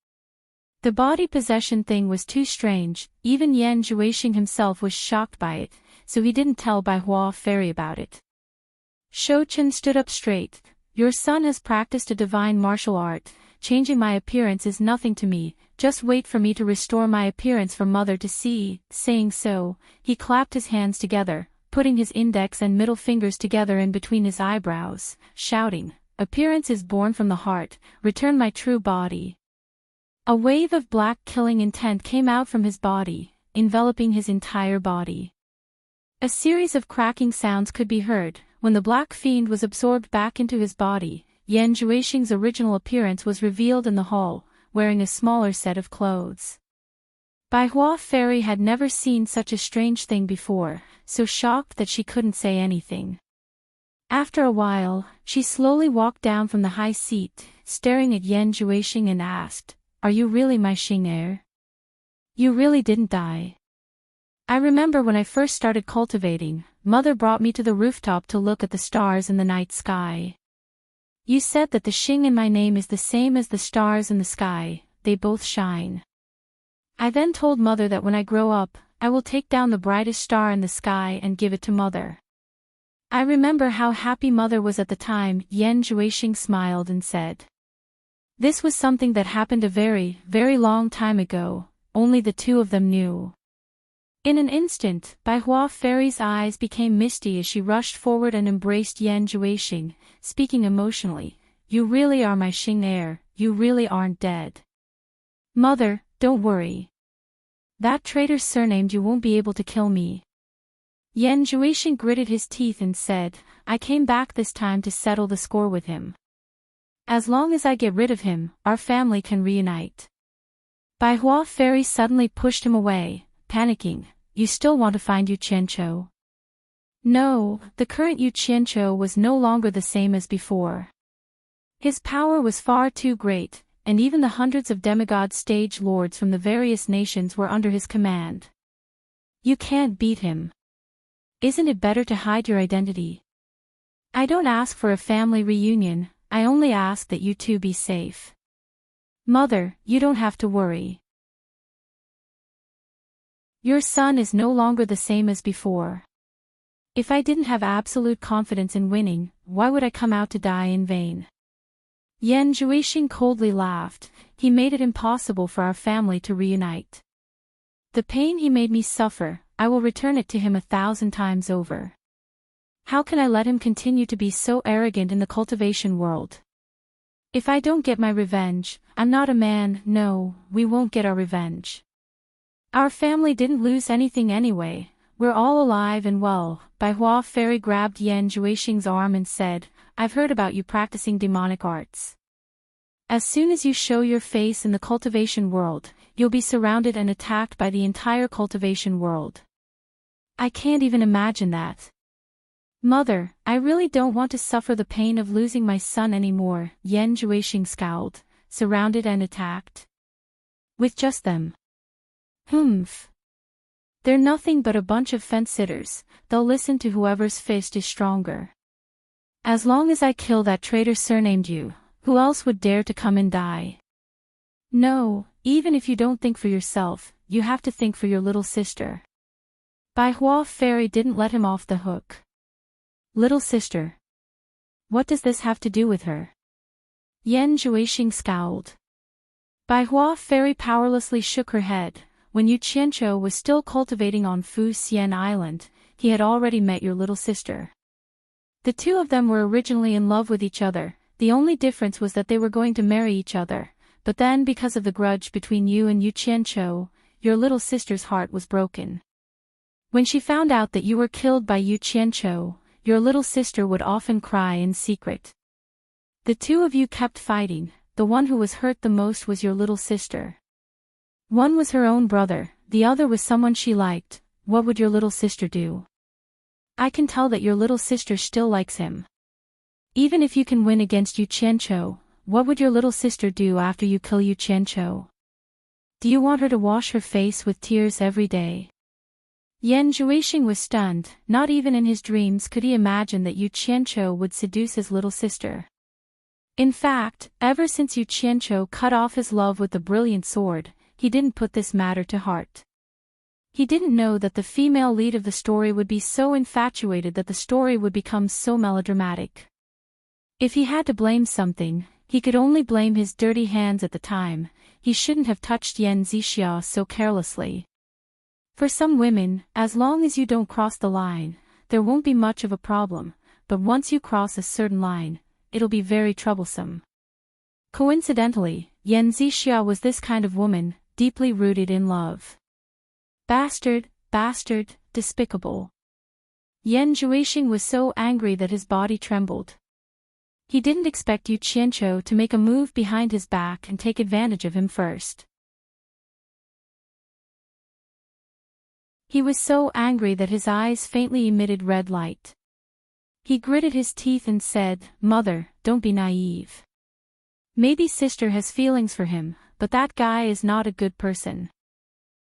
The body possession thing was too strange, even Yan Zhuixing himself was shocked by it, so he didn't tell Bai Hua Fairy about it. Shou Chen stood up straight. Your son has practiced a divine martial art. Changing my appearance is nothing to me, just wait for me to restore my appearance for mother to see. Saying so, he clapped his hands together, putting his index and middle fingers together in between his eyebrows, shouting, appearance is born from the heart, return my true body. A wave of black killing intent came out from his body, enveloping his entire body. A series of cracking sounds could be heard. When the black fiend was absorbed back into his body, Yan Zhuixing's original appearance was revealed in the hall, wearing a smaller set of clothes. Bai Hua Fairy had never seen such a strange thing before, so shocked that she couldn't say anything. After a while, she slowly walked down from the high seat, staring at Yan Zhuixing and asked, are you really my Xing heir? You really didn't die. I remember when I first started cultivating, Mother brought me to the rooftop to look at the stars in the night sky. You said that the Xing in my name is the same as the stars in the sky, they both shine. I then told Mother that when I grow up, I will take down the brightest star in the sky and give it to Mother. I remember how happy Mother was at the time. Yan Zhuixing smiled and said. This was something that happened a very, very long time ago, only the two of them knew. In an instant, Bai Hua Fairy's eyes became misty as she rushed forward and embraced Yan Zhuixing, speaking emotionally, you really are my Xing heir, you really aren't dead. Mother, don't worry. That traitor surnamed you won't be able to kill me. Yan Zhuixing gritted his teeth and said, I came back this time to settle the score with him. As long as I get rid of him, our family can reunite. Bai Hua Fairy suddenly pushed him away, panicking. You still want to find Yu Qianqiu? No, the current Yu Qianqiu was no longer the same as before. His power was far too great, and even the hundreds of demigod stage lords from the various nations were under his command. You can't beat him. Isn't it better to hide your identity? I don't ask for a family reunion, I only ask that you two be safe. Mother, you don't have to worry. Your son is no longer the same as before. If I didn't have absolute confidence in winning, why would I come out to die in vain? Yan Zhuixing coldly laughed. He made it impossible for our family to reunite. The pain he made me suffer, I will return it to him 1,000 times over. How can I let him continue to be so arrogant in the cultivation world? If I don't get my revenge, I'm not a man. No, we won't get our revenge. Our family didn't lose anything anyway, we're all alive and well. Bai Hua Fairy grabbed Yan Zhuixing's arm and said, I've heard about you practicing demonic arts. As soon as you show your face in the cultivation world, you'll be surrounded and attacked by the entire cultivation world. I can't even imagine that. Mother, I really don't want to suffer the pain of losing my son anymore. Yan Zhuixing scowled, surrounded and attacked. With just them. Humph. They're nothing but a bunch of fence-sitters, they'll listen to whoever's fist is stronger. As long as I kill that traitor surnamed you, who else would dare to come and die? No, even if you don't think for yourself, you have to think for your little sister. Bai Hua Fairy didn't let him off the hook. Little sister. What does this have to do with her? Yan Zhuixing scowled. Bai Hua Fairy powerlessly shook her head. When Yu Qianqiu was still cultivating on Fu Xian Island, he had already met your little sister. The two of them were originally in love with each other, the only difference was that they were going to marry each other, but then because of the grudge between you and Yu Qianqiu, your little sister's heart was broken. When she found out that you were killed by Yu Qianqiu, your little sister would often cry in secret. The two of you kept fighting, the one who was hurt the most was your little sister. One was her own brother, the other was someone she liked. What would your little sister do? I can tell that your little sister still likes him. Even if you can win against Yu Qianqiu, what would your little sister do after you kill Yu Qianqiu? Do you want her to wash her face with tears every day? Yan Zhuixing was stunned, not even in his dreams could he imagine that Yu Qianqiu would seduce his little sister. In fact, ever since Yu Qianqiu cut off his love with the brilliant sword, he didn't put this matter to heart. He didn't know that the female lead of the story would be so infatuated that the story would become so melodramatic. If he had to blame something, he could only blame his dirty hands at the time. He shouldn't have touched Yan Zixia so carelessly. For some women, as long as you don't cross the line, there won't be much of a problem, but once you cross a certain line, it'll be very troublesome. Coincidentally, Yan Zixia was this kind of woman, deeply rooted in love. Bastard, despicable. Yan Zhuixing was so angry that his body trembled. He didn't expect Yu Qianqiu to make a move behind his back and take advantage of him first. He was so angry that his eyes faintly emitted red light. He gritted his teeth and said, "Mother, don't be naive. Maybe sister has feelings for him, but that guy is not a good person.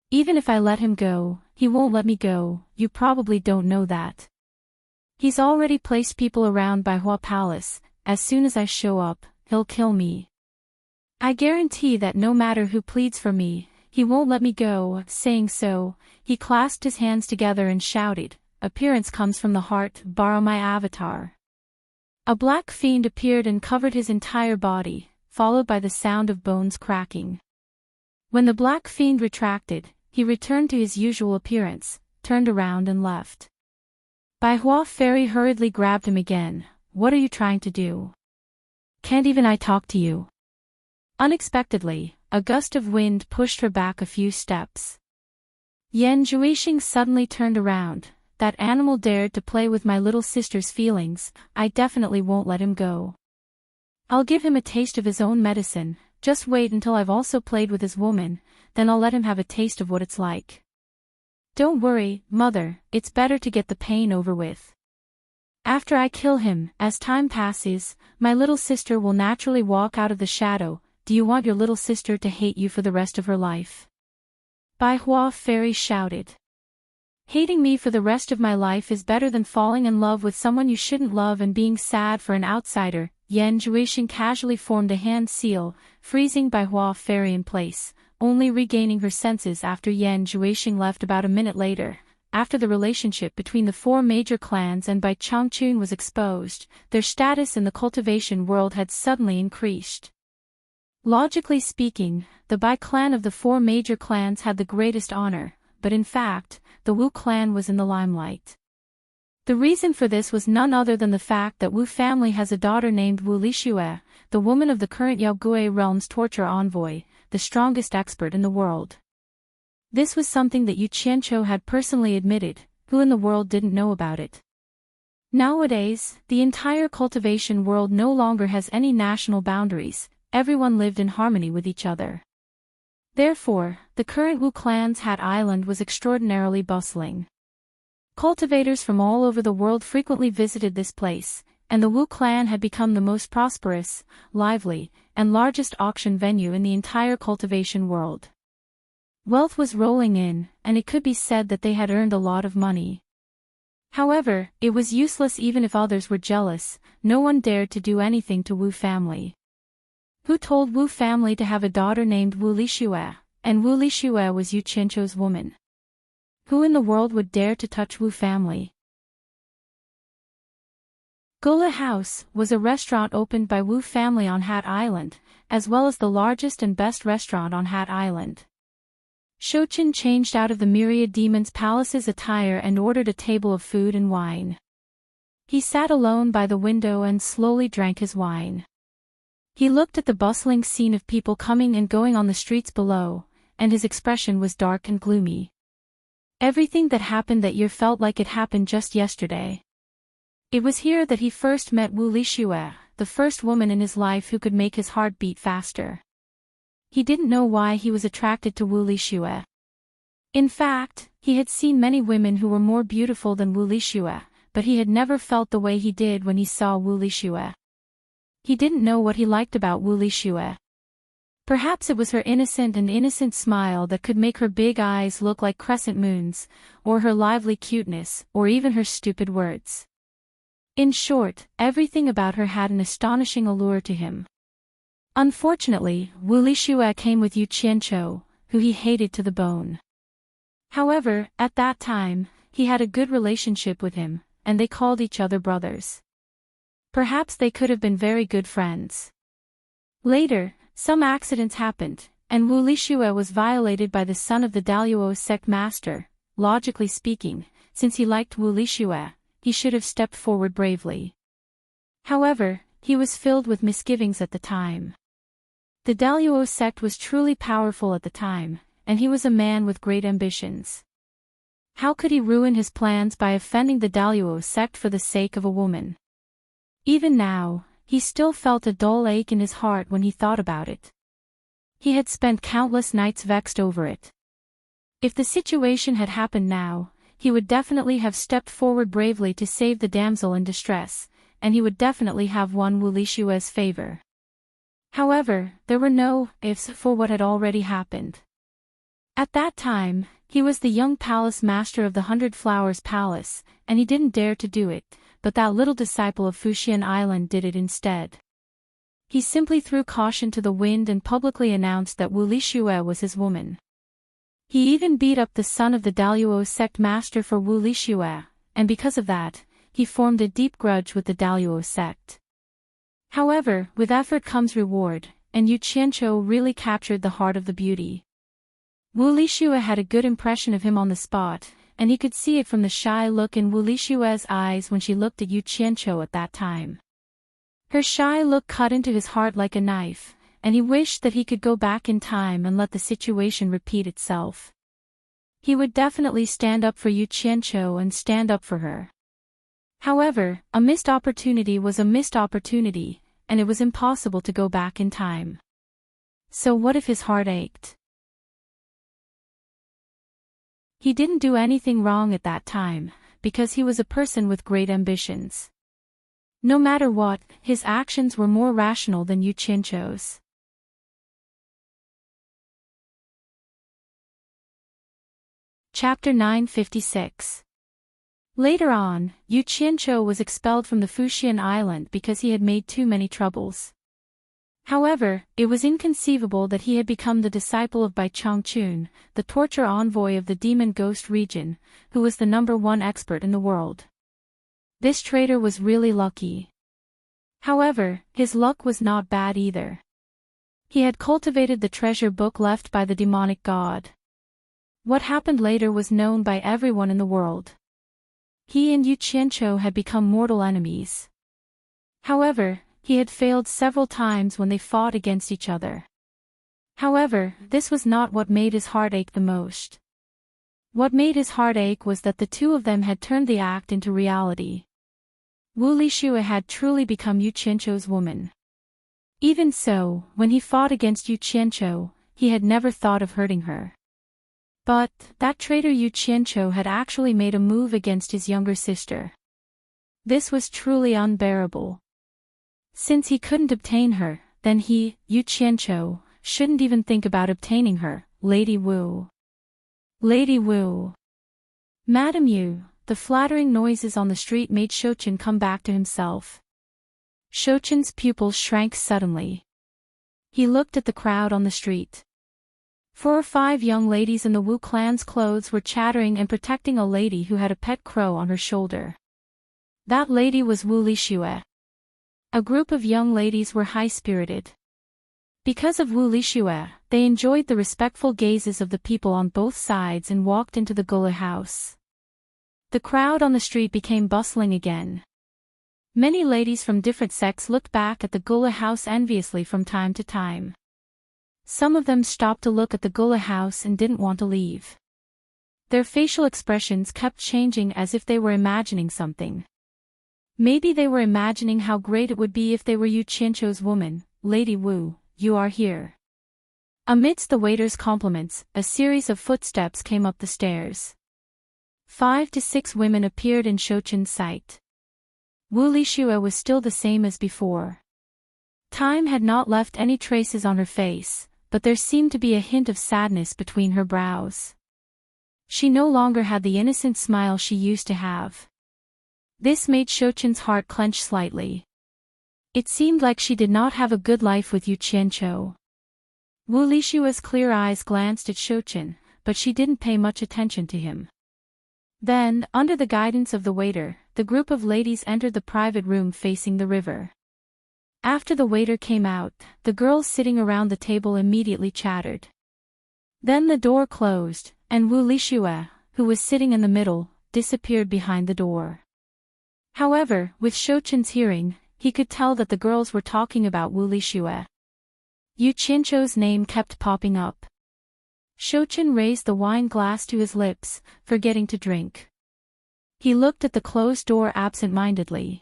Even if I let him go, he won't let me go, you probably don't know that. He's already placed people around by Hua Palace, as soon as I show up, he'll kill me. I guarantee that no matter who pleads for me, he won't let me go." Saying so, he clasped his hands together and shouted, "Appearance comes from the heart, borrow my avatar." A black fiend appeared and covered his entire body, followed by the sound of bones cracking. When the black fiend retracted, he returned to his usual appearance, turned around and left. Bai Hua Fairy hurriedly grabbed him again. "What are you trying to do? Can't even I talk to you?" Unexpectedly, a gust of wind pushed her back a few steps. Yan Zhuixing suddenly turned around. "That animal dared to play with my little sister's feelings, I definitely won't let him go. I'll give him a taste of his own medicine, just wait until I've also played with his woman, then I'll let him have a taste of what it's like. Don't worry, mother, it's better to get the pain over with. After I kill him, as time passes, my little sister will naturally walk out of the shadow. Do you want your little sister to hate you for the rest of her life?" Bai Hua Fairy shouted. "Hating me for the rest of my life is better than falling in love with someone you shouldn't love and being sad for an outsider." Yan Zhuixing casually formed a hand seal, freezing Bai Hua Fairy in place, only regaining her senses after Yan Zhuixing left about a minute later. After the relationship between the four major clans and Bai Changchun was exposed, their status in the cultivation world had suddenly increased. Logically speaking, the Bai clan of the four major clans had the greatest honor, but in fact, the Wu clan was in the limelight. The reason for this was none other than the fact that Wu family has a daughter named Wu Lixue, the woman of the current Yaogui realm's torture envoy, the strongest expert in the world. This was something that Yu Qianqiu had personally admitted. Who in the world didn't know about it? Nowadays, the entire cultivation world no longer has any national boundaries. Everyone lived in harmony with each other. Therefore, the current Wu clan's Hat Island was extraordinarily bustling. Cultivators from all over the world frequently visited this place, and the Wu clan had become the most prosperous, lively, and largest auction venue in the entire cultivation world. Wealth was rolling in, and it could be said that they had earned a lot of money. However, it was useless even if others were jealous. No one dared to do anything to Wu family. Who told Wu family to have a daughter named Wu Lixue, and Wu Lixue was Yu Qianqiu's woman? Who in the world would dare to touch Wu family? Gula House was a restaurant opened by Wu family on Hat Island, as well as the largest and best restaurant on Hat Island. Shouchen changed out of the myriad demon's palace's attire and ordered a table of food and wine. He sat alone by the window and slowly drank his wine. He looked at the bustling scene of people coming and going on the streets below, and his expression was dark and gloomy. Everything that happened that year felt like it happened just yesterday. It was here that he first met Wu Lixue, the first woman in his life who could make his heart beat faster. He didn't know why he was attracted to Wu Lixue. In fact, he had seen many women who were more beautiful than Wu Lixue, but he had never felt the way he did when he saw Wu Lixue. He didn't know what he liked about Wu Lixue. Perhaps it was her innocent smile that could make her big eyes look like crescent moons, or her lively cuteness, or even her stupid words. In short, everything about her had an astonishing allure to him. Unfortunately, Wu Lixue came with Yu Qianqiu, who he hated to the bone. However, at that time, he had a good relationship with him, and they called each other brothers. Perhaps they could have been very good friends. Later, some accidents happened, and Wu Lixue was violated by the son of the Daluo sect master. Logically speaking, since he liked Wu Lixue, he should have stepped forward bravely. However, he was filled with misgivings at the time. The Daluo sect was truly powerful at the time, and he was a man with great ambitions. How could he ruin his plans by offending the Daluo sect for the sake of a woman? Even now, he still felt a dull ache in his heart when he thought about it. He had spent countless nights vexed over it. If the situation had happened now, he would definitely have stepped forward bravely to save the damsel in distress, and he would definitely have won Wu Lixue's favor. However, there were no ifs for what had already happened. At that time, he was the young palace master of the 100 Flowers Palace, and he didn't dare to do it, but that little disciple of Fuxian Island did it instead. He simply threw caution to the wind and publicly announced that Wu Lixue was his woman. He even beat up the son of the Daluo sect master for Wu Lixue, and because of that, he formed a deep grudge with the Daluo sect. However, with effort comes reward, and Yu Qianqiu really captured the heart of the beauty. Wu Lixue had a good impression of him on the spot, and he could see it from the shy look in Wu Lixue's eyes when she looked at Yu Qianqiu at that time. Her shy look cut into his heart like a knife, and he wished that he could go back in time and let the situation repeat itself. He would definitely stand up for Yu Qianqiu and stand up for her. However, a missed opportunity was a missed opportunity, and it was impossible to go back in time. So what if his heart ached? He didn't do anything wrong at that time, because he was a person with great ambitions. No matter what, his actions were more rational than Yu Qianqiu's. Chapter 956. Later on, Yu Qianqiu was expelled from the Fuxian Island because he had made too many troubles. However, it was inconceivable that he had become the disciple of Bai Changchun, the torture envoy of the demon ghost region, who was the #1 expert in the world. This traitor was really lucky. However, his luck was not bad either. He had cultivated the treasure book left by the demonic god. What happened later was known by everyone in the world. He and Yu Qianqiu had become mortal enemies. However, he had failed several times when they fought against each other. However, this was not what made his heart ache the most. What made his heart ache was that the two of them had turned the act into reality. Wu Lixue had truly become Yu Qianqiu's woman. Even so, when he fought against Yu Qianqiu, he had never thought of hurting her. But, that traitor Yu Qianqiu had actually made a move against his younger sister. This was truly unbearable. Since he couldn't obtain her, then he, Yu Qianqiu, shouldn't even think about obtaining her, Lady Wu. Lady Wu. Madam Yu. The flattering noises on the street made Shouchen come back to himself. Shouchen's pupils shrank suddenly. He looked at the crowd on the street. 4 or 5 young ladies in the Wu clan's clothes were chattering and protecting a lady who had a pet crow on her shoulder. That lady was Wu Lixue. A group of young ladies were high-spirited. Because of Wu Lixue, they enjoyed the respectful gazes of the people on both sides and walked into the gula house. The crowd on the street became bustling again. Many ladies from different sects looked back at the gula house enviously from time to time. Some of them stopped to look at the gula house and didn't want to leave. Their facial expressions kept changing as if they were imagining something. Maybe they were imagining how great it would be if they were Yu Qianqiu's woman. Lady Wu, you are here. Amidst the waiter's compliments, a series of footsteps came up the stairs. 5 to 6 women appeared in Shouchen's sight. Wu Lixue was still the same as before. Time had not left any traces on her face, but there seemed to be a hint of sadness between her brows. She no longer had the innocent smile she used to have. This made Shochen's heart clench slightly. It seemed like she did not have a good life with Yu Qianqiu. Wu Lishua's clear eyes glanced at Shochen, but she didn't pay much attention to him. Then, under the guidance of the waiter, the group of ladies entered the private room facing the river. After the waiter came out, the girls sitting around the table immediately chattered. Then the door closed, and Wu Lishue, who was sitting in the middle, disappeared behind the door. However, with Shochen's hearing, he could tell that the girls were talking about Wu Lishue. Yu Qianqiu's name kept popping up. Shochen raised the wine glass to his lips, forgetting to drink. He looked at the closed door absent-mindedly.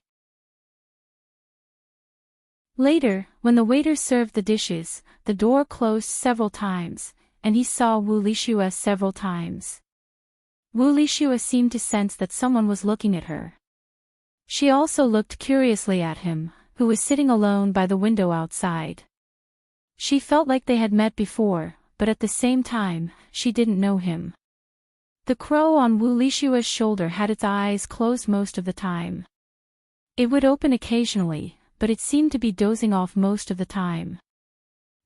Later, when the waiter served the dishes, the door closed several times, and he saw Wu Lishue several times. Wu Lishue seemed to sense that someone was looking at her. She also looked curiously at him, who was sitting alone by the window outside. She felt like they had met before, but at the same time, she didn't know him. The crow on Wu Lishue's shoulder had its eyes closed most of the time. It would open occasionally, but it seemed to be dozing off most of the time.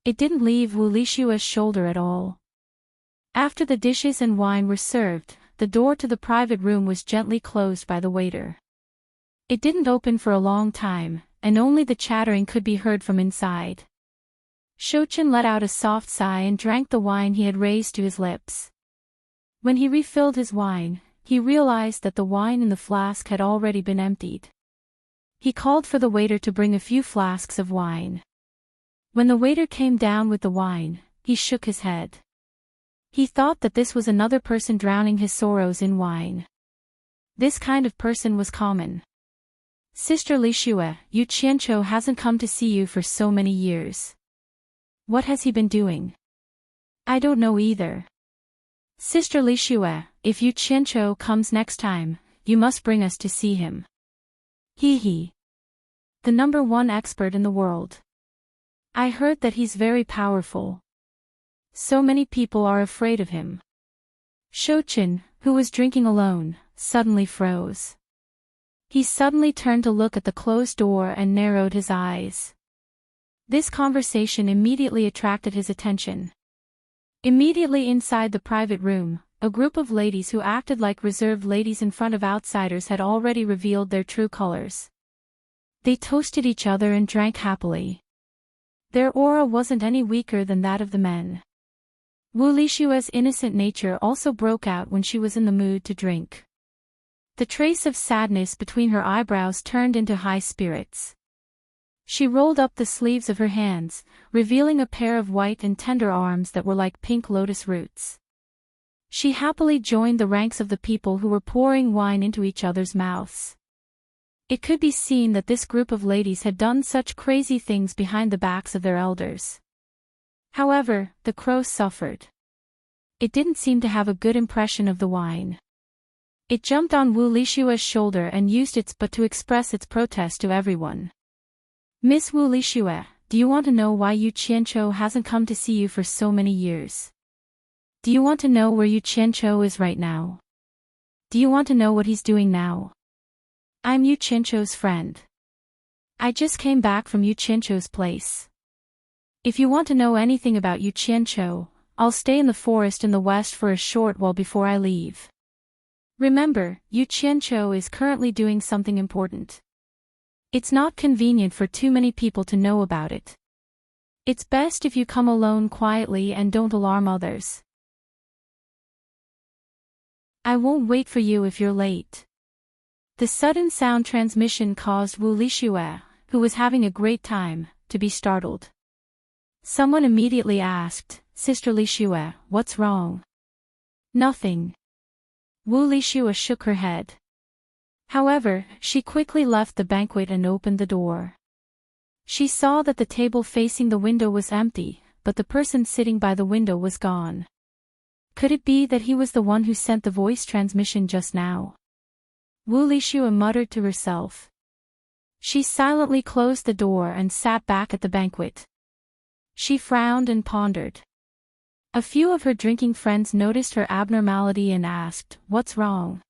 It didn't leave Wu Lishue's shoulder at all. After the dishes and wine were served, the door to the private room was gently closed by the waiter. It didn't open for a long time, and only the chattering could be heard from inside. Shochen let out a soft sigh and drank the wine he had raised to his lips. When he refilled his wine, he realized that the wine in the flask had already been emptied. He called for the waiter to bring a few flasks of wine. When the waiter came down with the wine, he shook his head. He thought that this was another person drowning his sorrows in wine. This kind of person was common. Sister Lishue, Yu Qianqiu hasn't come to see you for so many years. What has he been doing? I don't know either. Sister Lishue, if Yu Qianqiu comes next time, you must bring us to see him. He. The #1 expert in the world. I heard that he's very powerful. So many people are afraid of him. Shochen, who was drinking alone, suddenly froze. He suddenly turned to look at the closed door and narrowed his eyes. This conversation immediately attracted his attention. Immediately inside the private room, a group of ladies who acted like reserved ladies in front of outsiders had already revealed their true colors. They toasted each other and drank happily. Their aura wasn't any weaker than that of the men. Wu Lishue's innocent nature also broke out when she was in the mood to drink. The trace of sadness between her eyebrows turned into high spirits. She rolled up the sleeves of her hands, revealing a pair of white and tender arms that were like pink lotus roots. She happily joined the ranks of the people who were pouring wine into each other's mouths. It could be seen that this group of ladies had done such crazy things behind the backs of their elders. However, the crow suffered. It didn't seem to have a good impression of the wine. It jumped on Wu Lishue's shoulder and used its butt to express its protest to everyone. Miss Wu Lishue, do you want to know why Yu Qianqiu hasn't come to see you for so many years? Do you want to know where Yu Qianqiu is right now? Do you want to know what he's doing now? I'm Yu Qianqiu's friend. I just came back from Yu Qianqiu's place. If you want to know anything about Yu Qianqiu, I'll stay in the forest in the west for a short while before I leave. Remember, Yu Qianqiu is currently doing something important. It's not convenient for too many people to know about it. It's best if you come alone quietly and don't alarm others. I won't wait for you if you're late. The sudden sound transmission caused Wu Lishue, who was having a great time, to be startled. Someone immediately asked, Sister Lishue, what's wrong? Nothing. Wu Lishue shook her head. However, she quickly left the banquet and opened the door. She saw that the table facing the window was empty, but the person sitting by the window was gone. Could it be that he was the one who sent the voice transmission just now? Wu Lishue muttered to herself. She silently closed the door and sat back at the banquet. She frowned and pondered. A few of her drinking friends noticed her abnormality and asked, What's wrong?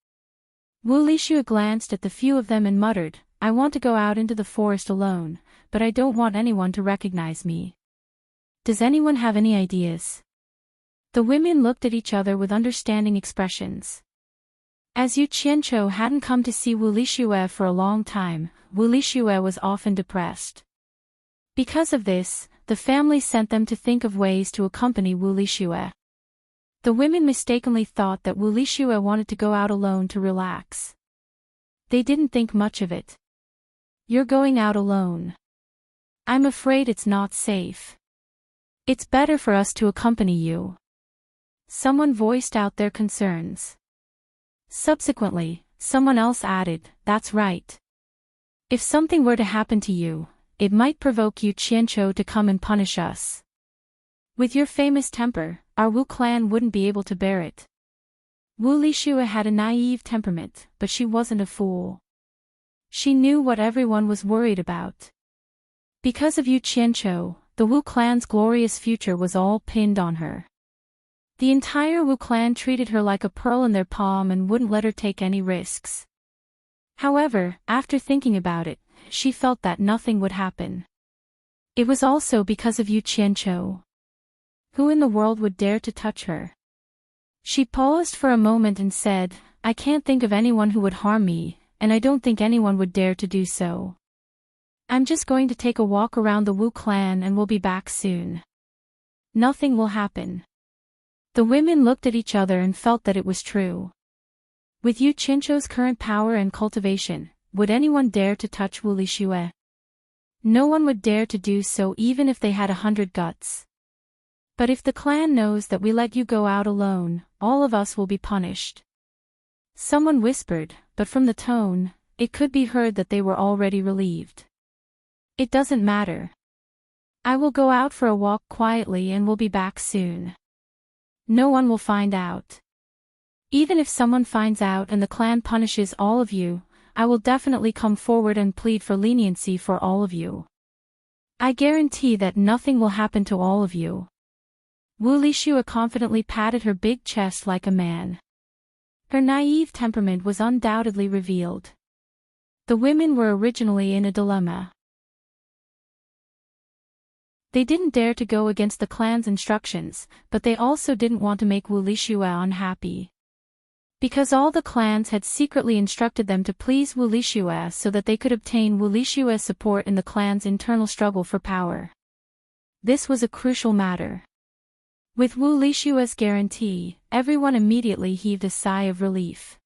Wu Lishue glanced at the few of them and muttered, I want to go out into the forest alone, but I don't want anyone to recognize me. Does anyone have any ideas? The women looked at each other with understanding expressions. As Yu Qianqiu hadn't come to see Wu Lishue for a long time, Wu Lishue was often depressed. Because of this, the family sent them to think of ways to accompany Wu Lishue. The women mistakenly thought that Wu Lishue wanted to go out alone to relax. They didn't think much of it. You're going out alone. I'm afraid it's not safe. It's better for us to accompany you. Someone voiced out their concerns. Subsequently, someone else added, that's right. If something were to happen to you, it might provoke Yu Qianqiu to come and punish us. With your famous temper, our Wu clan wouldn't be able to bear it. Wu Lishue had a naive temperament, but she wasn't a fool. She knew what everyone was worried about. Because of Yu Qianqiu, the Wu clan's glorious future was all pinned on her. The entire Wu clan treated her like a pearl in their palm and wouldn't let her take any risks. However, after thinking about it, she felt that nothing would happen. It was also because of Yu Qianqiu. Who in the world would dare to touch her? She paused for a moment and said, I can't think of anyone who would harm me, and I don't think anyone would dare to do so. I'm just going to take a walk around the Wu clan and we'll be back soon. Nothing will happen. The women looked at each other and felt that it was true. With Yu Qianqiu's current power and cultivation, would anyone dare to touch Wu Lishue? No one would dare to do so even if they had 100 guts. But if the clan knows that we let you go out alone, all of us will be punished. Someone whispered, but from the tone, it could be heard that they were already relieved. It doesn't matter. I will go out for a walk quietly and will be back soon. No one will find out. Even if someone finds out and the clan punishes all of you, I will definitely come forward and plead for leniency for all of you. I guarantee that nothing will happen to all of you. Wu Lishue confidently patted her big chest like a man. Her naive temperament was undoubtedly revealed. The women were originally in a dilemma. They didn't dare to go against the clan's instructions, but they also didn't want to make Wu Lishue unhappy. Because all the clans had secretly instructed them to please Wu Lishue so that they could obtain Wu Lishue's support in the clan's internal struggle for power. This was a crucial matter. With Wu Lishue's guarantee, everyone immediately heaved a sigh of relief.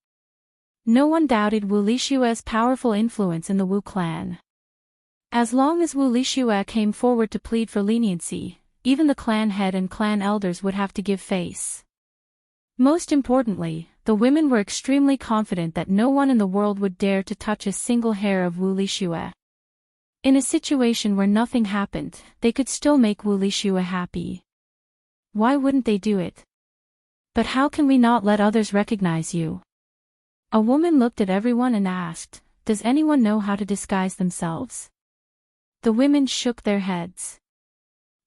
No one doubted Wu Lishue's powerful influence in the Wu clan. As long as Wu Lishue came forward to plead for leniency, even the clan head and clan elders would have to give face. Most importantly, the women were extremely confident that no one in the world would dare to touch a single hair of Wu Lishue. In a situation where nothing happened, they could still make Wu Lishue happy. Why wouldn't they do it? But how can we not let others recognize you? A woman looked at everyone and asked, does anyone know how to disguise themselves? The women shook their heads.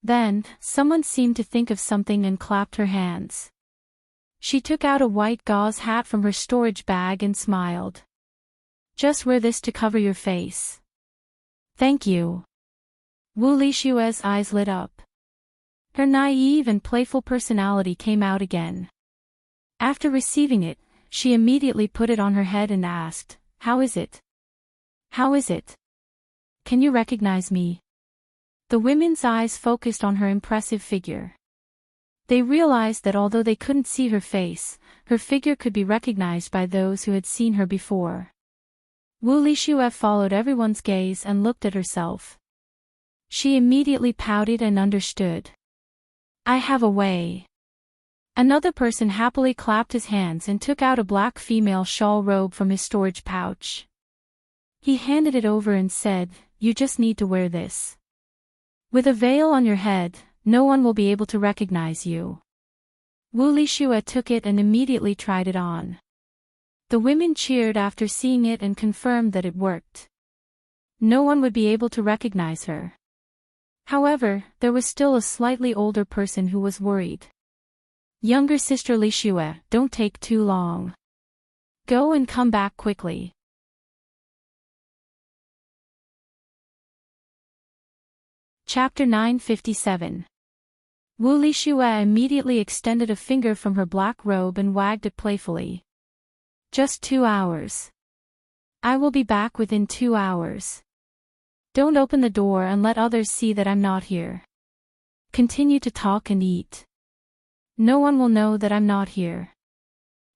Then, someone seemed to think of something and clapped her hands. She took out a white gauze hat from her storage bag and smiled. Just wear this to cover your face. Thank you. Wu Lishue's eyes lit up. Her naive and playful personality came out again. After receiving it, she immediately put it on her head and asked, how is it? How is it? Can you recognize me? The women's eyes focused on her impressive figure. They realized that although they couldn't see her face, her figure could be recognized by those who had seen her before. Wu Lishue followed everyone's gaze and looked at herself. She immediately pouted and understood. I have a way. Another person happily clapped his hands and took out a black female shawl robe from his storage pouch. He handed it over and said, you just need to wear this. With a veil on your head, no one will be able to recognize you. Wu Lishue took it and immediately tried it on. The women cheered after seeing it and confirmed that it worked. No one would be able to recognize her. However, there was still a slightly older person who was worried. Younger sister Lishue, don't take too long. Go and come back quickly. Chapter 957. Wu Lixue immediately extended a finger from her black robe and wagged it playfully. Just 2 hours. I will be back within 2 hours. Don't open the door and let others see that I'm not here. Continue to talk and eat. No one will know that I'm not here.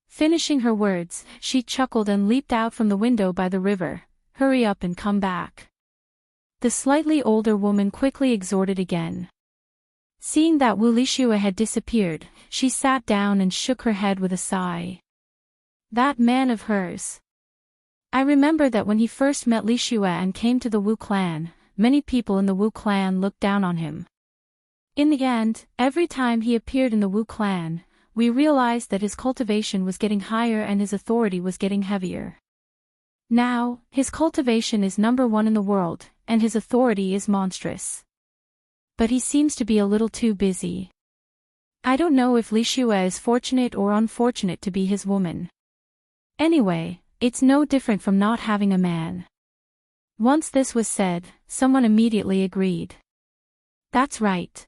Finishing her words, she chuckled and leaped out from the window by the river. Hurry up and come back. The slightly older woman quickly exhorted again. Seeing that Wu Lixue had disappeared, she sat down and shook her head with a sigh. That man of hers. I remember that when he first met Lixue and came to the Wu clan, many people in the Wu clan looked down on him. In the end, every time he appeared in the Wu clan, we realized that his cultivation was getting higher and his authority was getting heavier. Now, his cultivation is number 1 in the world, and his authority is monstrous. But he seems to be a little too busy. I don't know if Lixue is fortunate or unfortunate to be his woman. Anyway, it's no different from not having a man. Once this was said, someone immediately agreed. That's right.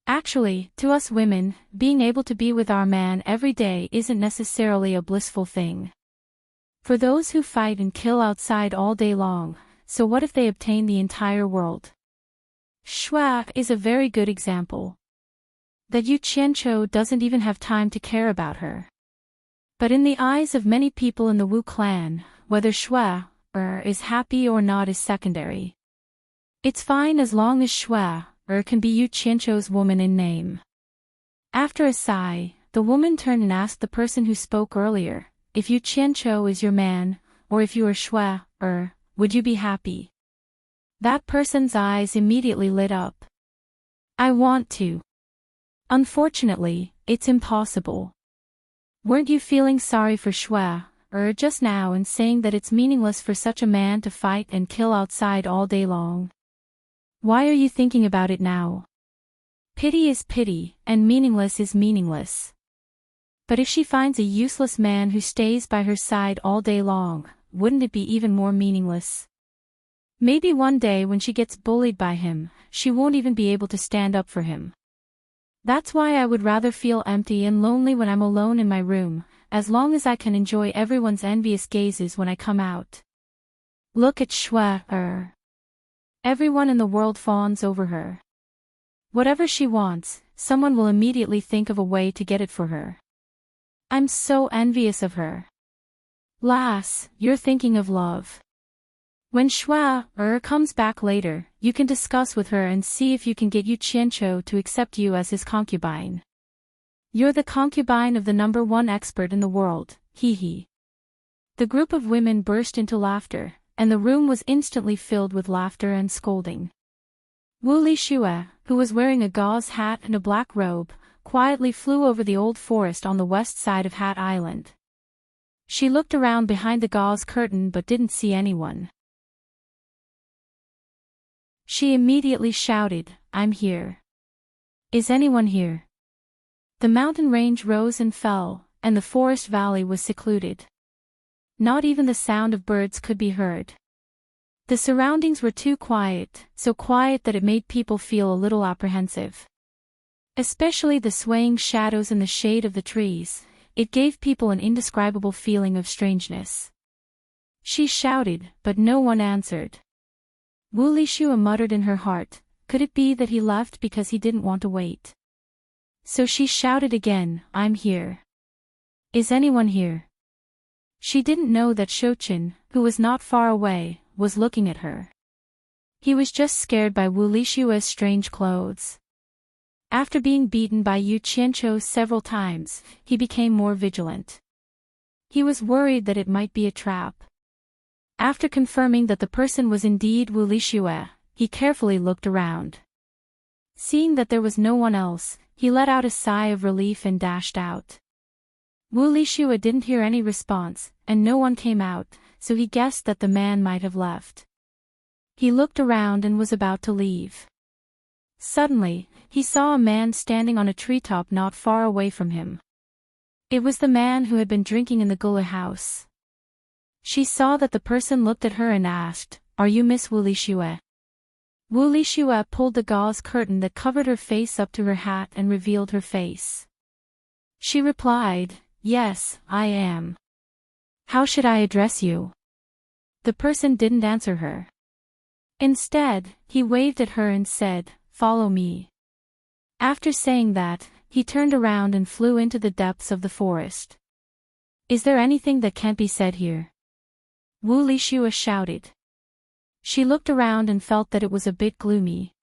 Actually, to us women, being able to be with our man every day isn't necessarily a blissful thing. For those who fight and kill outside all day long, so what if they obtain the entire world? Shui is a very good example. That Yu Qianqiu doesn't even have time to care about her. But in the eyes of many people in the Wu clan, whether Shui is happy or not is secondary. It's fine as long as Shui can be Yu Qianqiu's woman in name. After a sigh, the woman turned and asked the person who spoke earlier, if Yu Qianqiu is your man, or if you are Shui, would you be happy? That person's eyes immediately lit up. I want to. Unfortunately, it's impossible. Weren't you feeling sorry for Shui, just now and saying that it's meaningless for such a man to fight and kill outside all day long? Why are you thinking about it now? Pity is pity, and meaningless is meaningless. But if she finds a useless man who stays by her side all day long, wouldn't it be even more meaningless? Maybe one day when she gets bullied by him, she won't even be able to stand up for him. That's why I would rather feel empty and lonely when I'm alone in my room, as long as I can enjoy everyone's envious gazes when I come out. Look at Shui. Everyone in the world fawns over her. Whatever she wants, someone will immediately think of a way to get it for her. I'm so envious of her. Lass, you're thinking of love. When Shui comes back later, you can discuss with her and see if you can get Yu Qianqiu to accept you as his concubine. You're the concubine of the number 1 expert in the world, hee hee. The group of women burst into laughter, and the room was instantly filled with laughter and scolding. Wu Lixue, who was wearing a gauze hat and a black robe, quietly flew over the old forest on the west side of Hat Island. She looked around behind the gauze curtain but didn't see anyone. She immediately shouted, I'm here. Is anyone here? The mountain range rose and fell, and the forest valley was secluded. Not even the sound of birds could be heard. The surroundings were too quiet, so quiet that it made people feel a little apprehensive. Especially the swaying shadows in the shade of the trees, it gave people an indescribable feeling of strangeness. She shouted, but no one answered. Wu Lixue muttered in her heart, could it be that he left because he didn't want to wait? So she shouted again, I'm here. Is anyone here? She didn't know that Shouqin, who was not far away, was looking at her. He was just scared by Wu Lixue's strange clothes. After being beaten by Yu Qianqiu several times, he became more vigilant. He was worried that it might be a trap. After confirming that the person was indeed Wu Lixue, he carefully looked around. Seeing that there was no one else, he let out a sigh of relief and dashed out. Wu Lixue didn't hear any response, and no one came out, so he guessed that the man might have left. He looked around and was about to leave. Suddenly, he saw a man standing on a treetop not far away from him. It was the man who had been drinking in the Gula house. She saw that the person looked at her and asked, "Are you Miss Wu Lixue?" Wu Lixue pulled the gauze curtain that covered her face up to her hat and revealed her face. She replied, "Yes, I am. How should I address you?" The person didn't answer her. Instead, he waved at her and said, "Follow me." After saying that, he turned around and flew into the depths of the forest. "Is there anything that can't be said here?" Wu Lixue shouted. She looked around and felt that it was a bit gloomy.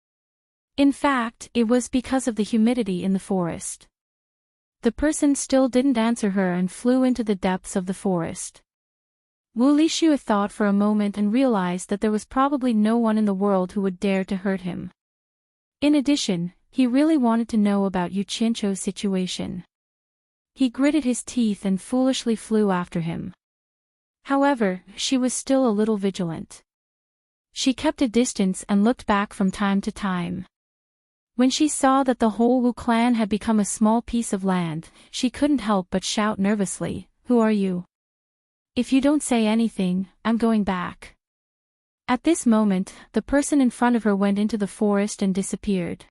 In fact, it was because of the humidity in the forest. The person still didn't answer her and flew into the depths of the forest. Wu Lixue thought for a moment and realized that there was probably no one in the world who would dare to hurt him. In addition, he really wanted to know about Yu Qianqiu's situation. He gritted his teeth and foolishly flew after him. However, she was still a little vigilant. She kept a distance and looked back from time to time. When she saw that the whole Wu clan had become a small piece of land, she couldn't help but shout nervously, "Who are you? If you don't say anything, I'm going back." At this moment, the person in front of her went into the forest and disappeared.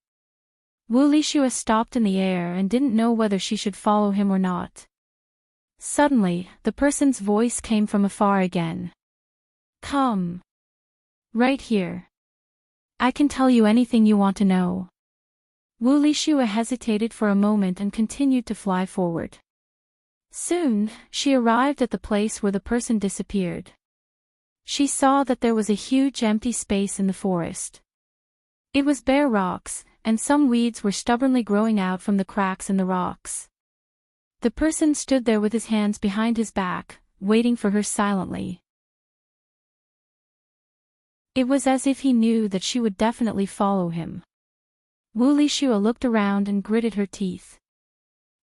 Wu Lixue stopped in the air and didn't know whether she should follow him or not. Suddenly, the person's voice came from afar again. "Come. Right here. I can tell you anything you want to know." Wu Lixue hesitated for a moment and continued to fly forward. Soon, she arrived at the place where the person disappeared. She saw that there was a huge empty space in the forest. It was bare rocks, and some weeds were stubbornly growing out from the cracks in the rocks. The person stood there with his hands behind his back, waiting for her silently. It was as if he knew that she would definitely follow him. Wu Lixue looked around and gritted her teeth.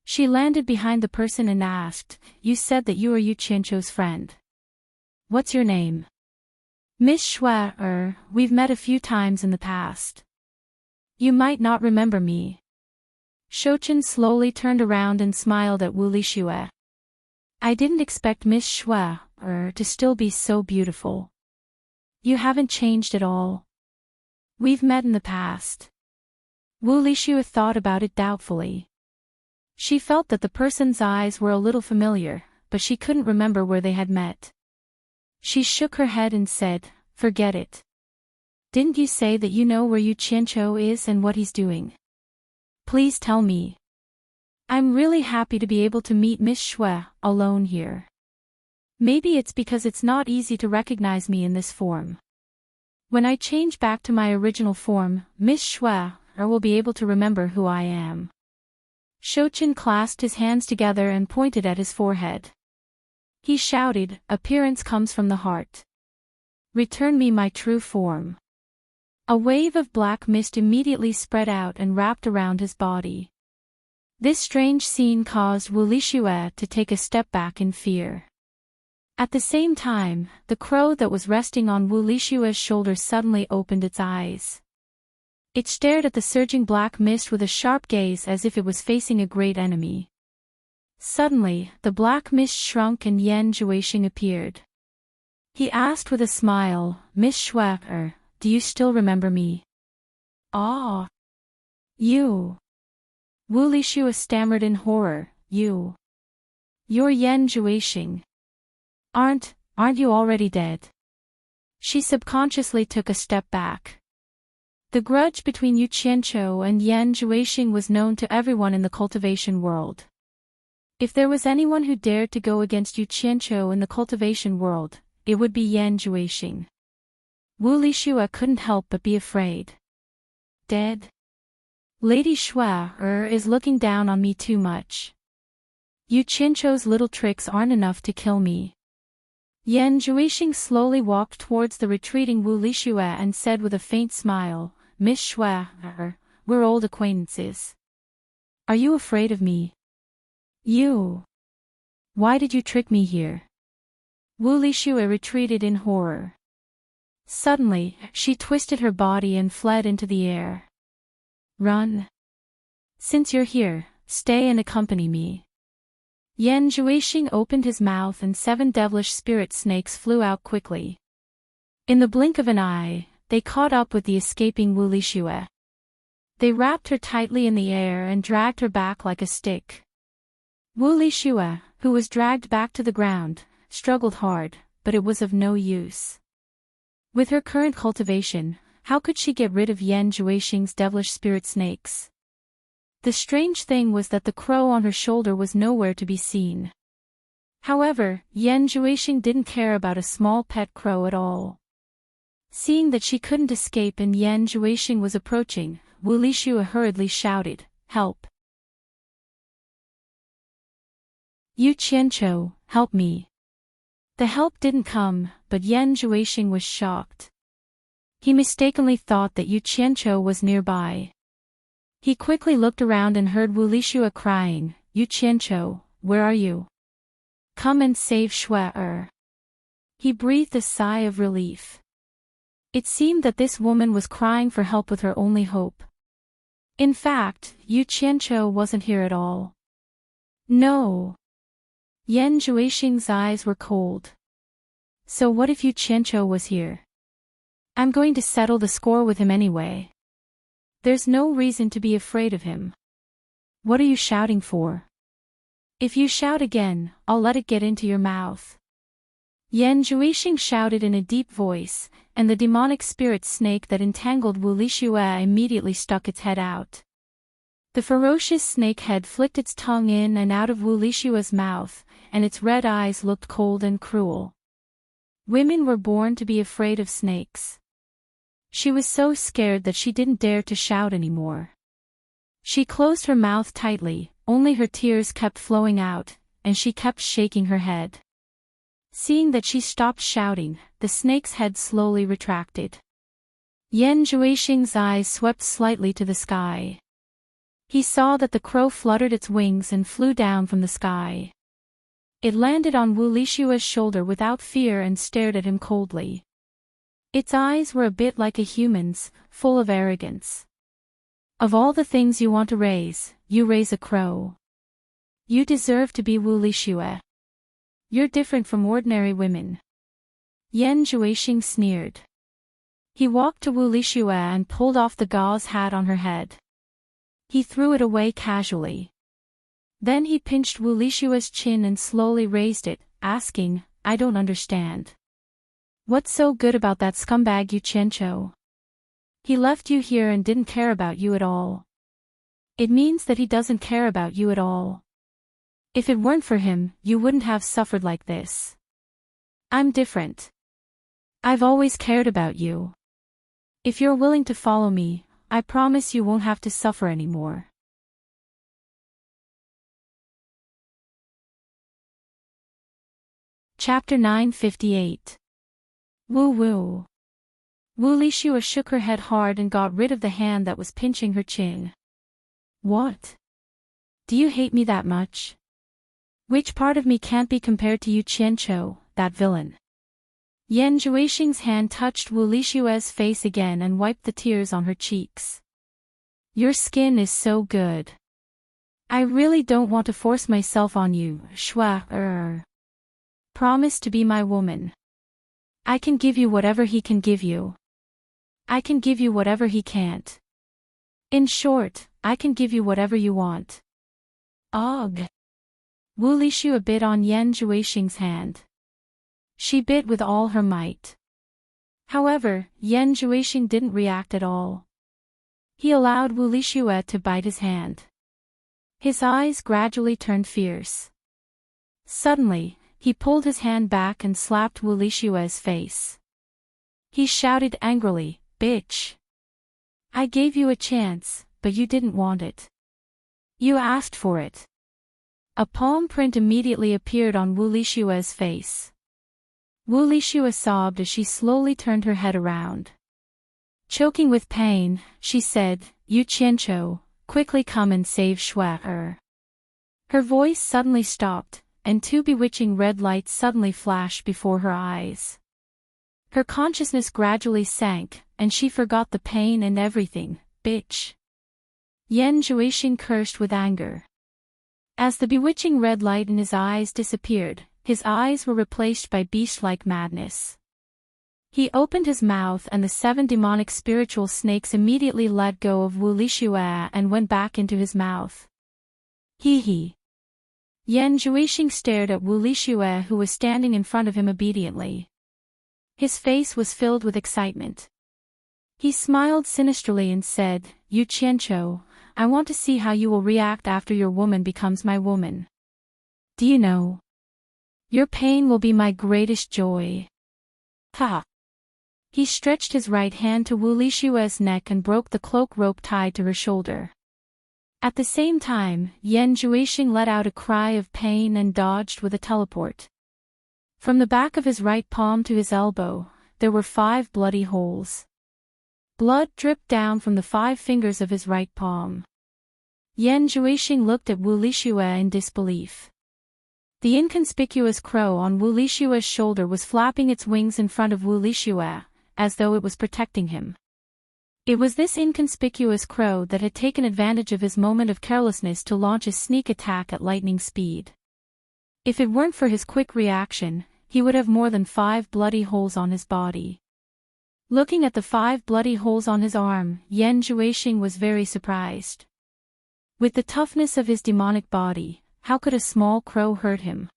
She landed behind the person and asked, "You said that you are Yu Qianqiu's friend. What's your name?" "Miss Xue, we've met a few times in the past. You might not remember me." Shouchen slowly turned around and smiled at Wu Lixue. "I didn't expect Miss Xue, to still be so beautiful. You haven't changed at all. We've met in the past." Wu Lixue thought about it doubtfully. She felt that the person's eyes were a little familiar, but she couldn't remember where they had met. She shook her head and said, "Forget it. Didn't you say that you know where Yu Qianqiu is and what he's doing? Please tell me. I'm really happy to be able to meet Miss Xue alone here. Maybe it's because it's not easy to recognize me in this form. When I change back to my original form, Miss Xue will be able to remember who I am." Shouchen clasped his hands together and pointed at his forehead. He shouted, "Appearance comes from the heart. Return me my true form." A wave of black mist immediately spread out and wrapped around his body. This strange scene caused Wu Lixue to take a step back in fear. At the same time, the crow that was resting on Wu Lixue's shoulder suddenly opened its eyes. It stared at the surging black mist with a sharp gaze as if it was facing a great enemy. Suddenly, the black mist shrunk and Yan Zhuixing appeared. He asked with a smile, "Miss Xue, do you still remember me?" "Ah. You." Wu Lixue stammered in horror, "You. You're Yan Zhuixing. Aren't you already dead?" She subconsciously took a step back. The grudge between Yu Qianqiu and Yan Zhuixing was known to everyone in the cultivation world. If there was anyone who dared to go against Yu Qianqiu in the cultivation world, it would be Yan Zhuixing. Wu Lixue couldn't help but be afraid. "Dead? Lady Xue is looking down on me too much. Yu Qianqiu's little tricks aren't enough to kill me." Yan Zhuixing slowly walked towards the retreating Wu Lixue and said with a faint smile, "Miss Xue, we're old acquaintances. Are you afraid of me? You. Why did you trick me here?" Wu Lixue retreated in horror. Suddenly, she twisted her body and fled into the air. "Run. Since you're here, stay and accompany me." Yan Zhuixing opened his mouth and 7 devilish spirit snakes flew out quickly. In the blink of an eye, they caught up with the escaping Wu Lixue. They wrapped her tightly in the air and dragged her back like a stick. Wu Lixue, who was dragged back to the ground, struggled hard, but it was of no use. With her current cultivation, how could she get rid of Yan Zhuixing's devilish spirit snakes? The strange thing was that the crow on her shoulder was nowhere to be seen. However, Yan Zhuixing didn't care about a small pet crow at all. Seeing that she couldn't escape and Yan Zhuixing was approaching, Wu Lixue hurriedly shouted, "Help! Yu Qianqiu, help me!" The help didn't come, but Yan Zhuixing was shocked. He mistakenly thought that Yu Qianqiu was nearby. He quickly looked around and heard Wu Lixue crying, "Yu Qianqiu, where are you? Come and save Shui." He breathed a sigh of relief. It seemed that this woman was crying for help with her only hope. In fact, Yu Qianqiu wasn't here at all. No. Yan Zhuixing's eyes were cold. So what if Yu Qianqiu was here? I'm going to settle the score with him anyway. There's no reason to be afraid of him. What are you shouting for? If you shout again, I'll let it get into your mouth. Yan Zhuixing shouted in a deep voice, and the demonic spirit snake that entangled Wu Lixue immediately stuck its head out. The ferocious snake head flicked its tongue in and out of Wu Lixue's mouth, and its red eyes looked cold and cruel. Women were born to be afraid of snakes. She was so scared that she didn't dare to shout anymore. She closed her mouth tightly, only her tears kept flowing out, and she kept shaking her head. Seeing that she stopped shouting, the snake's head slowly retracted. Yan Zhuixing's eyes swept slightly to the sky. He saw that the crow fluttered its wings and flew down from the sky. It landed on Wu Lixue's shoulder without fear and stared at him coldly. Its eyes were a bit like a human's, full of arrogance. Of all the things you want to raise, you raise a crow. You deserve to be Wu Lixue. You're different from ordinary women. Yan Zhuixing sneered. He walked to Wu Lixue and pulled off the gauze hat on her head. He threw it away casually. Then he pinched Wu Lixue's chin and slowly raised it, asking, "I don't understand. What's so good about that scumbag Yu Qianqiu? He left you here and didn't care about you at all. It means that he doesn't care about you at all. If it weren't for him, you wouldn't have suffered like this. I'm different. I've always cared about you. If you're willing to follow me, I promise you won't have to suffer anymore." Chapter 958. Woo Woo. Wu Lixue shook her head hard and got rid of the hand that was pinching her chin. "What? Do you hate me that much? Which part of me can't be compared to Yu Qianqiu, that villain?" Yan Zhuixing's hand touched Wu Lixue's face again and wiped the tears on her cheeks. "Your skin is so good. I really don't want to force myself on you, Shui. Promise to be my woman. I can give you whatever he can give you. I can give you whatever he can't. In short, I can give you whatever you want." Ugh. Wu Lixue bit on Yan Zhuixing's hand. She bit with all her might. However, Yan Zhuixing didn't react at all. He allowed Wu Lixue to bite his hand. His eyes gradually turned fierce. Suddenly, he pulled his hand back and slapped Wu Lixue's face. He shouted angrily, "Bitch! I gave you a chance, but you didn't want it. You asked for it." A palm print immediately appeared on Wu Lixue's face. Wu Lixue sobbed as she slowly turned her head around. Choking with pain, she said, "Yu Qianqiu, quickly come and save Shui." Her voice suddenly stopped, and 2 bewitching red lights suddenly flashed before her eyes. Her consciousness gradually sank, and she forgot the pain and everything. "Bitch!" Yan Zhuixing cursed with anger. As the bewitching red light in his eyes disappeared, his eyes were replaced by beast-like madness. He opened his mouth and the 7 demonic spiritual snakes immediately let go of Wu Lixue and went back into his mouth. He. Yan Zhuixing stared at Wu Lixue, who was standing in front of him obediently. His face was filled with excitement. He smiled sinisterly and said, "You Qianqiu, I want to see how you will react after your woman becomes my woman. Do you know? Your pain will be my greatest joy." Ha! He stretched his right hand to Wu Lixue's neck and broke the cloak rope tied to her shoulder. At the same time, Yan Zhuixing let out a cry of pain and dodged with a teleport. From the back of his right palm to his elbow, there were 5 bloody holes. Blood dripped down from the 5 fingers of his right palm. Yan Zhuixing looked at Wu Lixue in disbelief. The inconspicuous crow on Wu Lixue's shoulder was flapping its wings in front of Wu Lixue, as though it was protecting him. It was this inconspicuous crow that had taken advantage of his moment of carelessness to launch a sneak attack at lightning speed. If it weren't for his quick reaction, he would have more than 5 bloody holes on his body. Looking at the 5 bloody holes on his arm, Yan Zhuixing was very surprised. With the toughness of his demonic body, how could a small crow hurt him?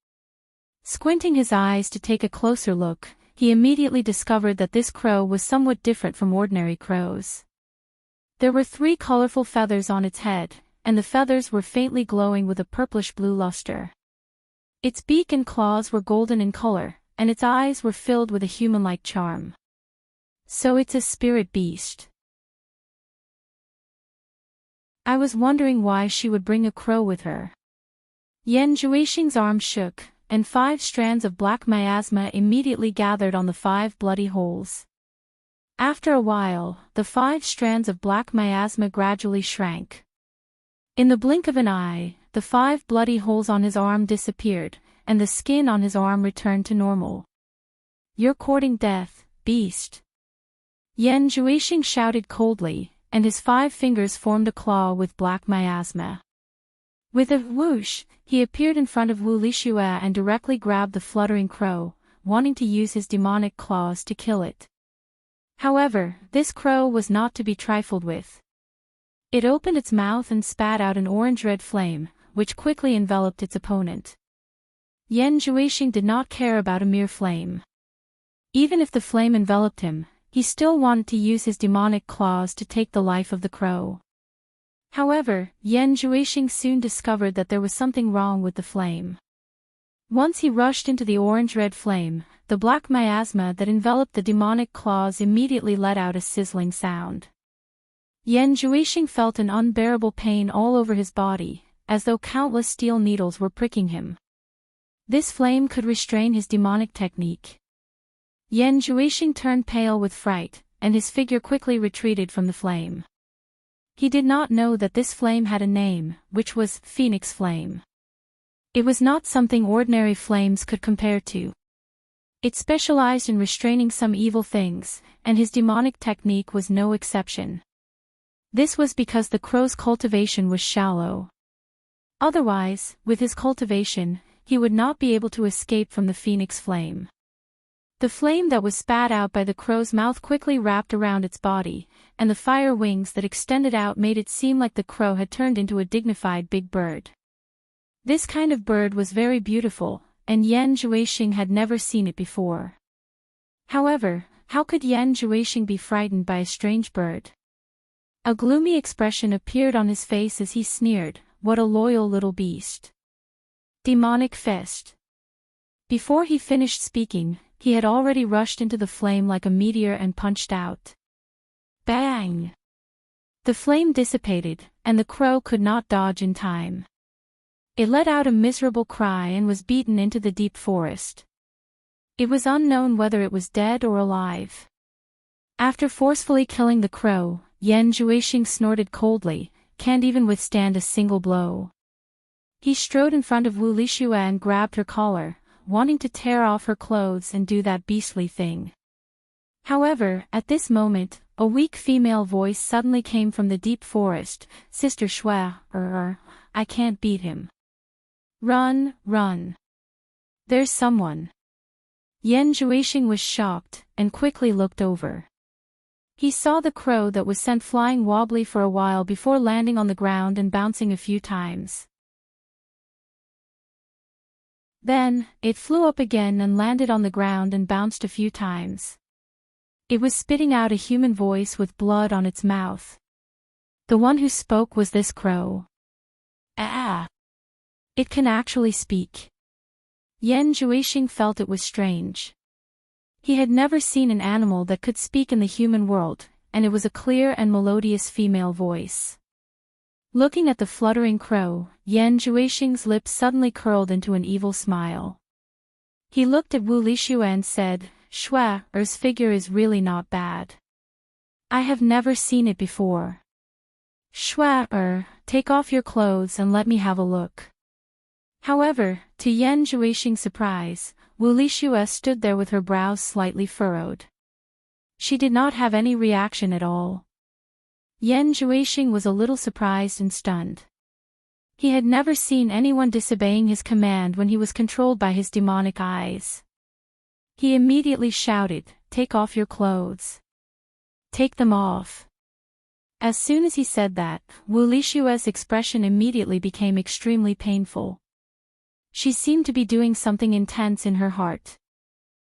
Squinting his eyes to take a closer look, he immediately discovered that this crow was somewhat different from ordinary crows. There were 3 colorful feathers on its head, and the feathers were faintly glowing with a purplish-blue luster. Its beak and claws were golden in color, and its eyes were filled with a human-like charm. So it's a spirit beast. I was wondering why she would bring a crow with her. Yan Zhuixing's arm shook, and 5 strands of black miasma immediately gathered on the 5 bloody holes. After a while, the 5 strands of black miasma gradually shrank. In the blink of an eye, the 5 bloody holes on his arm disappeared, and the skin on his arm returned to normal. "You're courting death, beast." Yan Zhuixing shouted coldly, and his 5 fingers formed a claw with black miasma. With a whoosh, he appeared in front of Wu Lixue and directly grabbed the fluttering crow, wanting to use his demonic claws to kill it. However, this crow was not to be trifled with. It opened its mouth and spat out an orange-red flame, which quickly enveloped its opponent. Yan Zhuixing did not care about a mere flame. Even if the flame enveloped him, he still wanted to use his demonic claws to take the life of the crow. However, Yan Zhuixing soon discovered that there was something wrong with the flame. Once he rushed into the orange-red flame, the black miasma that enveloped the demonic claws immediately let out a sizzling sound. Yan Zhuixing felt an unbearable pain all over his body, as though countless steel needles were pricking him. This flame could restrain his demonic technique. Yan Zhuixing turned pale with fright, and his figure quickly retreated from the flame. He did not know that this flame had a name, which was Phoenix Flame. It was not something ordinary flames could compare to. It specialized in restraining some evil things, and his demonic technique was no exception. This was because the crow's cultivation was shallow. Otherwise, with his cultivation, he would not be able to escape from the Phoenix Flame. The flame that was spat out by the crow's mouth quickly wrapped around its body, and the fire wings that extended out made it seem like the crow had turned into a dignified big bird. This kind of bird was very beautiful, and Yan Zhuixing had never seen it before. However, how could Yan Zhuixing be frightened by a strange bird? A gloomy expression appeared on his face as he sneered, "What a loyal little beast. Demonic fest." Before he finished speaking, he had already rushed into the flame like a meteor and punched out. Bang! The flame dissipated, and the crow could not dodge in time. It let out a miserable cry and was beaten into the deep forest. It was unknown whether it was dead or alive. After forcefully killing the crow, Yan Zhuixing snorted coldly, "Can't even withstand a single blow." He strode in front of Wu Lixue and grabbed her collar, wanting to tear off her clothes and do that beastly thing. However, at this moment, a weak female voice suddenly came from the deep forest, "Sister Shui, I can't beat him." Run, run. There's someone. Yan Zhuixing was shocked, and quickly looked over. He saw the crow that was sent flying wobbly for a while before landing on the ground and bouncing a few times. Then, it flew up again and landed on the ground and bounced a few times. It was spitting out a human voice with blood on its mouth. The one who spoke was this crow. Ah! It can actually speak. Yan Zhuixing felt it was strange. He had never seen an animal that could speak in the human world, and it was a clear and melodious female voice. Looking at the fluttering crow, Yan Zhuixing's lips suddenly curled into an evil smile. He looked at Wu Lixue and said, "Shuai's figure is really not bad. I have never seen it before. Shuai, take off your clothes and let me have a look." However, to Yan Zhuixing's surprise, Wu Lixue stood there with her brows slightly furrowed. She did not have any reaction at all. Yan Zhuixing was a little surprised and stunned. He had never seen anyone disobeying his command when he was controlled by his demonic eyes. He immediately shouted, "Take off your clothes. Take them off." As soon as he said that, Wu Lixue's expression immediately became extremely painful. She seemed to be doing something intense in her heart.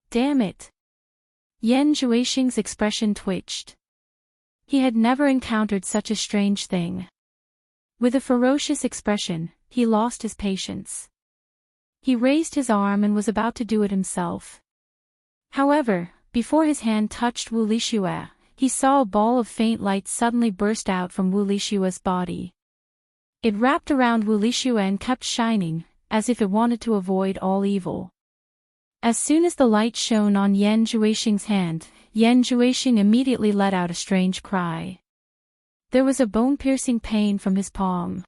Damn it! Yan Zhuixing's expression twitched. He had never encountered such a strange thing. With a ferocious expression, he lost his patience. He raised his arm and was about to do it himself. However, before his hand touched Wu Lixue, he saw a ball of faint light suddenly burst out from Wu Lixue's body. It wrapped around Wu Lixue and kept shining, as if it wanted to avoid all evil. As soon as the light shone on Yan Zhuixing's hand, Yan Zhuixing immediately let out a strange cry. There was a bone-piercing pain from his palm.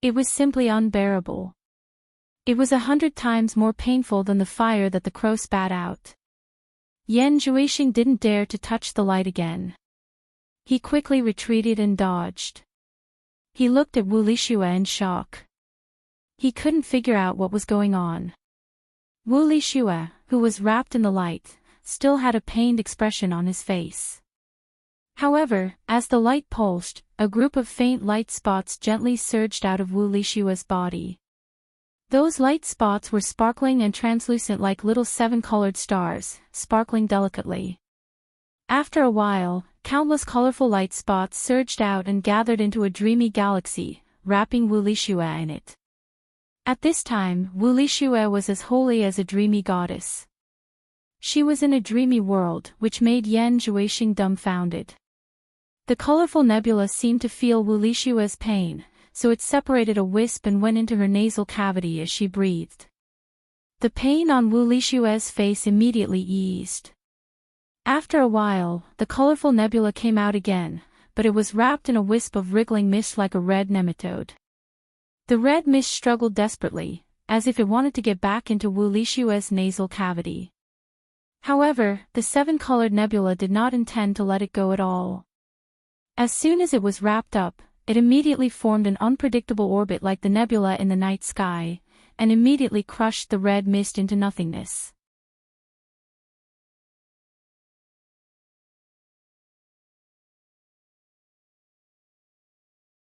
It was simply unbearable. It was 100 times more painful than the fire that the crow spat out. Yan Zhuixing didn't dare to touch the light again. He quickly retreated and dodged. He looked at Wu Lixue in shock. He couldn't figure out what was going on. Wu Lixue, who was wrapped in the light, still had a pained expression on his face. However, as the light pulsed, a group of faint light spots gently surged out of Wu Lixue's body. Those light spots were sparkling and translucent like little 7-colored stars, sparkling delicately. After a while, countless colorful light spots surged out and gathered into a dreamy galaxy, wrapping Wu Lixue in it. At this time, Wu Lixue was as holy as a dreamy goddess. She was in a dreamy world, which made Yan Zhuixing dumbfounded. The colorful nebula seemed to feel Wu Lixue's pain, so it separated a wisp and went into her nasal cavity as she breathed. The pain on Wu Lixue's face immediately eased. After a while, the colorful nebula came out again, but it was wrapped in a wisp of wriggling mist like a red nematode. The red mist struggled desperately, as if it wanted to get back into Wu Lixue's nasal cavity. However, the 7-colored nebula did not intend to let it go at all. As soon as it was wrapped up, it immediately formed an unpredictable orbit like the nebula in the night sky, and immediately crushed the red mist into nothingness.